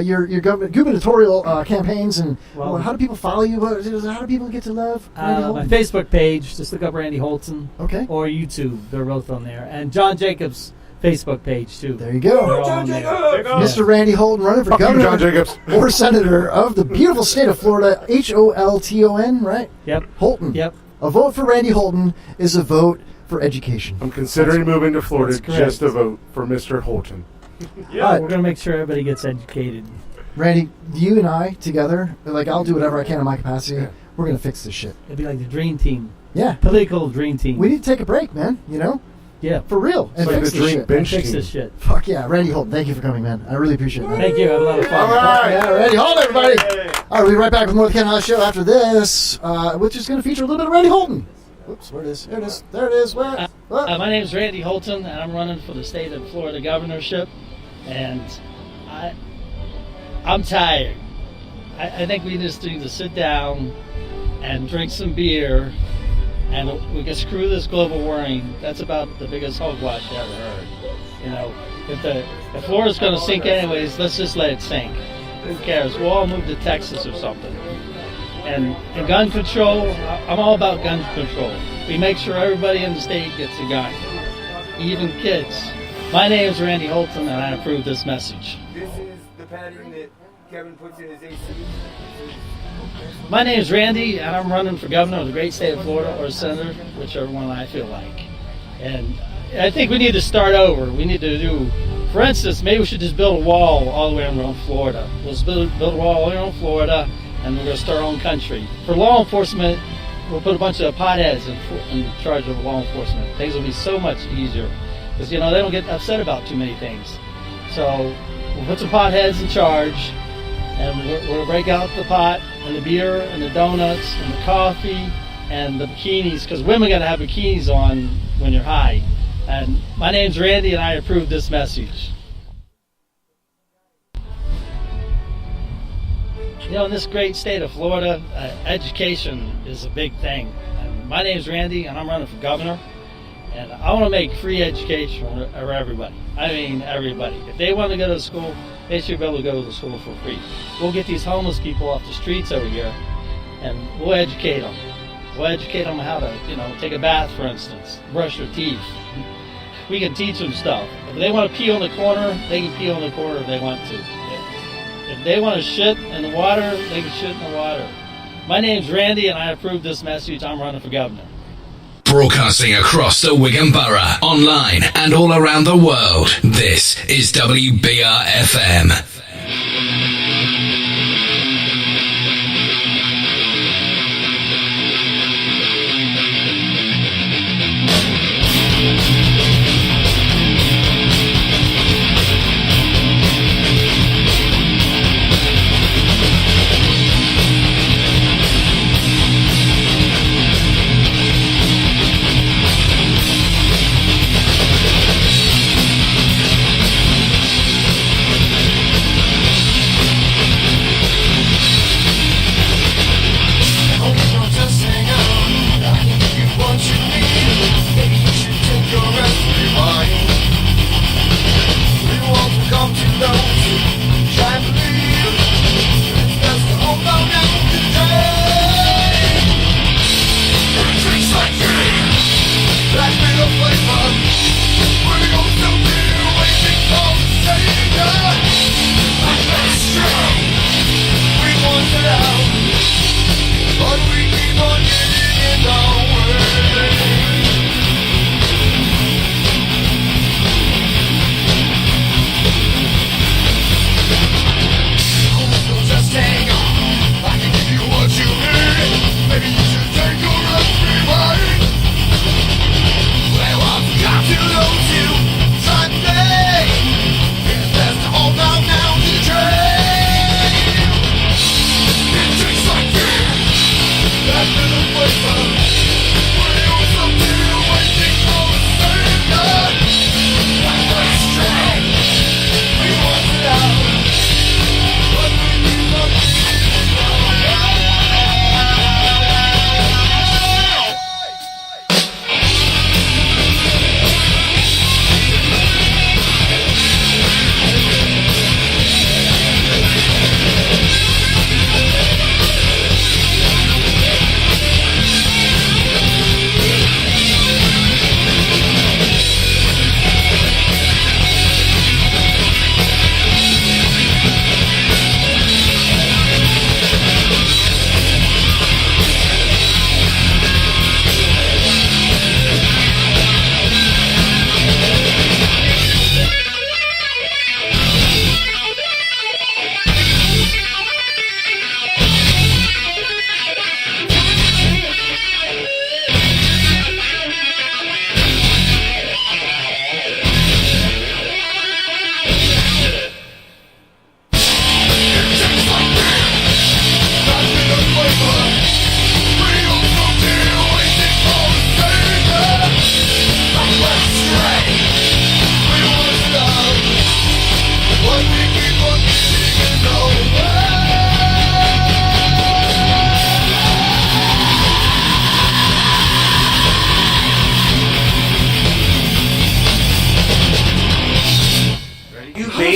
your gubernatorial campaigns and how do people follow you? How do people get to love Randy Holton? My Facebook page, just look up Randy Holton. Okay. Or YouTube, they're both on there. And John Jacobs' Facebook page too. There you go. John Jacobs. Mr. Randy Holton running for governor John Jacobs. or senator of the beautiful state of Florida. Holton, right? Yep. Holton. Yep. A vote for Randy Holton is a vote for education. I'm considering moving to Florida just to vote for Mr. Holton. Yeah, we're going to make sure everybody gets educated. Randy, you and I together, I'll do whatever I can in my capacity. Yeah. We're going to fix this shit. It'd be like the dream team. Yeah. Political dream team. We need to take a break, man, Yeah. For real. And fix this shit. Fix this shit. Fuck yeah. Randy Holton, thank you for coming, man. I really appreciate it, man. Thank you. I had a lot of fun. All right. Yeah, Randy Holton, everybody. All right, we'll be right back with more of the Ken Hollis Show after this, which is going to feature a little bit of Randy Holton. Oops, where it is? There it is. There it is. Where? My name is Randy Holton, and I'm running for the state of Florida governorship. And I'm tired. I think we just need to sit down and drink some beer, and we can screw this global warming. That's about the biggest hogwash I ever heard. If Florida's going to sink anyways, let's just let it sink. Who cares? We'll all move to Texas or something. And gun control, I'm all about gun control. We make sure everybody in the state gets a gun, even kids. My name is Randy Holton, and I approve this message. This is the pattern that Kevin puts in his AC. My name is Randy, and I'm running for governor of the great state of Florida or senator, whichever one I feel like. And I think we need to start over. We need to do, for instance, maybe we should just build a wall all the way around Florida. Let's build a wall all the way around Florida, and we're going to start our own country. For law enforcement, we'll put a bunch of potheads in charge of law enforcement. Things will be so much easier. Because, they don't get upset about too many things. So we'll put some potheads in charge, and we'll break out the pot, and the beer, and the donuts, and the coffee, and the bikinis, because women got to have bikinis on when you're high. And my name's Randy, and I approve this message. In this great state of Florida, education is a big thing. And my name's Randy, and I'm running for governor. And I want to make free education for everybody. I mean, everybody. If they want to go to school, they should be able to go to school for free. We'll get these homeless people off the streets over here, and we'll educate them. We'll educate them how to, take a bath, for instance, brush their teeth. We can teach them stuff. If they want to pee on the corner, they can pee on the corner if they want to. If they want to shit in the water, they can shit in the water. My name's Randy, and I approve this message. I'm running for governor. Broadcasting across the Wigan Borough, online and all around the world, this is WBR-FM.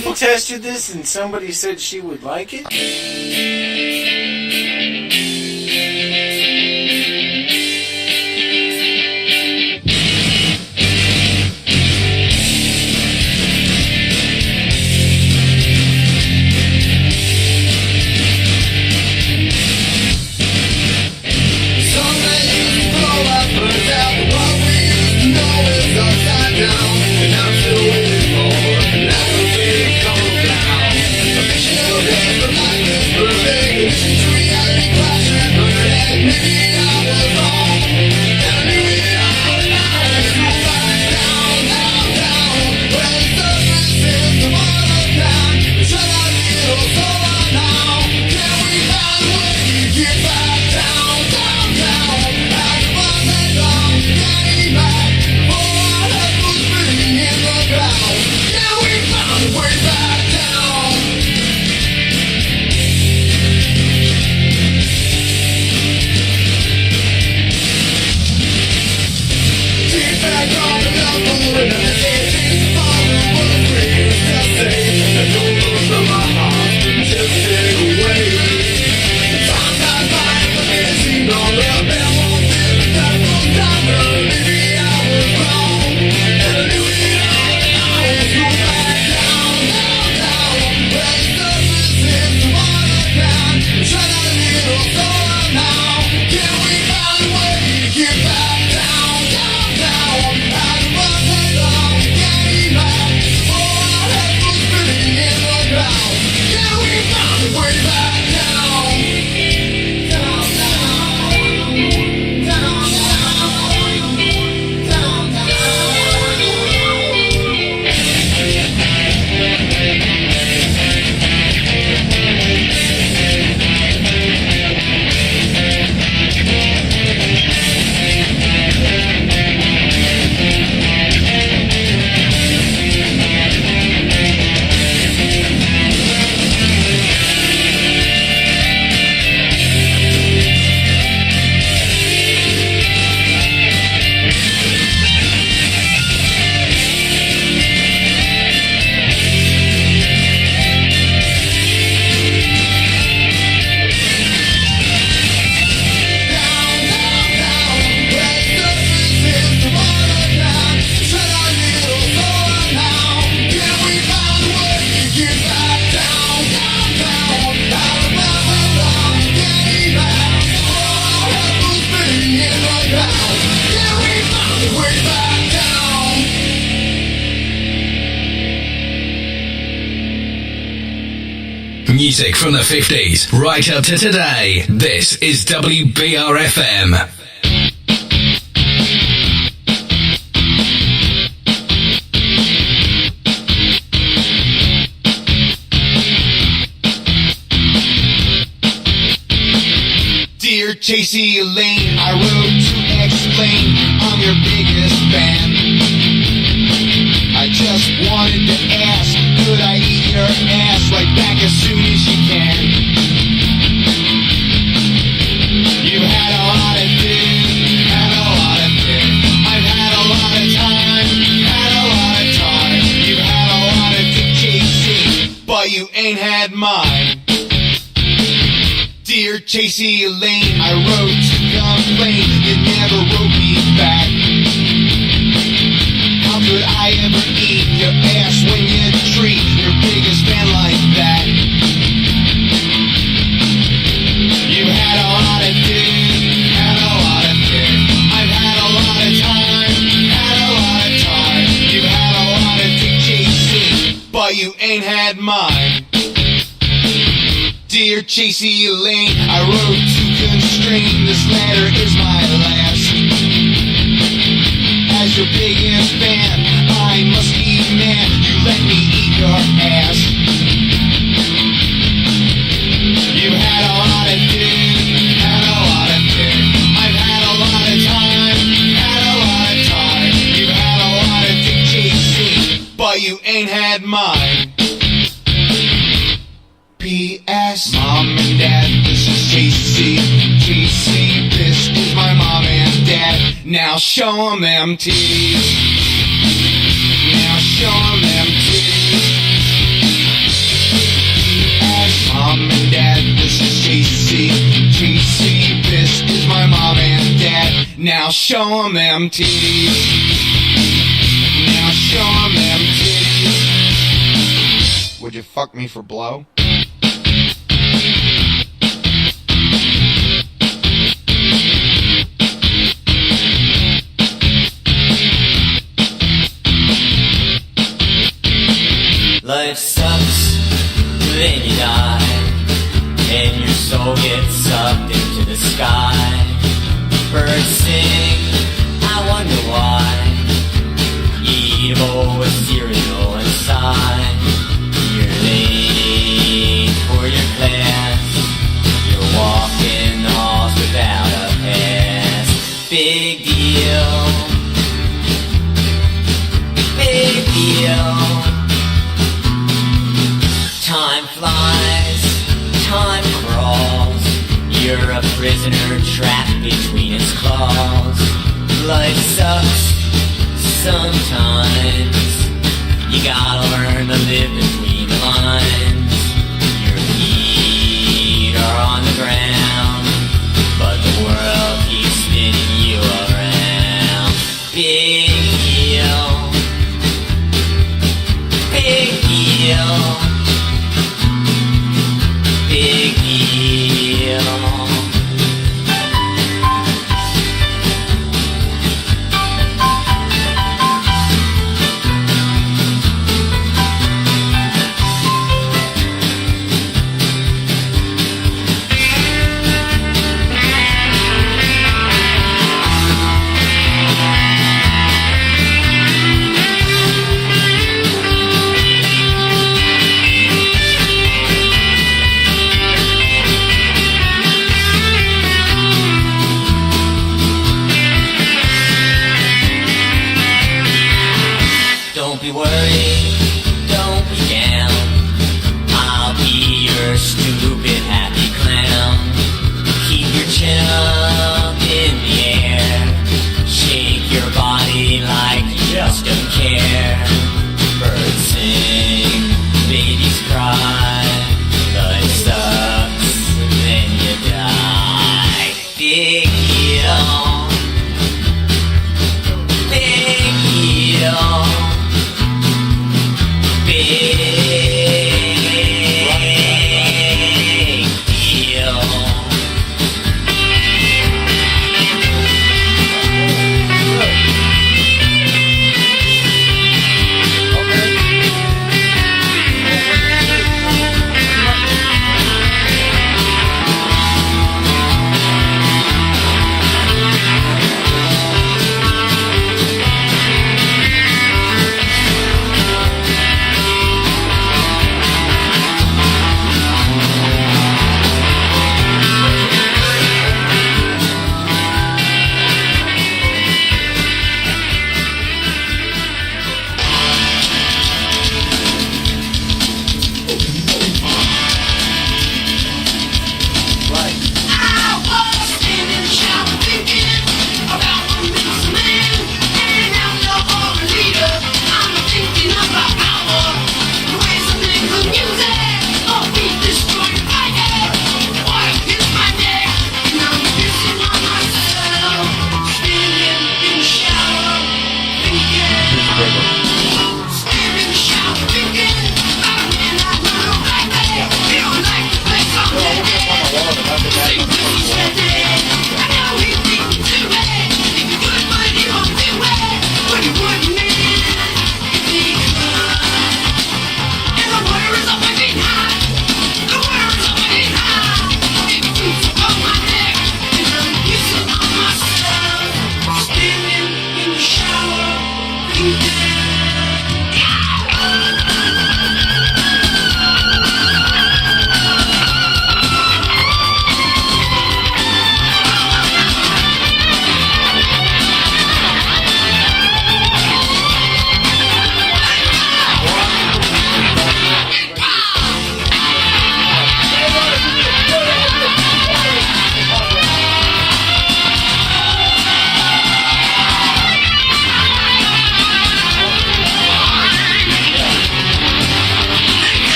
Hayden tested this and somebody said she would like it? Music from the 50s, right up to today. This is WBRFM. Dear Chasey Elaine, I wrote to explain I'm your biggest fan. I just wanted to ask, could I eat your ass right back as soon as you can? You had a lot of dick, had a lot of dick. I've had a lot of time, had a lot of time. You had a lot of dick, Chasey, but you ain't had mine. Dear Chasey Elaine, I wrote to complain, you never wrote me back. How could I ever eat your ass when you treat your biggest fan like that? You had a lot of dick, had a lot of dick. I've had a lot of time, had a lot of time. You had a lot of dick, Chasey, but you ain't had mine. Dear Chasey Elaine, I wrote to constrain, this letter is my last. As your biggest fan, I must be mad you let me eat your ass. You had a lot of dick, had a lot of dick. I've had a lot of time, had a lot of time. You had a lot of dick, Chasey, but you ain't had mine. P.S. Mom and Dad, this is Chasey. Chasey, this is my mom and dad. Now show 'em them titties. Now show 'em them titties. show 'em them titties. Now show 'em them titties. Would you fuck me for blow? Life sucks, then you die, and your soul gets sucked into the sky. Birds sing, I wonder why. You eat a bowl of cereal inside. You're late for your class. You're walking the halls without a pass. Big deal. Big deal. Time flies, time crawls. You're a prisoner trapped between its claws. Life sucks sometimes. You gotta learn to live between the lines. Your feet are on the ground, but the world keeps spinning you around. Big deal. Big deal. Big deal. Don't be worried, don't be down. I'll be your stupid happy clown. Keep your chin up in the air. Shake your body like you just don't care. Birds sing, babies cry. Life sucks, then you die. Big deal. Big deal. Big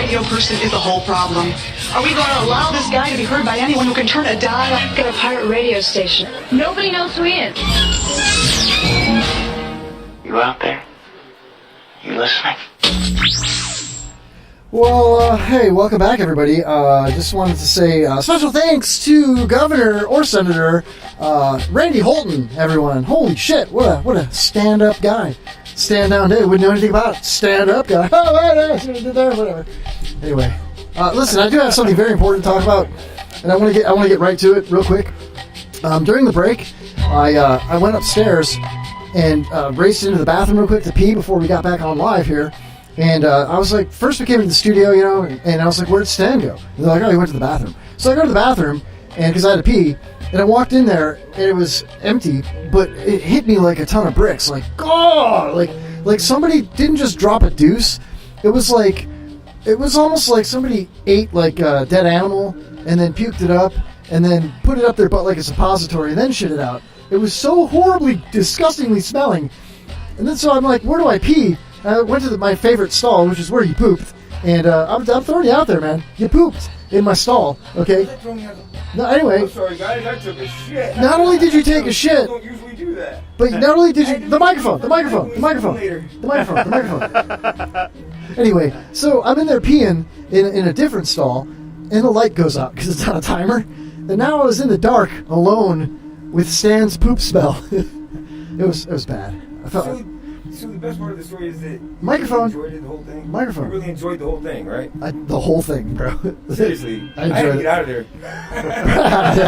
radio person is the whole problem. Are we going to allow this guy to be heard by anyone who can turn a dial? I've got a pirate radio station. Nobody knows who he is. You out there? You listening? Well, hey, welcome back, everybody. Just wanted to say special thanks to Governor or Senator Randy Holton, everyone. Holy shit, what a stand-up guy. Stand down, dude. Wouldn't know anything about it. Stand-up guy. Oh, whatever. Anyway, listen, I do have something very important to talk about, and I want to get right to it real quick. During the break, I went upstairs and raced into the bathroom real quick to pee before we got back on live here. And I was like, first we came into the studio, you know, and I was like, where'd Stan go? And they're like, oh, he went to the bathroom. So I go to the bathroom, and because I had to pee, and I walked in there, and it was empty, but it hit me like a ton of bricks. Like, oh, like somebody didn't just drop a deuce. It was almost like somebody ate like a dead animal, and then puked it up, and then put it up their butt like a suppository, and then shit it out. It was so horribly, disgustingly smelling. And then so I'm like, where do I pee? I went to my favorite stall, which is where you pooped, and I'm throwing you out there, man. You pooped in my stall, okay? No, anyway. I'm sorry, guys. I took a shit. Not only did you take a shit, don't usually do that. but not only did you... The microphone. Anyway, so I'm in there peeing in a different stall, and the light goes out because it's on a timer, and now I was in the dark, alone, with Stan's poop smell. It was bad. I felt... So the best part of the story is that Microphone. you enjoyed the whole thing. Microphone. You really enjoyed the whole thing, right? The whole thing, bro. Seriously, I I had to enjoyed get out of there.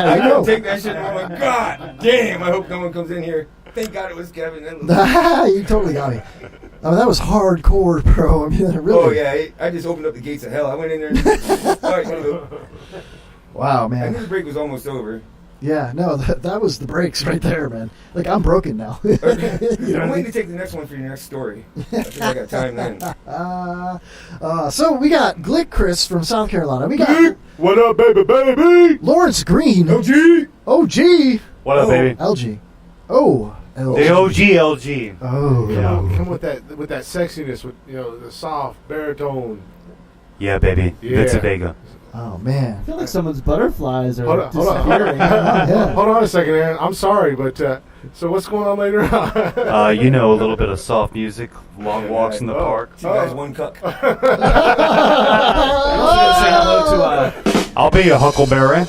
I couldn't take that shit. And I'm like, God damn! I hope no one comes in here. Thank God it was Kevin. You totally got me. I mean, that was hardcore, bro. I mean, really. Oh yeah, I just opened up the gates of hell. I went in there. And, all right, gotta go. Wow, I man. knew the break was almost over. Yeah, no, that was the breaks right there, man. Like, I'm broken now. You know I'm waiting to take the next one for your next story. I think I got time then. So we got Glick Chris from South Carolina. We got what up, baby? Lawrence Green. OG. What up, baby? LG. Oh, LG. The OG LG. Oh, Yeah, come with that sexiness, with the soft baritone. Yeah, baby. Yeah. Vince Vega. Oh man, I feel like someone's butterflies are Hold on. disappearing. Hold on a second, Aaron. I'm sorry, but so what's going on later? A little bit of soft music, long walks in the park. Two guys, one cuck. I'll be a huckleberry.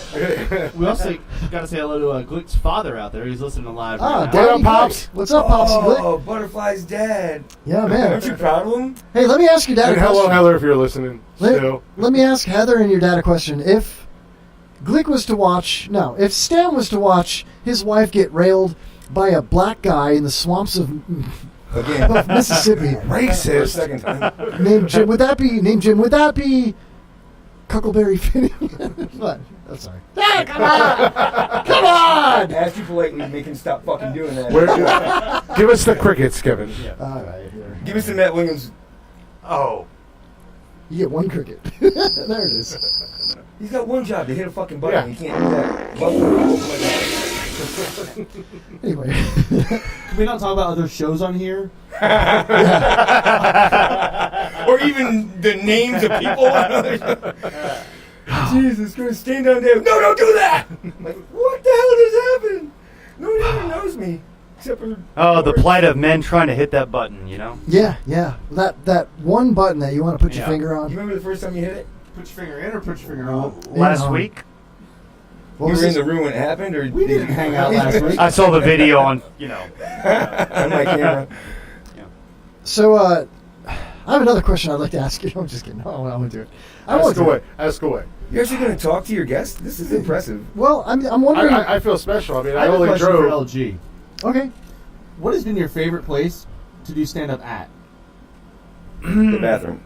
We also got to say hello to Glick's father out there. He's listening live. Ah, right now. Daddy What up, Pops? Glick. What's up, Pops? Oh, Butterfly's dad. Yeah, man. Aren't you proud of him? Hey, let me ask your dad a And question. hello, Heather, if you're listening. Still. Let me ask Heather and your dad a question. If Glick was to watch, if Stan was to watch his wife get railed by a black guy in the swamps of Mississippi, Racist. Second time. named Jim, would that be Cuckleberry Finny? What? I'm sorry. Ah, come on! Ask you politely, make him stop fucking doing that. Give us the crickets, Kevin. Yeah. All right. Here. Give us the Matt Williams. Oh. You get one cricket. There it is. He's got one job to hit a fucking button. Yeah. He can't do that. Anyway. Can we not talk about other shows on here? Or even the names of people on other shows. Jesus Christ, stand down there. No, don't do that! I'm like, what the hell just happened? Nobody even knows me. Except for The plight of men trying to hit that button, Yeah. That one button that you want to put your finger on. You remember the first time you hit it? Put your finger in or put your finger on? Last week? You were in the room when it happened, or We didn't hang out last week. I saw the video on, on my camera. So, I have another question I'd like to ask you. I'm just kidding. No, I won't do it. Ask away. You're actually going to talk to your guest? This is impressive. Well, I'm wondering. I feel special. I mean, I have a only question drove. for LG. Okay. What has been your favorite place to do stand-up at? The bathroom.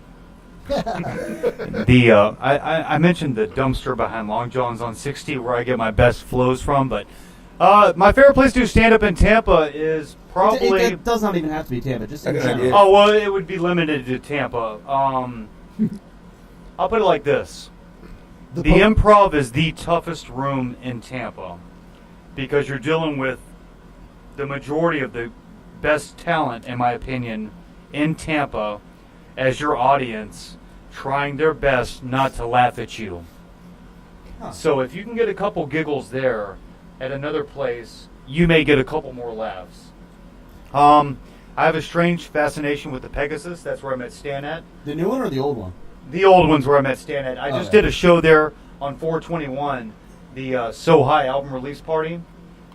I mentioned the dumpster behind Long John's on 60 where I get my best flows from, but my favorite place to do stand-up in Tampa is probably... It does not even have to be Tampa, just in Good general. idea. Oh, well, it would be limited to Tampa. I'll put it like this. The Improv is the toughest room in Tampa because you're dealing with the majority of the best talent, in my opinion, in Tampa as your audience, trying their best not to laugh at you. So if you can get a couple giggles there at another place, you may get a couple more laughs. I have a strange fascination with the Pegasus. That's where I met Stan at. The new one or the old one? The old one's where I met Stan at. I just did a show there on 421, the So High album release party.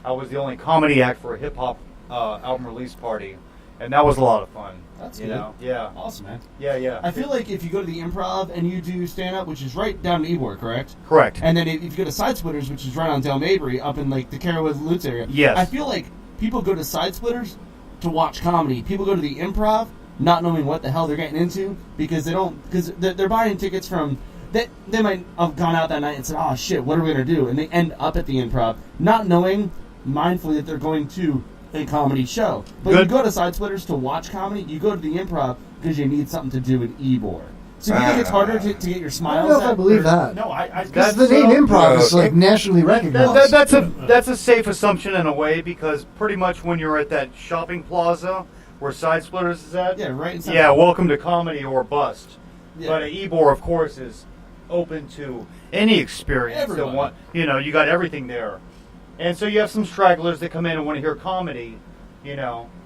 I was the only comedy act for a hip-hop album release party, and that was a lot of fun. That's you good. know? Yeah. Awesome, man. Yeah. I feel like if you go to the Improv and you do stand-up, which is right down in Ybor, correct? Correct. And then if you go to Side Splitters, which is right on Del Mabry, up in like the Carraway Lutz area. Yes. I feel like people go to Side Splitters to watch comedy. People go to the Improv not knowing what the hell they're getting into because they're buying tickets from. They might have gone out that night and said, "Oh shit, what are we gonna do?" And they end up at the Improv, not knowing mindfully that they're going to a comedy show. But you go to Side Splitters to watch comedy. You go to the Improv because you need something to do in Ybor. So you think it's harder to get your I smiles? don't know if I believe that. No, because the name improv is like nationally recognized. That's a safe assumption in a way, because pretty much when you're at that shopping plaza where Side Splitters is at, right inside. Yeah, welcome to comedy or bust. Yeah. But Ybor, of course, is open to any experience. Everyone. You got everything there, and so you have some stragglers that come in and want to hear comedy.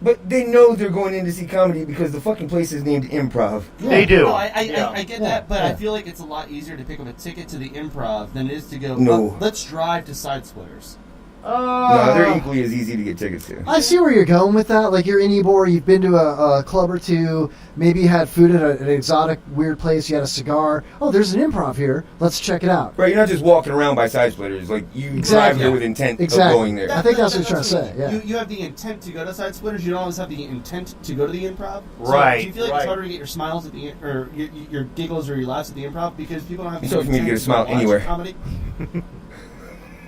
But they know they're going in to see comedy because the fucking place is named Improv. Yeah. They do. No, I get that, but I feel like it's a lot easier to pick up a ticket to the Improv than it is to go, No. let's drive to Side Splitters. No, they're equally as easy to get tickets to. I see where you're going with that. Like, you're in Ybor, you've been to a club or two, maybe you had food at an exotic, weird place, you had a cigar. Oh, there's an Improv here. Let's check it out. Right, you're not just walking around by Side Splitters. Like, you drive there with intent of going there. I think that's what you're trying to say. Yeah. You have the intent to go to Side Splitters. You don't always have the intent to go to the Improv. So Right. do you feel like it's harder to get your smiles at the or your giggles or your laughs at the Improv because people don't have the It's hard for me to intent get a smile watch anywhere. Comedy?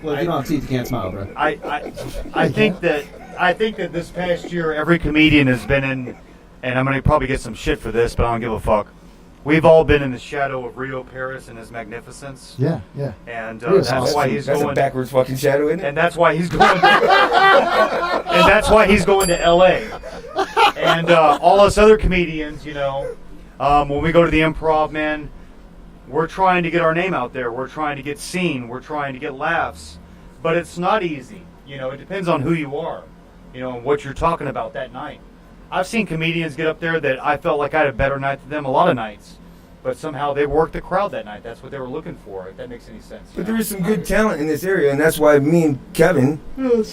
Well, if you don't have teeth, you can't smile, bro. I think that this past year every comedian has been in, and I'm gonna probably get some shit for this, but I don't give a fuck. We've all been in the shadow of Rio Paris and his magnificence. Yeah. And Rio's that's why he's That's going. a backwards fucking shadow, isn't it? And that's why he's going. And that's why he's going to L.A. And all us other comedians, when we go to the Improv, man, we're trying to get our name out there. We're trying to get seen. We're trying to get laughs. But it's not easy. It depends on who you are, and what you're talking about that night. I've seen comedians get up there that I felt like I had a better night than them a lot of nights. But somehow they worked the crowd that night. That's what they were looking for, if that makes any sense. But there is some good talent in this area, and that's why me and Kevin and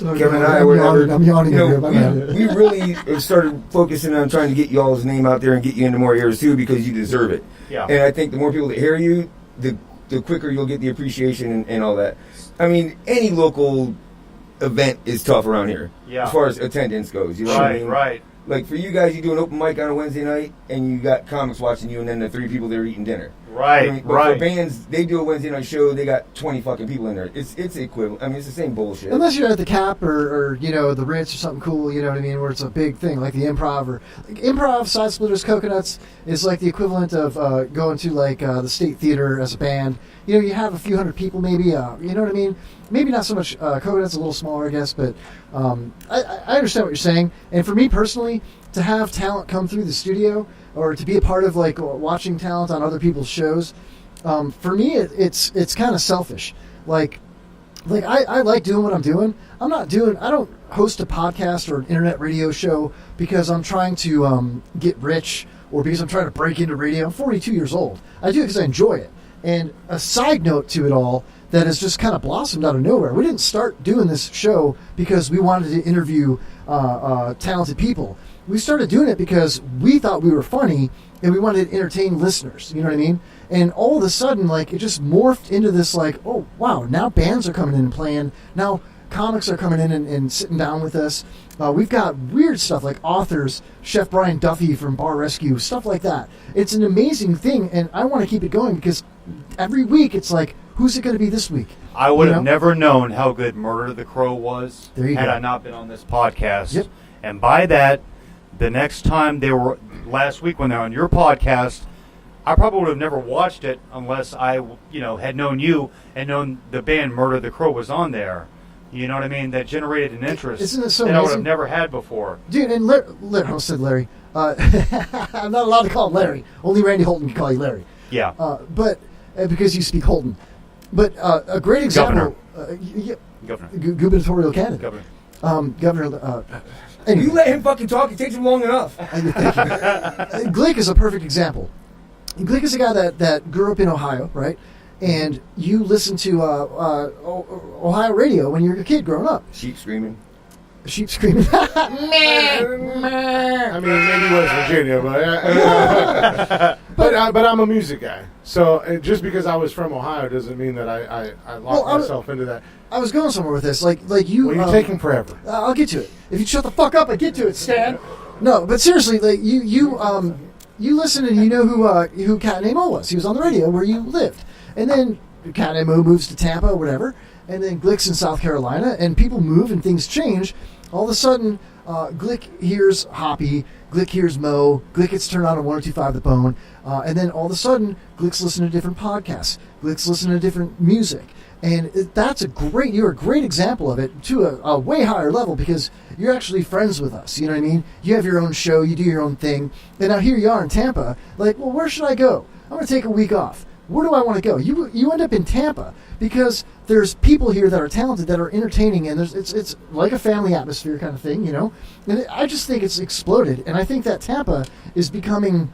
I, I'm yawning over here. we really have started focusing on trying to get y'all's name out there and get you into more areas too, because you deserve it. Yeah. And I think the more people that hear you, the quicker you'll get the appreciation and all that. I mean, any local event is tough around here, Yeah. as far as attendance goes. You know what I mean? Right. Like for you guys, you do an open mic on a Wednesday night, and you got comics watching you, and then the 3 people that are eating dinner. Right, I mean, but right. For bands, they do a Wednesday night show, they got 20 fucking people in there. It's equivalent. I mean, it's the same bullshit. Unless you're at the Cap or the Ritz or something cool, you know what I mean, where it's a big thing, like the Improv or Improv, Side Splitters, Coconuts is like the equivalent of going to like the State Theater as a band. You have a few hundred people maybe, you know what I mean? Maybe not so much, Coconuts a little smaller, I guess, but I understand what you're saying. And for me personally, to have talent come through the studio or to be a part of like watching talent on other people's shows, for me it's kind of selfish. Like I like doing what I'm doing. I don't host a podcast or an internet radio show because I'm trying to get rich or because I'm trying to break into radio. I'm 42 years old. I do it because I enjoy it. And a side note to it all that has just kind of blossomed out of nowhere. We didn't start doing this show because we wanted to interview talented people. We started doing it because we thought we were funny and we wanted to entertain listeners. You know what I mean? And all of a sudden, like, it just morphed into this, like, oh, wow, now bands are coming in and playing. Now comics are coming in and sitting down with us. We've got weird stuff like authors, Chef Brian Duffy from Bar Rescue, stuff like that. It's an amazing thing, and I want to keep it going because every week it's like, who's it going to be this week? I would have never known how good Murder the Crow was had I not been on this podcast. Yep. And by that, the next time they were, last week when they were on your podcast, I probably would have never watched it unless I, had known you and known the band Murder the Crow was on there. You know what I mean? That generated an interest Isn't it so that I would amazing? have never had before. Dude, and I said Larry. I'm not allowed to call him Larry. Only Randy Holton can call you Larry. Yeah. But because you speak Holton. But a great example. Governor. Gubernatorial candidate. Governor. Anyway. You let him fucking talk. It takes him long enough. Thank you. Glick is a perfect example. Glick is a guy that grew up in Ohio, right? And you listen to Ohio radio when you're a kid growing up. Sheep screaming. Sheep screaming. I mean, maybe West Virginia, but I'm a music guy. So just because I was from Ohio doesn't mean that I locked myself into that. I was going somewhere with this. Like you. Well, you're taking forever. I'll get to it. If you shut the fuck up, I get to it, Stan. No, but seriously, like you listen and you know who Captain Mo was. He was on the radio where you lived, and then Captain Mo moves to Tampa or whatever, and then Glick's in South Carolina, and people move and things change. All of a sudden, Glick hears Hoppy, Glick hears Mo, Glick gets turned on 102.5 The Bone, and then all of a sudden, Glick's listening to different podcasts, Glick's listening to different music. And you're a great example of it to a way higher level because you're actually friends with us. You know what I mean? You have your own show, you do your own thing. And now here you are in Tampa, like, well, where should I go? I'm going to take a week off. Where do I want to go? You end up in Tampa because there's people here that are talented, that are entertaining, and it's like a family atmosphere kind of thing, you know? And I just think it's exploded. And I think that Tampa is becoming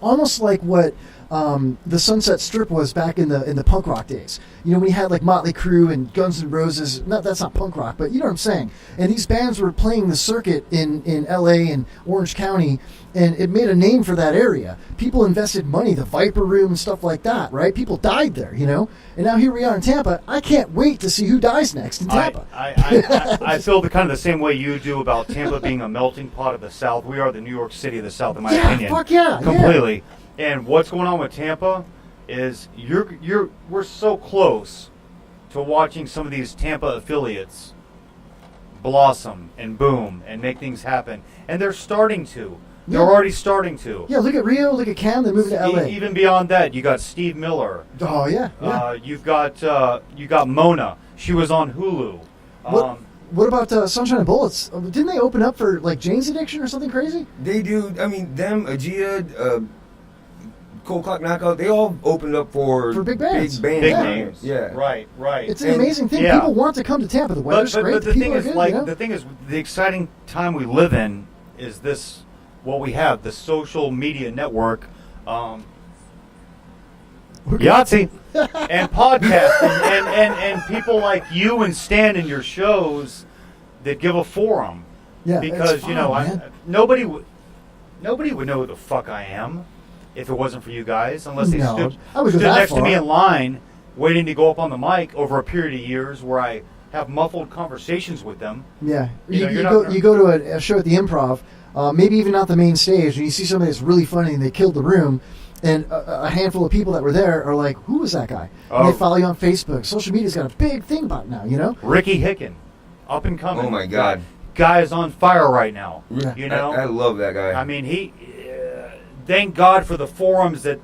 almost like what the Sunset Strip was back in the punk rock days. You know, when you had like Motley Crue and Guns N' Roses. That's not punk rock, but you know what I'm saying. And these bands were playing the circuit in L.A. and Orange County, and it made a name for that area. People invested money, the Viper Room and stuff like that, right? People died there, you know? And now here we are in Tampa. I can't wait to see who dies next in Tampa. I feel kind of the same way you do about Tampa being a melting pot of the South. We are the New York City of the South, in my opinion. Fuck yeah. Completely. Yeah. And what's going on with Tampa is we're so close to watching some of these Tampa affiliates blossom and boom and make things happen. And they're starting to. They're already starting to. Yeah, look at Rio, look at Cam, they're moving to LA. Even beyond that, you got Steve Miller. Oh, yeah. You've got Mona. She was on Hulu. What about Sunshine and Bullets? Didn't they open up for like Jane's Addiction or something crazy? They do. I mean, them, Agia, Cold Clock Knockout, they all opened up for big bands. Big names. Yeah. Right. It's an amazing thing. Yeah. People want to come to Tampa. The weather's great. But the thing is, good, like, you know? the thing is, the exciting time we live in is this. What we have, the social media network, Yahtzee, and podcasting, and people like you and Stan in your shows that give a forum. Yeah, because fun, you know, nobody would know who the fuck I am if it wasn't for you guys, unless they stood next to me in line, waiting to go up on the mic over a period of years where I have muffled conversations with them. Yeah, you go to a show at the Improv. Maybe even not the main stage, and you see somebody that's really funny and they killed the room, and a handful of people that were there are like, who was that guy? And they follow you on Facebook. Social media's got a big thing about it now, you know? Ricky Hicken, up and coming. Oh, my God. Guy is on fire right now. Yeah. You know? I love that guy. I mean, thank God for the forums that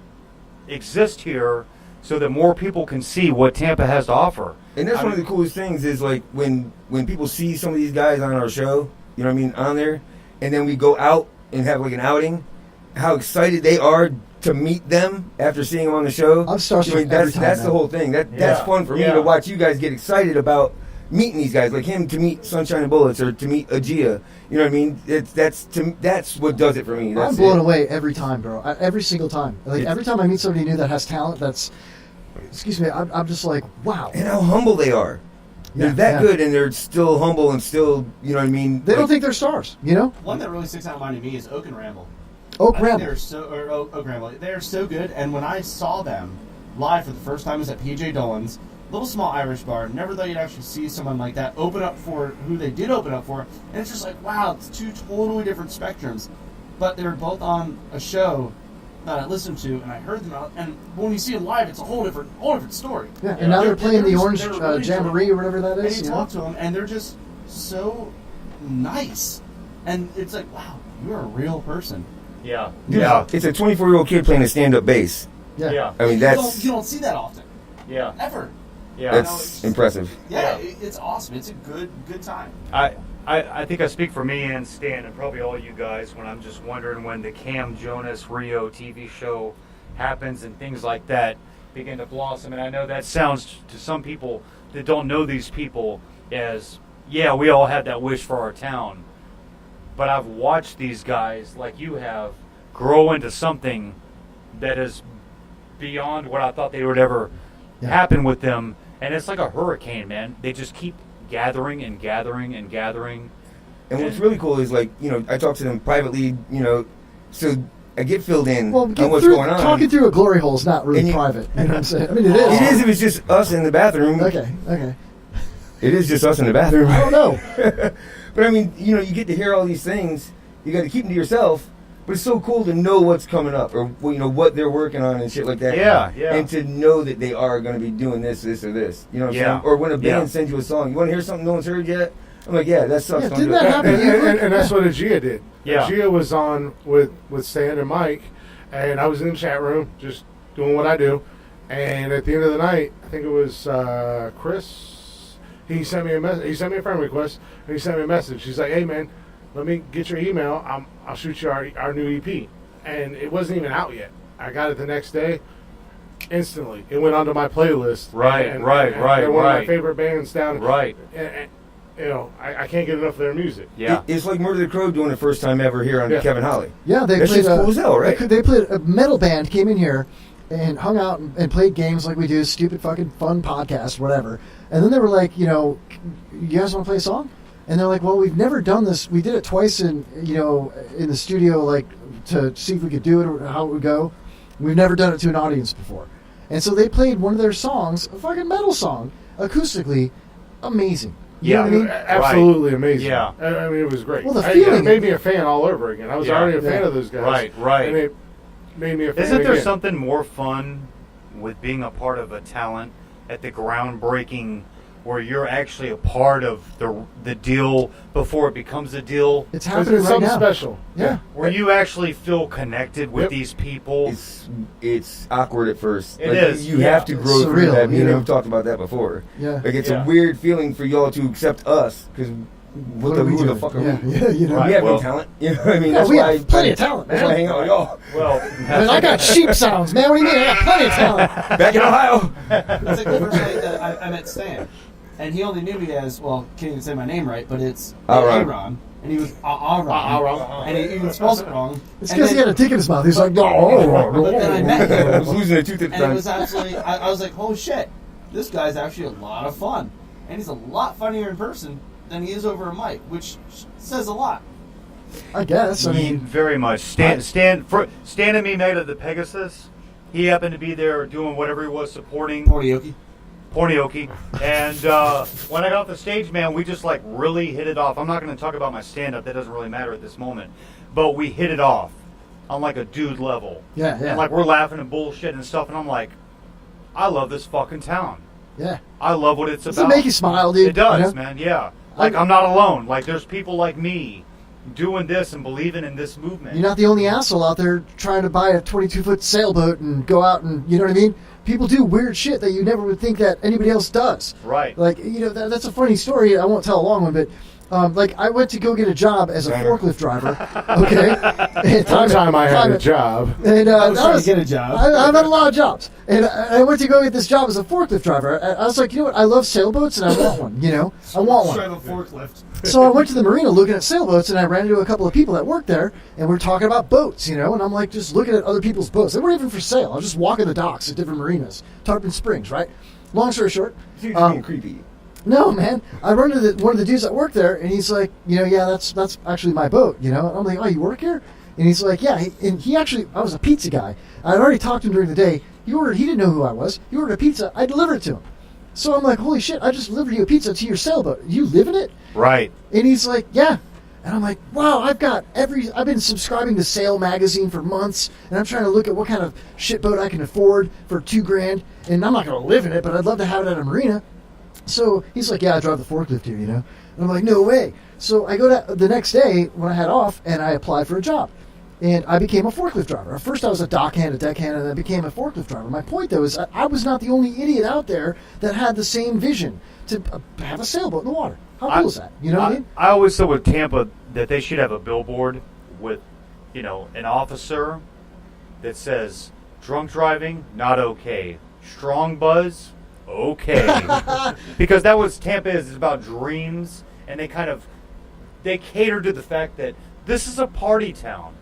exist here so that more people can see what Tampa has to offer. And that's one of the coolest things is, like, when people see some of these guys on our show, you know what I mean, on there, and then we go out and have like an outing, how excited they are to meet them after seeing them on the show. I'm starstruck every time. That's the whole thing. That's fun for me to watch you guys get excited about meeting these guys, like him to meet Sunshine and Bullets or to meet Agia. You know what I mean? That's what does it for me. I'm blown away every time, bro. Every single time. Like every time I meet somebody new that has talent, I'm just like, wow. And how humble they are. They're good, and they're still humble and still, you know what I mean? They don't think they're stars, you know? One that really sticks out in mind to me is Oak and Ramble. Oak Ramble. They're so good, and when I saw them live for the first time, it was at PJ Dolan's, little small Irish bar. Never thought you'd actually see someone like that open up for who they did open up for, and it's just like, wow, it's two totally different spectrums. But they were both on a show that I listened to, and I heard them out, and when you see them live, it's a whole different story. Yeah, and now they're playing the Orange Jamboree or whatever that is. And you talk to them, and they're just so nice, and it's like, wow, you're a real person. Yeah, It's a 24-year-old kid playing a stand-up bass. Yeah. I mean, you don't see that often. Yeah, ever. Yeah, that's impressive. Yeah, it's awesome. It's a good time. I think I speak for me and Stan and probably all you guys when I'm just wondering when the Cam Jonas Rio TV show happens and things like that begin to blossom. And I know that sounds to some people that don't know these people as, yeah, we all have that wish for our town. But I've watched these guys, like you have, grow into something that is beyond what I thought they would ever happen with them. And it's like a hurricane, man. They just keep gathering and gathering and gathering. And what's really cool is, like, you know, I talk to them privately, you know, so I get filled in on what's going on. Talking through a glory hole is not really private. You know what I'm saying? I mean, it is. It is if it's just us in the bathroom. Okay. It is just us in the bathroom. I don't know. But, I mean, you know, you get to hear all these things. You got to keep them to yourself. But it's so cool to know what's coming up, or, you know, what they're working on and shit like that. Yeah. And to know that they are going to be doing this, or this. You know what I'm saying? Or when a band sends you a song, you want to hear something no one's heard yet? I'm like, yeah, that sucks. Didn't that happen? And that's what Agia did. Yeah. Agia was on with Stan and Mike, and I was in the chat room just doing what I do. And at the end of the night, I think it was Chris. He sent me a message. He sent me a friend request, and he sent me a message. He's like, "Hey, man, let me get your email. I'll shoot you our new EP." And it wasn't even out yet. I got it the next day. Instantly, it went onto my playlist. Right. And they're one of my favorite bands down. Right. And you know, I can't get enough of their music. Yeah. It's like Murder the Crow doing it first time ever here on Kevin Holly. Yeah, they that played shit's cool as hell, right? They played a metal band, came in here and hung out and played games like we do, stupid fucking fun podcast, whatever. And then they were like, you know, you guys want to play a song? And they're like, well, we've never done this. We did it twice in the studio, like to see if we could do it or how it would go. We've never done it to an audience before. And so they played one of their songs, a fucking metal song, acoustically, amazing. You know what I mean? Absolutely amazing. Yeah. I mean, it was great. Well, the feeling it made me a fan all over again. I was already a fan of those guys. Right. And it made me a fan Isn't there again. something more fun with being a part of a talent at the groundbreaking, where you're actually a part of the deal before it becomes a deal? It's happening right something now. special. Yeah. Where you actually feel connected with these people. It's awkward at first. It is. You have to grow through surreal, that. Me and you know? we've talked about that before. Yeah. Like, it's a weird feeling for y'all to accept us, because What are we who the doing? fuck are Yeah, we? yeah, you know. We have Well- no talent. You know what I mean? Yeah, That's we why have plenty of talent, That's why I man. hang out with y'all. Well, Man, I got sheep sounds, man. What do you mean? I got plenty of talent. Back in Ohio. It's like the first night that I met Stan, and he only knew me as, well, can't even say my name right, but it's Aaron. And he was Aaron. And he even spells it wrong. It's because he had a tick in his mouth. He's like, But then I met him. I was losing a tooth at the And it time. was absolutely, I was like, oh shit, this guy's actually a lot of fun. And he's a lot funnier in person than he is over a mic, which says a lot. I guess. I mean, very much. Stan and me met at the Pegasus. He happened to be there doing whatever he was supporting. Pornioki. And when I got off the stage, man, we just like really hit it off. I'm not going to talk about my stand-up. That doesn't really matter at this moment. But we hit it off on like a dude level. Yeah. And like we're laughing and bullshit and stuff. And I'm like, I love this fucking town. Yeah. I love what it's Does about. it make you smile, dude? It does, You know? man. Yeah. Like I'm not alone. Like there's people like me doing this and believing in this movement. You're not the only asshole out there trying to buy a 22-foot sailboat and go out and, you know what I mean? People do weird shit that you never would think that anybody else does. Right. Like, you know, that's a funny story. I won't tell a long one, but like I went to go get a job as a forklift driver. Okay. One time I had a job. And I was trying to get a job. I've had a lot of jobs, and I went to go get this job as a forklift driver. I was like, you know what? I love sailboats, and I want one. You know, I want one. Drive a forklift. So I went to the marina looking at sailboats, and I ran into a couple of people that worked there, and we're talking about boats, you know, and I'm like just looking at other people's boats. They weren't even for sale. I was just walking the docks at different marinas, Tarpon Springs, right? Long story short, Dude's being creepy. no, man. I run into one of the dudes that worked there, and he's like, you know, yeah, that's actually my boat, you know. And I'm like, oh, you work here? And he's like, yeah. And he actually, I was a pizza guy. I had already talked to him during the day. He didn't know who I was. He ordered a pizza. I delivered it to him. So I'm like, holy shit, I just delivered you a pizza to your sailboat. You live in it? Right. And he's like, yeah. And I'm like, wow, I've been subscribing to Sail magazine for months, and I'm trying to look at what kind of shitboat I can afford for $2,000. And I'm not going to live in it, but I'd love to have it at a marina. So he's like, yeah, I drive the forklift here, you know. And I'm like, no way. So I go to the next day when I had off, and I applied for a job. And I became a forklift driver. At first I was a dockhand, a deckhand, and then I became a forklift driver. My point, though, is I was not the only idiot out there that had the same vision to have a sailboat in the water. How cool is that? You know what I mean? I always said with Tampa that they should have a billboard with, you know, an officer that says, Drunk driving, not okay. Strong buzz, okay. Because that was Tampa is about dreams, and they cater to the fact that this is a party town.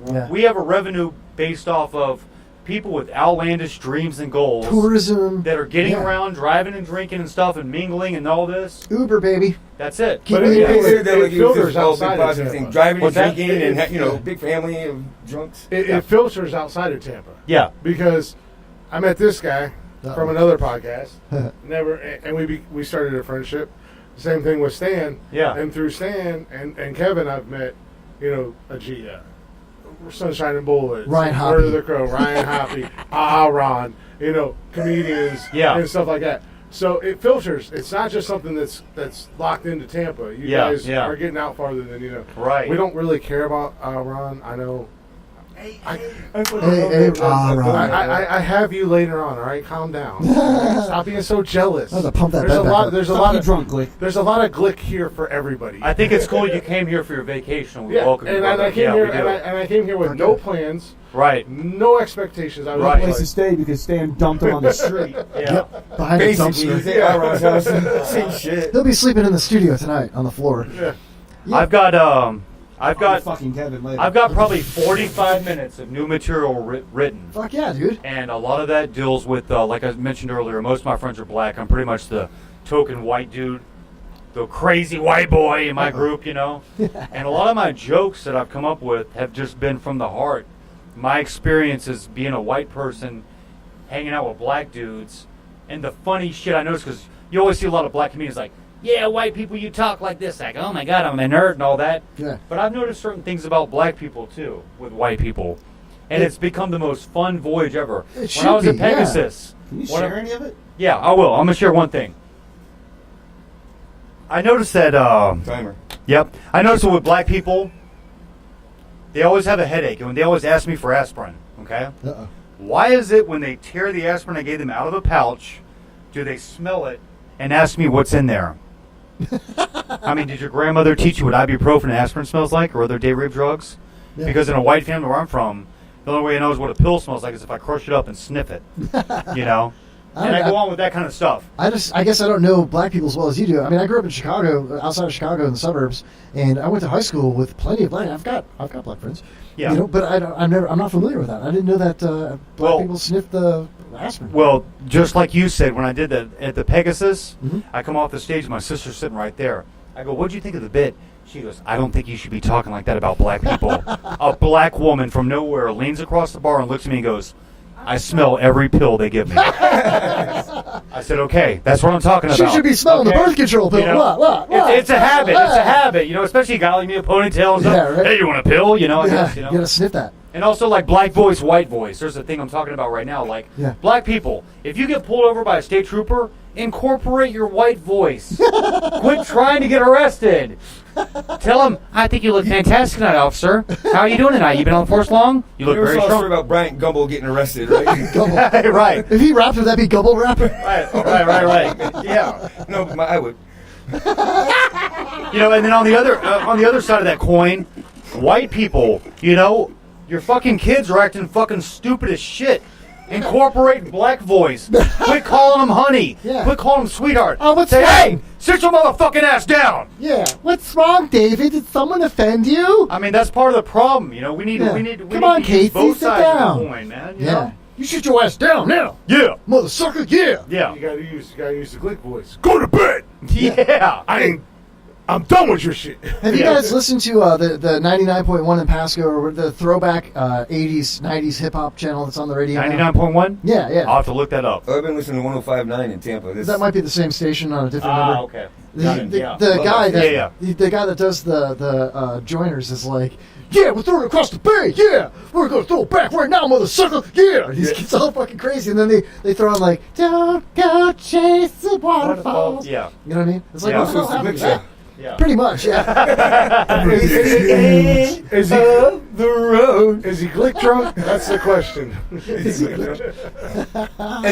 Yeah. We have a revenue based off of people with outlandish dreams and goals. Tourism. That are getting Yeah. around, driving and drinking and stuff and mingling and all this. Uber, baby. That's it. But it filters outside of Tampa. Tampa. Driving and What's that? drinking and, big family of drunks. It filters outside of Tampa. Yeah. Because I met this guy from another podcast. And we started a friendship. Same thing with Stan. Yeah. And through Stan and Kevin, I've met, a G. Sunshine and Bullets, Ryan Word of Hoppy. the Crow, Ryan Hoppy, Ron, comedians, and stuff like that. So it filters. It's not just something that's locked into Tampa. You guys are getting out farther than Right. We don't really care about Ron. I know. Ron. I have you later on. All right, calm down. Stop being so jealous. I have to pump that There's bed a back lot. up. There's a Stop lot being of drunk, Glick. There's a lot of Glick here for everybody. I think it's cool you came here for your vacation. We welcome you. and brother. I came Yeah, here we do. and I came here with no plans, Right. no expectations. I was Right. Place to stay because Stan dumped him on the street. Yeah. Behind a Basically, dumpster. he's at Ron's house. Same shit. He'll be sleeping in the studio tonight on the floor. Yeah. I've got fucking Kevin later. I've got probably 45 minutes of new material written. Fuck yeah, dude. And a lot of that deals with, like I mentioned earlier, most of my friends are black. I'm pretty much the token white dude, the crazy white boy in my group, And a lot of my jokes that I've come up with have just been from the heart. My experience as being a white person, hanging out with black dudes, and the funny shit I notice, because you always see a lot of black comedians like, yeah, white people, you talk like this. Like, oh my God, I'm a nerd and all that. Yeah. But I've noticed certain things about black people, too, with white people. And it's become the most fun voyage ever. When I was at Pegasus. Can you share any of it? Yeah, I will. I'm going to share one thing. I noticed that... Timer. Yep. I noticed that with black people, they always have a headache. And they always ask me for aspirin, okay? Uh-oh. Why is it when they tear the aspirin I gave them out of a pouch, do they smell it and ask me what's in there? I mean, did your grandmother teach you what ibuprofen and aspirin smells like, or other day rape drugs? Yeah. Because in a white family where I'm from, the only way I know what a pill smells like is if I crush it up and sniff it. And I go on with that kind of stuff. I guess I don't know black people as well as you do. I mean, I grew up in Chicago, outside of Chicago in the suburbs, and I went to high school with plenty of black. I've got black friends. Yeah. But I'm not familiar with that. I didn't know that black people sniff the aspirin. Well, just like you said, when I did that at the Pegasus, I come off the stage, my sister's sitting right there. I go, what'd you think of the bit? She goes, I don't think you should be talking like that about black people. A black woman from nowhere leans across the bar and looks at me and goes, I smell every pill they give me. I said, okay, that's what I'm talking about. She should be smelling the birth control pill. It's a habit. It's a habit. Especially a guy like me, a ponytail and stuff. Yeah, right. Hey, you want a pill? I guess, You gotta sniff that. And also, like, black voice, white voice. There's a thing I'm talking about right now. Like, black people, if you get pulled over by a state trooper, incorporate your white voice. Quit trying to get arrested. Tell him, I think you look fantastic tonight, officer. How are you doing tonight? You been on the force long? You look never very saw a strong. story about Bryant Gumbel getting arrested, right? Gumble. Right. If he rapped, would that be Gumble Rap? Right. Yeah. No, I would. And then on the other side of that coin, white people, your fucking kids are acting fucking stupid as shit. Incorporate black voice. Quit calling them honey. Yeah. Quit calling them sweetheart. Oh, what's Say, wrong? hey, sit your motherfucking ass down. Yeah. What's wrong, David? Did someone offend you? I mean, that's part of the problem. We need Yeah. we need Come on, to use Casey, both sit sides down. of the coin, man. Yeah. know? You sit your ass down now. Yeah. Mother sucker, yeah. Yeah. You gotta use the Glick voice. Go to bed. Yeah. I'm done with your shit. Have you guys listened to the 99.1 in Pasco, or the throwback 80s, 90s hip hop channel that's on the radio? 99.1? Yeah. I'll have to look that up. I've been listening to 105.9 in Tampa. That might be the same station on a different number. Okay. The guy that does the joiners is like, yeah, we're throwing it across the bay, yeah, we're gonna throw it back right now, mother sucker, yeah. And he gets all fucking crazy, and then they throw on like, don't go chase the waterfalls. Yeah. You know what I mean? It's like, Yeah. what the hell happened to that? Yeah. Pretty much, yeah. Is he the road? Is he Glick drunk? That's the question. That's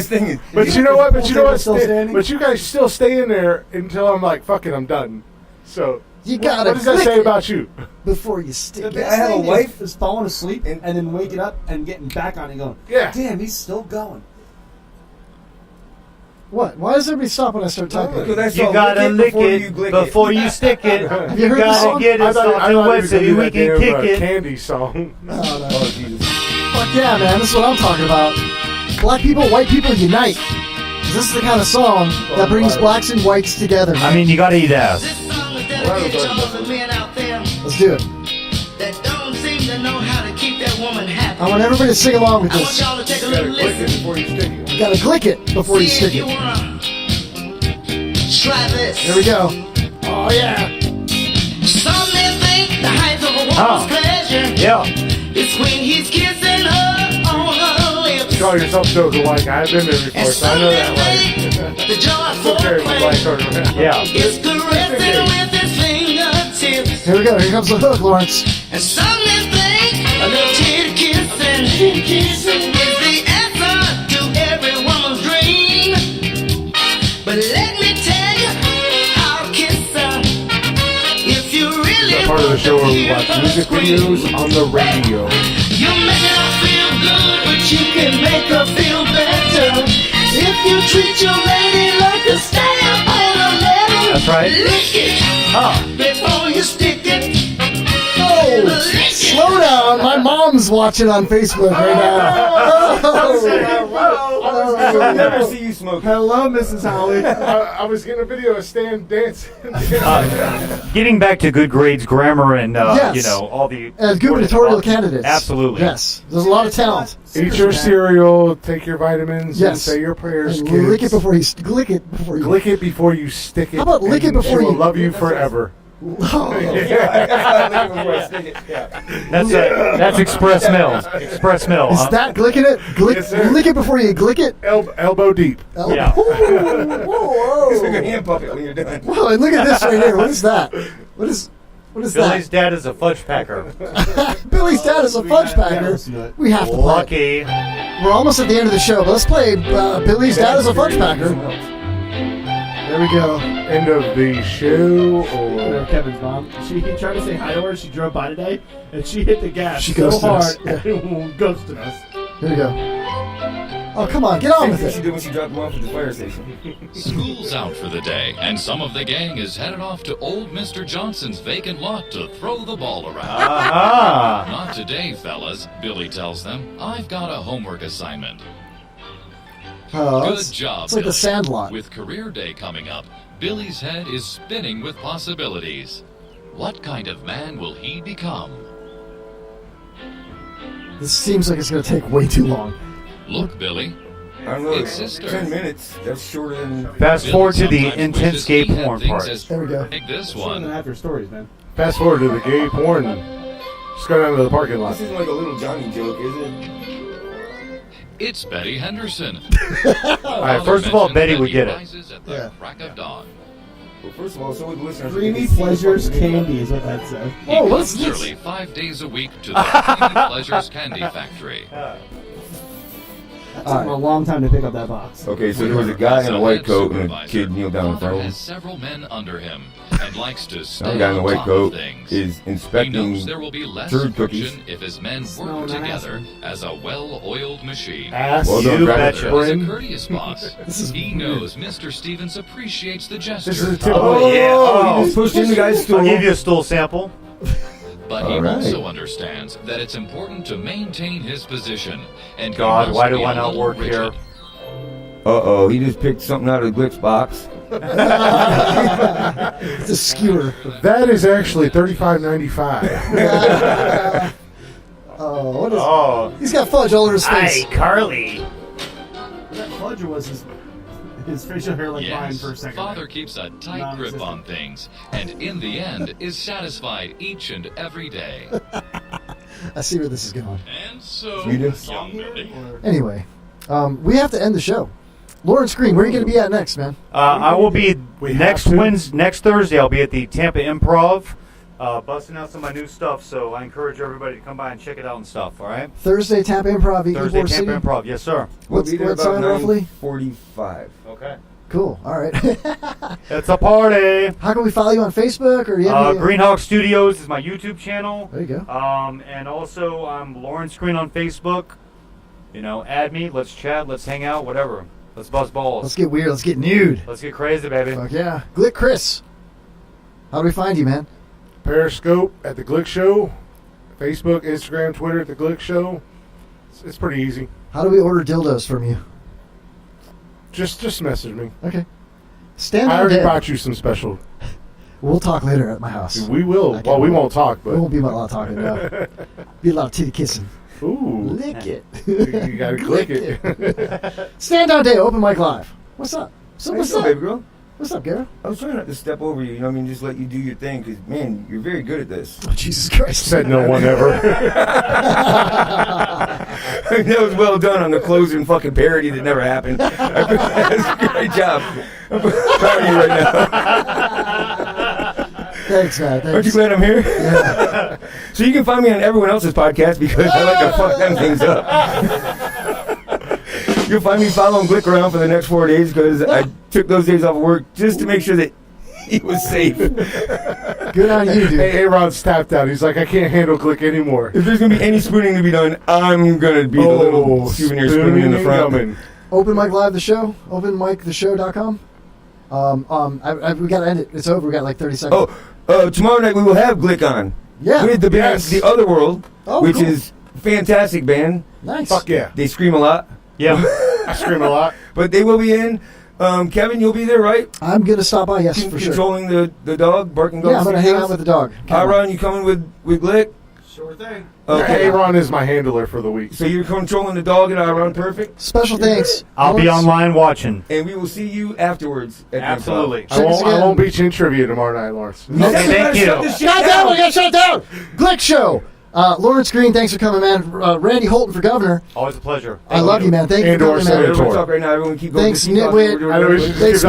the thing is, But you know what? Still standing? But you guys still stay in there until I'm like, fuck it, I'm done. So You gotta. What does that say about you? Before you stick it. I have a wife that's falling asleep and then waking up and getting back on it and going, damn, he's still going. What? Why does everybody stop when I start talking? You gotta lick it before you stick it. Have You you heard the gotta song? get it something wet so we can kick it. Candy song. Oh, Jesus. Fuck yeah, man. This is what I'm talking about. Black people, white people unite. This is the kind of song that brings blacks and whites together. I mean, you gotta eat ass. Let's do it. That don't seem to know how to keep that woman happy. I want everybody to sing along with I want this. y'all to take a little listen. You gotta click it before you stick it. Try this. There we go. Oh, yeah. Some men think the height of a woman's pleasure is when he's kissing her on her lips. You call yourself Joker like I've been there before, so I know that like. The joy Still carry my black card around. Yeah. is caressing with his fingertips. Here we go. Here comes the hook, Lawrence. And some men think a little titty kissing is the answer to every woman's dream. But let me tell you, I'll kiss her if you really That part of the show where we watch music videos on the radio. You make her feel good, but you can make her feel better if you treat your lady like a stamp on a letter. That's right. Lick it before you stick it. Oh, slow down. My mom's watching on Facebook right now. I'll never see you smoke. Hello, Mrs. Holly. I was getting a video of Stan dancing. Getting back to good grades, grammar, and Yes. you know all the As gubernatorial candidates. Absolutely. Yes. There's a lot of talent. Eat your cereal, take your vitamins, and Yes. say your prayers, And kids. lick it before you glick it before you Lick it before you stick it. How about lick it and before she will you- love you forever. That's Express Mills. Express Mill. Is that glicking it? Yes, sir. Lick it before you glick it? Elbow deep. Yeah. Whoa. It's like a hand puppet when you're done. Whoa, and look at this right here. What is that? What is Billy's dad is a fudge packer. that? Billy's dad is a fudge packer. We have to play. Lucky. We're almost at the end of the show, but let's play Billy's dad is a fudge packer. There we go. End of the show, or Kevin's mom. He tried to say hi to her. She drove by today, and she hit the gas She so ghosted hard us. and ghosted us. Here we go. Oh, come on. Get on Same with thing she it. did when she dropped him off at the fire station. School's out for the day, and some of the gang is headed off to old Mr. Johnson's vacant lot to throw the ball around. Aha! Not today, fellas, Billy tells them. I've got a homework assignment. Oh, Good it's, job, it's like the Billy. Sandlot. With career day coming up, Billy's head is spinning with possibilities. What kind of man will he become? This seems like it's going to take way too long. Look, Billy. I don't know. It's sister. 10 minutes. That's shorter than. Fast Billy forward to the sometimes intense wishes gay he had porn things part. as There we go. Take this One and a one. half your stories, man. fast forward to the gay porn. Just go down to the parking lot. This isn't like a little Johnny joke, is it? It's Betty Henderson. All right, first of all, Betty would get it. Rises at the crack of dawn. Well, first of all, so would the listeners. Creamy Pleasures Candy is what that says. He Oh, what's comes this? early 5 days a week to the Creamy Pleasures Candy Factory. That took him a long time to pick up that box. Okay, so there was a guy in a white coat and a kid kneeled down in Father front of has him. several men under him and likes to stay Some guy in a on white top coat of things. is He inspecting knows there will be less turd friction cookies. if his men No, work not together as a well-oiled machine. Ass Well you done, Brad. betcha. There is a Friend. courteous boss. He knows Mr. Stevens appreciates the gesture. This is a typical. Oh, yeah. Oh, Oh, you just pushed in the guy's stool. I'll give you a stool sample. But he All right. also understands that it's important to maintain his position. And he God, must why do be I a not little work rigid. here? Uh-oh, he just picked something out of the Glick's box. It's a skewer. That is actually $35.95. Oh, what is? Oh, He's got fudge all over his face. hi, Carly. That Fudger was his facial hair like mine Yes, for a second. Father keeps a tight grip on things, and in the end is satisfied each and every day. I see where this is going. And so, You do? young Billy. Anyway, we have to end the show. Lawrence Green, where are you going to be at next, man? I will be We next have to. next Thursday. I'll be at the Tampa Improv, busting out some of my new stuff. So I encourage everybody to come by and check it out and stuff. All right. Thursday, Tampa Improv, Thursday, Ybor Tampa City. Improv. Yes, sir. We'll What's be there what about time roughly? 9:45. Okay. Cool. All right. It's a party. How can we follow you on Facebook or you have any- Greenhawk Studios is my YouTube channel. There you go. And also I'm Lawrence Green on Facebook. Add me. Let's chat. Let's hang out. Whatever. Let's buzz balls. Let's get weird. Let's get nude. Let's get crazy, baby. Fuck yeah. Glick Chris. How do we find you, man? Periscope at the Glick Show. Facebook, Instagram, Twitter at the Glick Show. It's pretty easy. How do we order dildos from you? Just message me. Okay. I already brought you some special. We'll talk later at my house. We will. Well, we won't talk, but There won't be a lot of talking. No. Be a lot of titty kissing. Ooh. Lick it. You gotta click it. Stand Down Day, Open Mic Live. What's up? So How what's you doing, up, baby girl? What's up, Garrett? I was trying not to step over you. Just let you do your thing. Because, man, you're very good at this. Oh, Jesus Christ. Said no one ever. That was well done on the closing fucking parody that never happened. That's a great job. I'm proud of you right now. Thanks, man. Thanks. Aren't you glad I'm here? Yeah. So you can find me on everyone else's podcast because I like to fuck them things up. You'll find me following Glick around for the next 4 days because I took those days off of work just to make sure that he was safe. Good on you, dude. Hey, Aaron's tapped out. He's like, I can't handle Glick anymore. If there's going to be any spooning to be done, I'm going to be the little souvenir spooning in the front. Open Mic Live, the show. OpenMicTheShow.com. We got to end it. It's over. We got like 30 seconds. Tomorrow night we will have Glick on. Yeah. With the band The Other World, which cool. is a fantastic band. Nice. Fuck yeah. They scream a lot. Yeah. I scream a lot. But they will be in. Kevin, you'll be there, right? I'm going to stop by, yes, for sure. Controlling the dog, barking dogs. Yeah, I'm going to hang out with the dog. Aaron, you coming with Glick? Sure thing. Okay. Aaron is my handler for the week. So you're controlling the dog and Aaron, perfect? Special thanks. I'll be online watching. And we will see you afterwards. At Absolutely. I won't beat you in trivia tomorrow night, Lawrence. Okay, thank you. Shut down. We got to shut it down. Glick Show. Lawrence Green, thanks for coming, man. Randy Holton for governor. Always a pleasure. I love you, man. Thank you for coming, man. Everyone talk right now. Everyone keep going. Thanks, Nitwit. Thanks,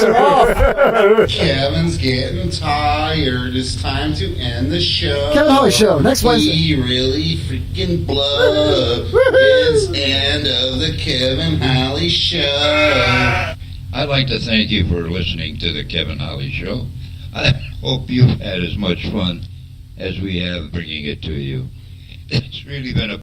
Nicole. Kevin's getting tired. It's time to end the show. Kevin Holly Show, next Wednesday. We really freaking blow. It's end of the Kevin Holly Show. I'd like to thank you for listening to the Kevin Holly Show. I hope you've had as much fun as we have bringing it to you. It's really been a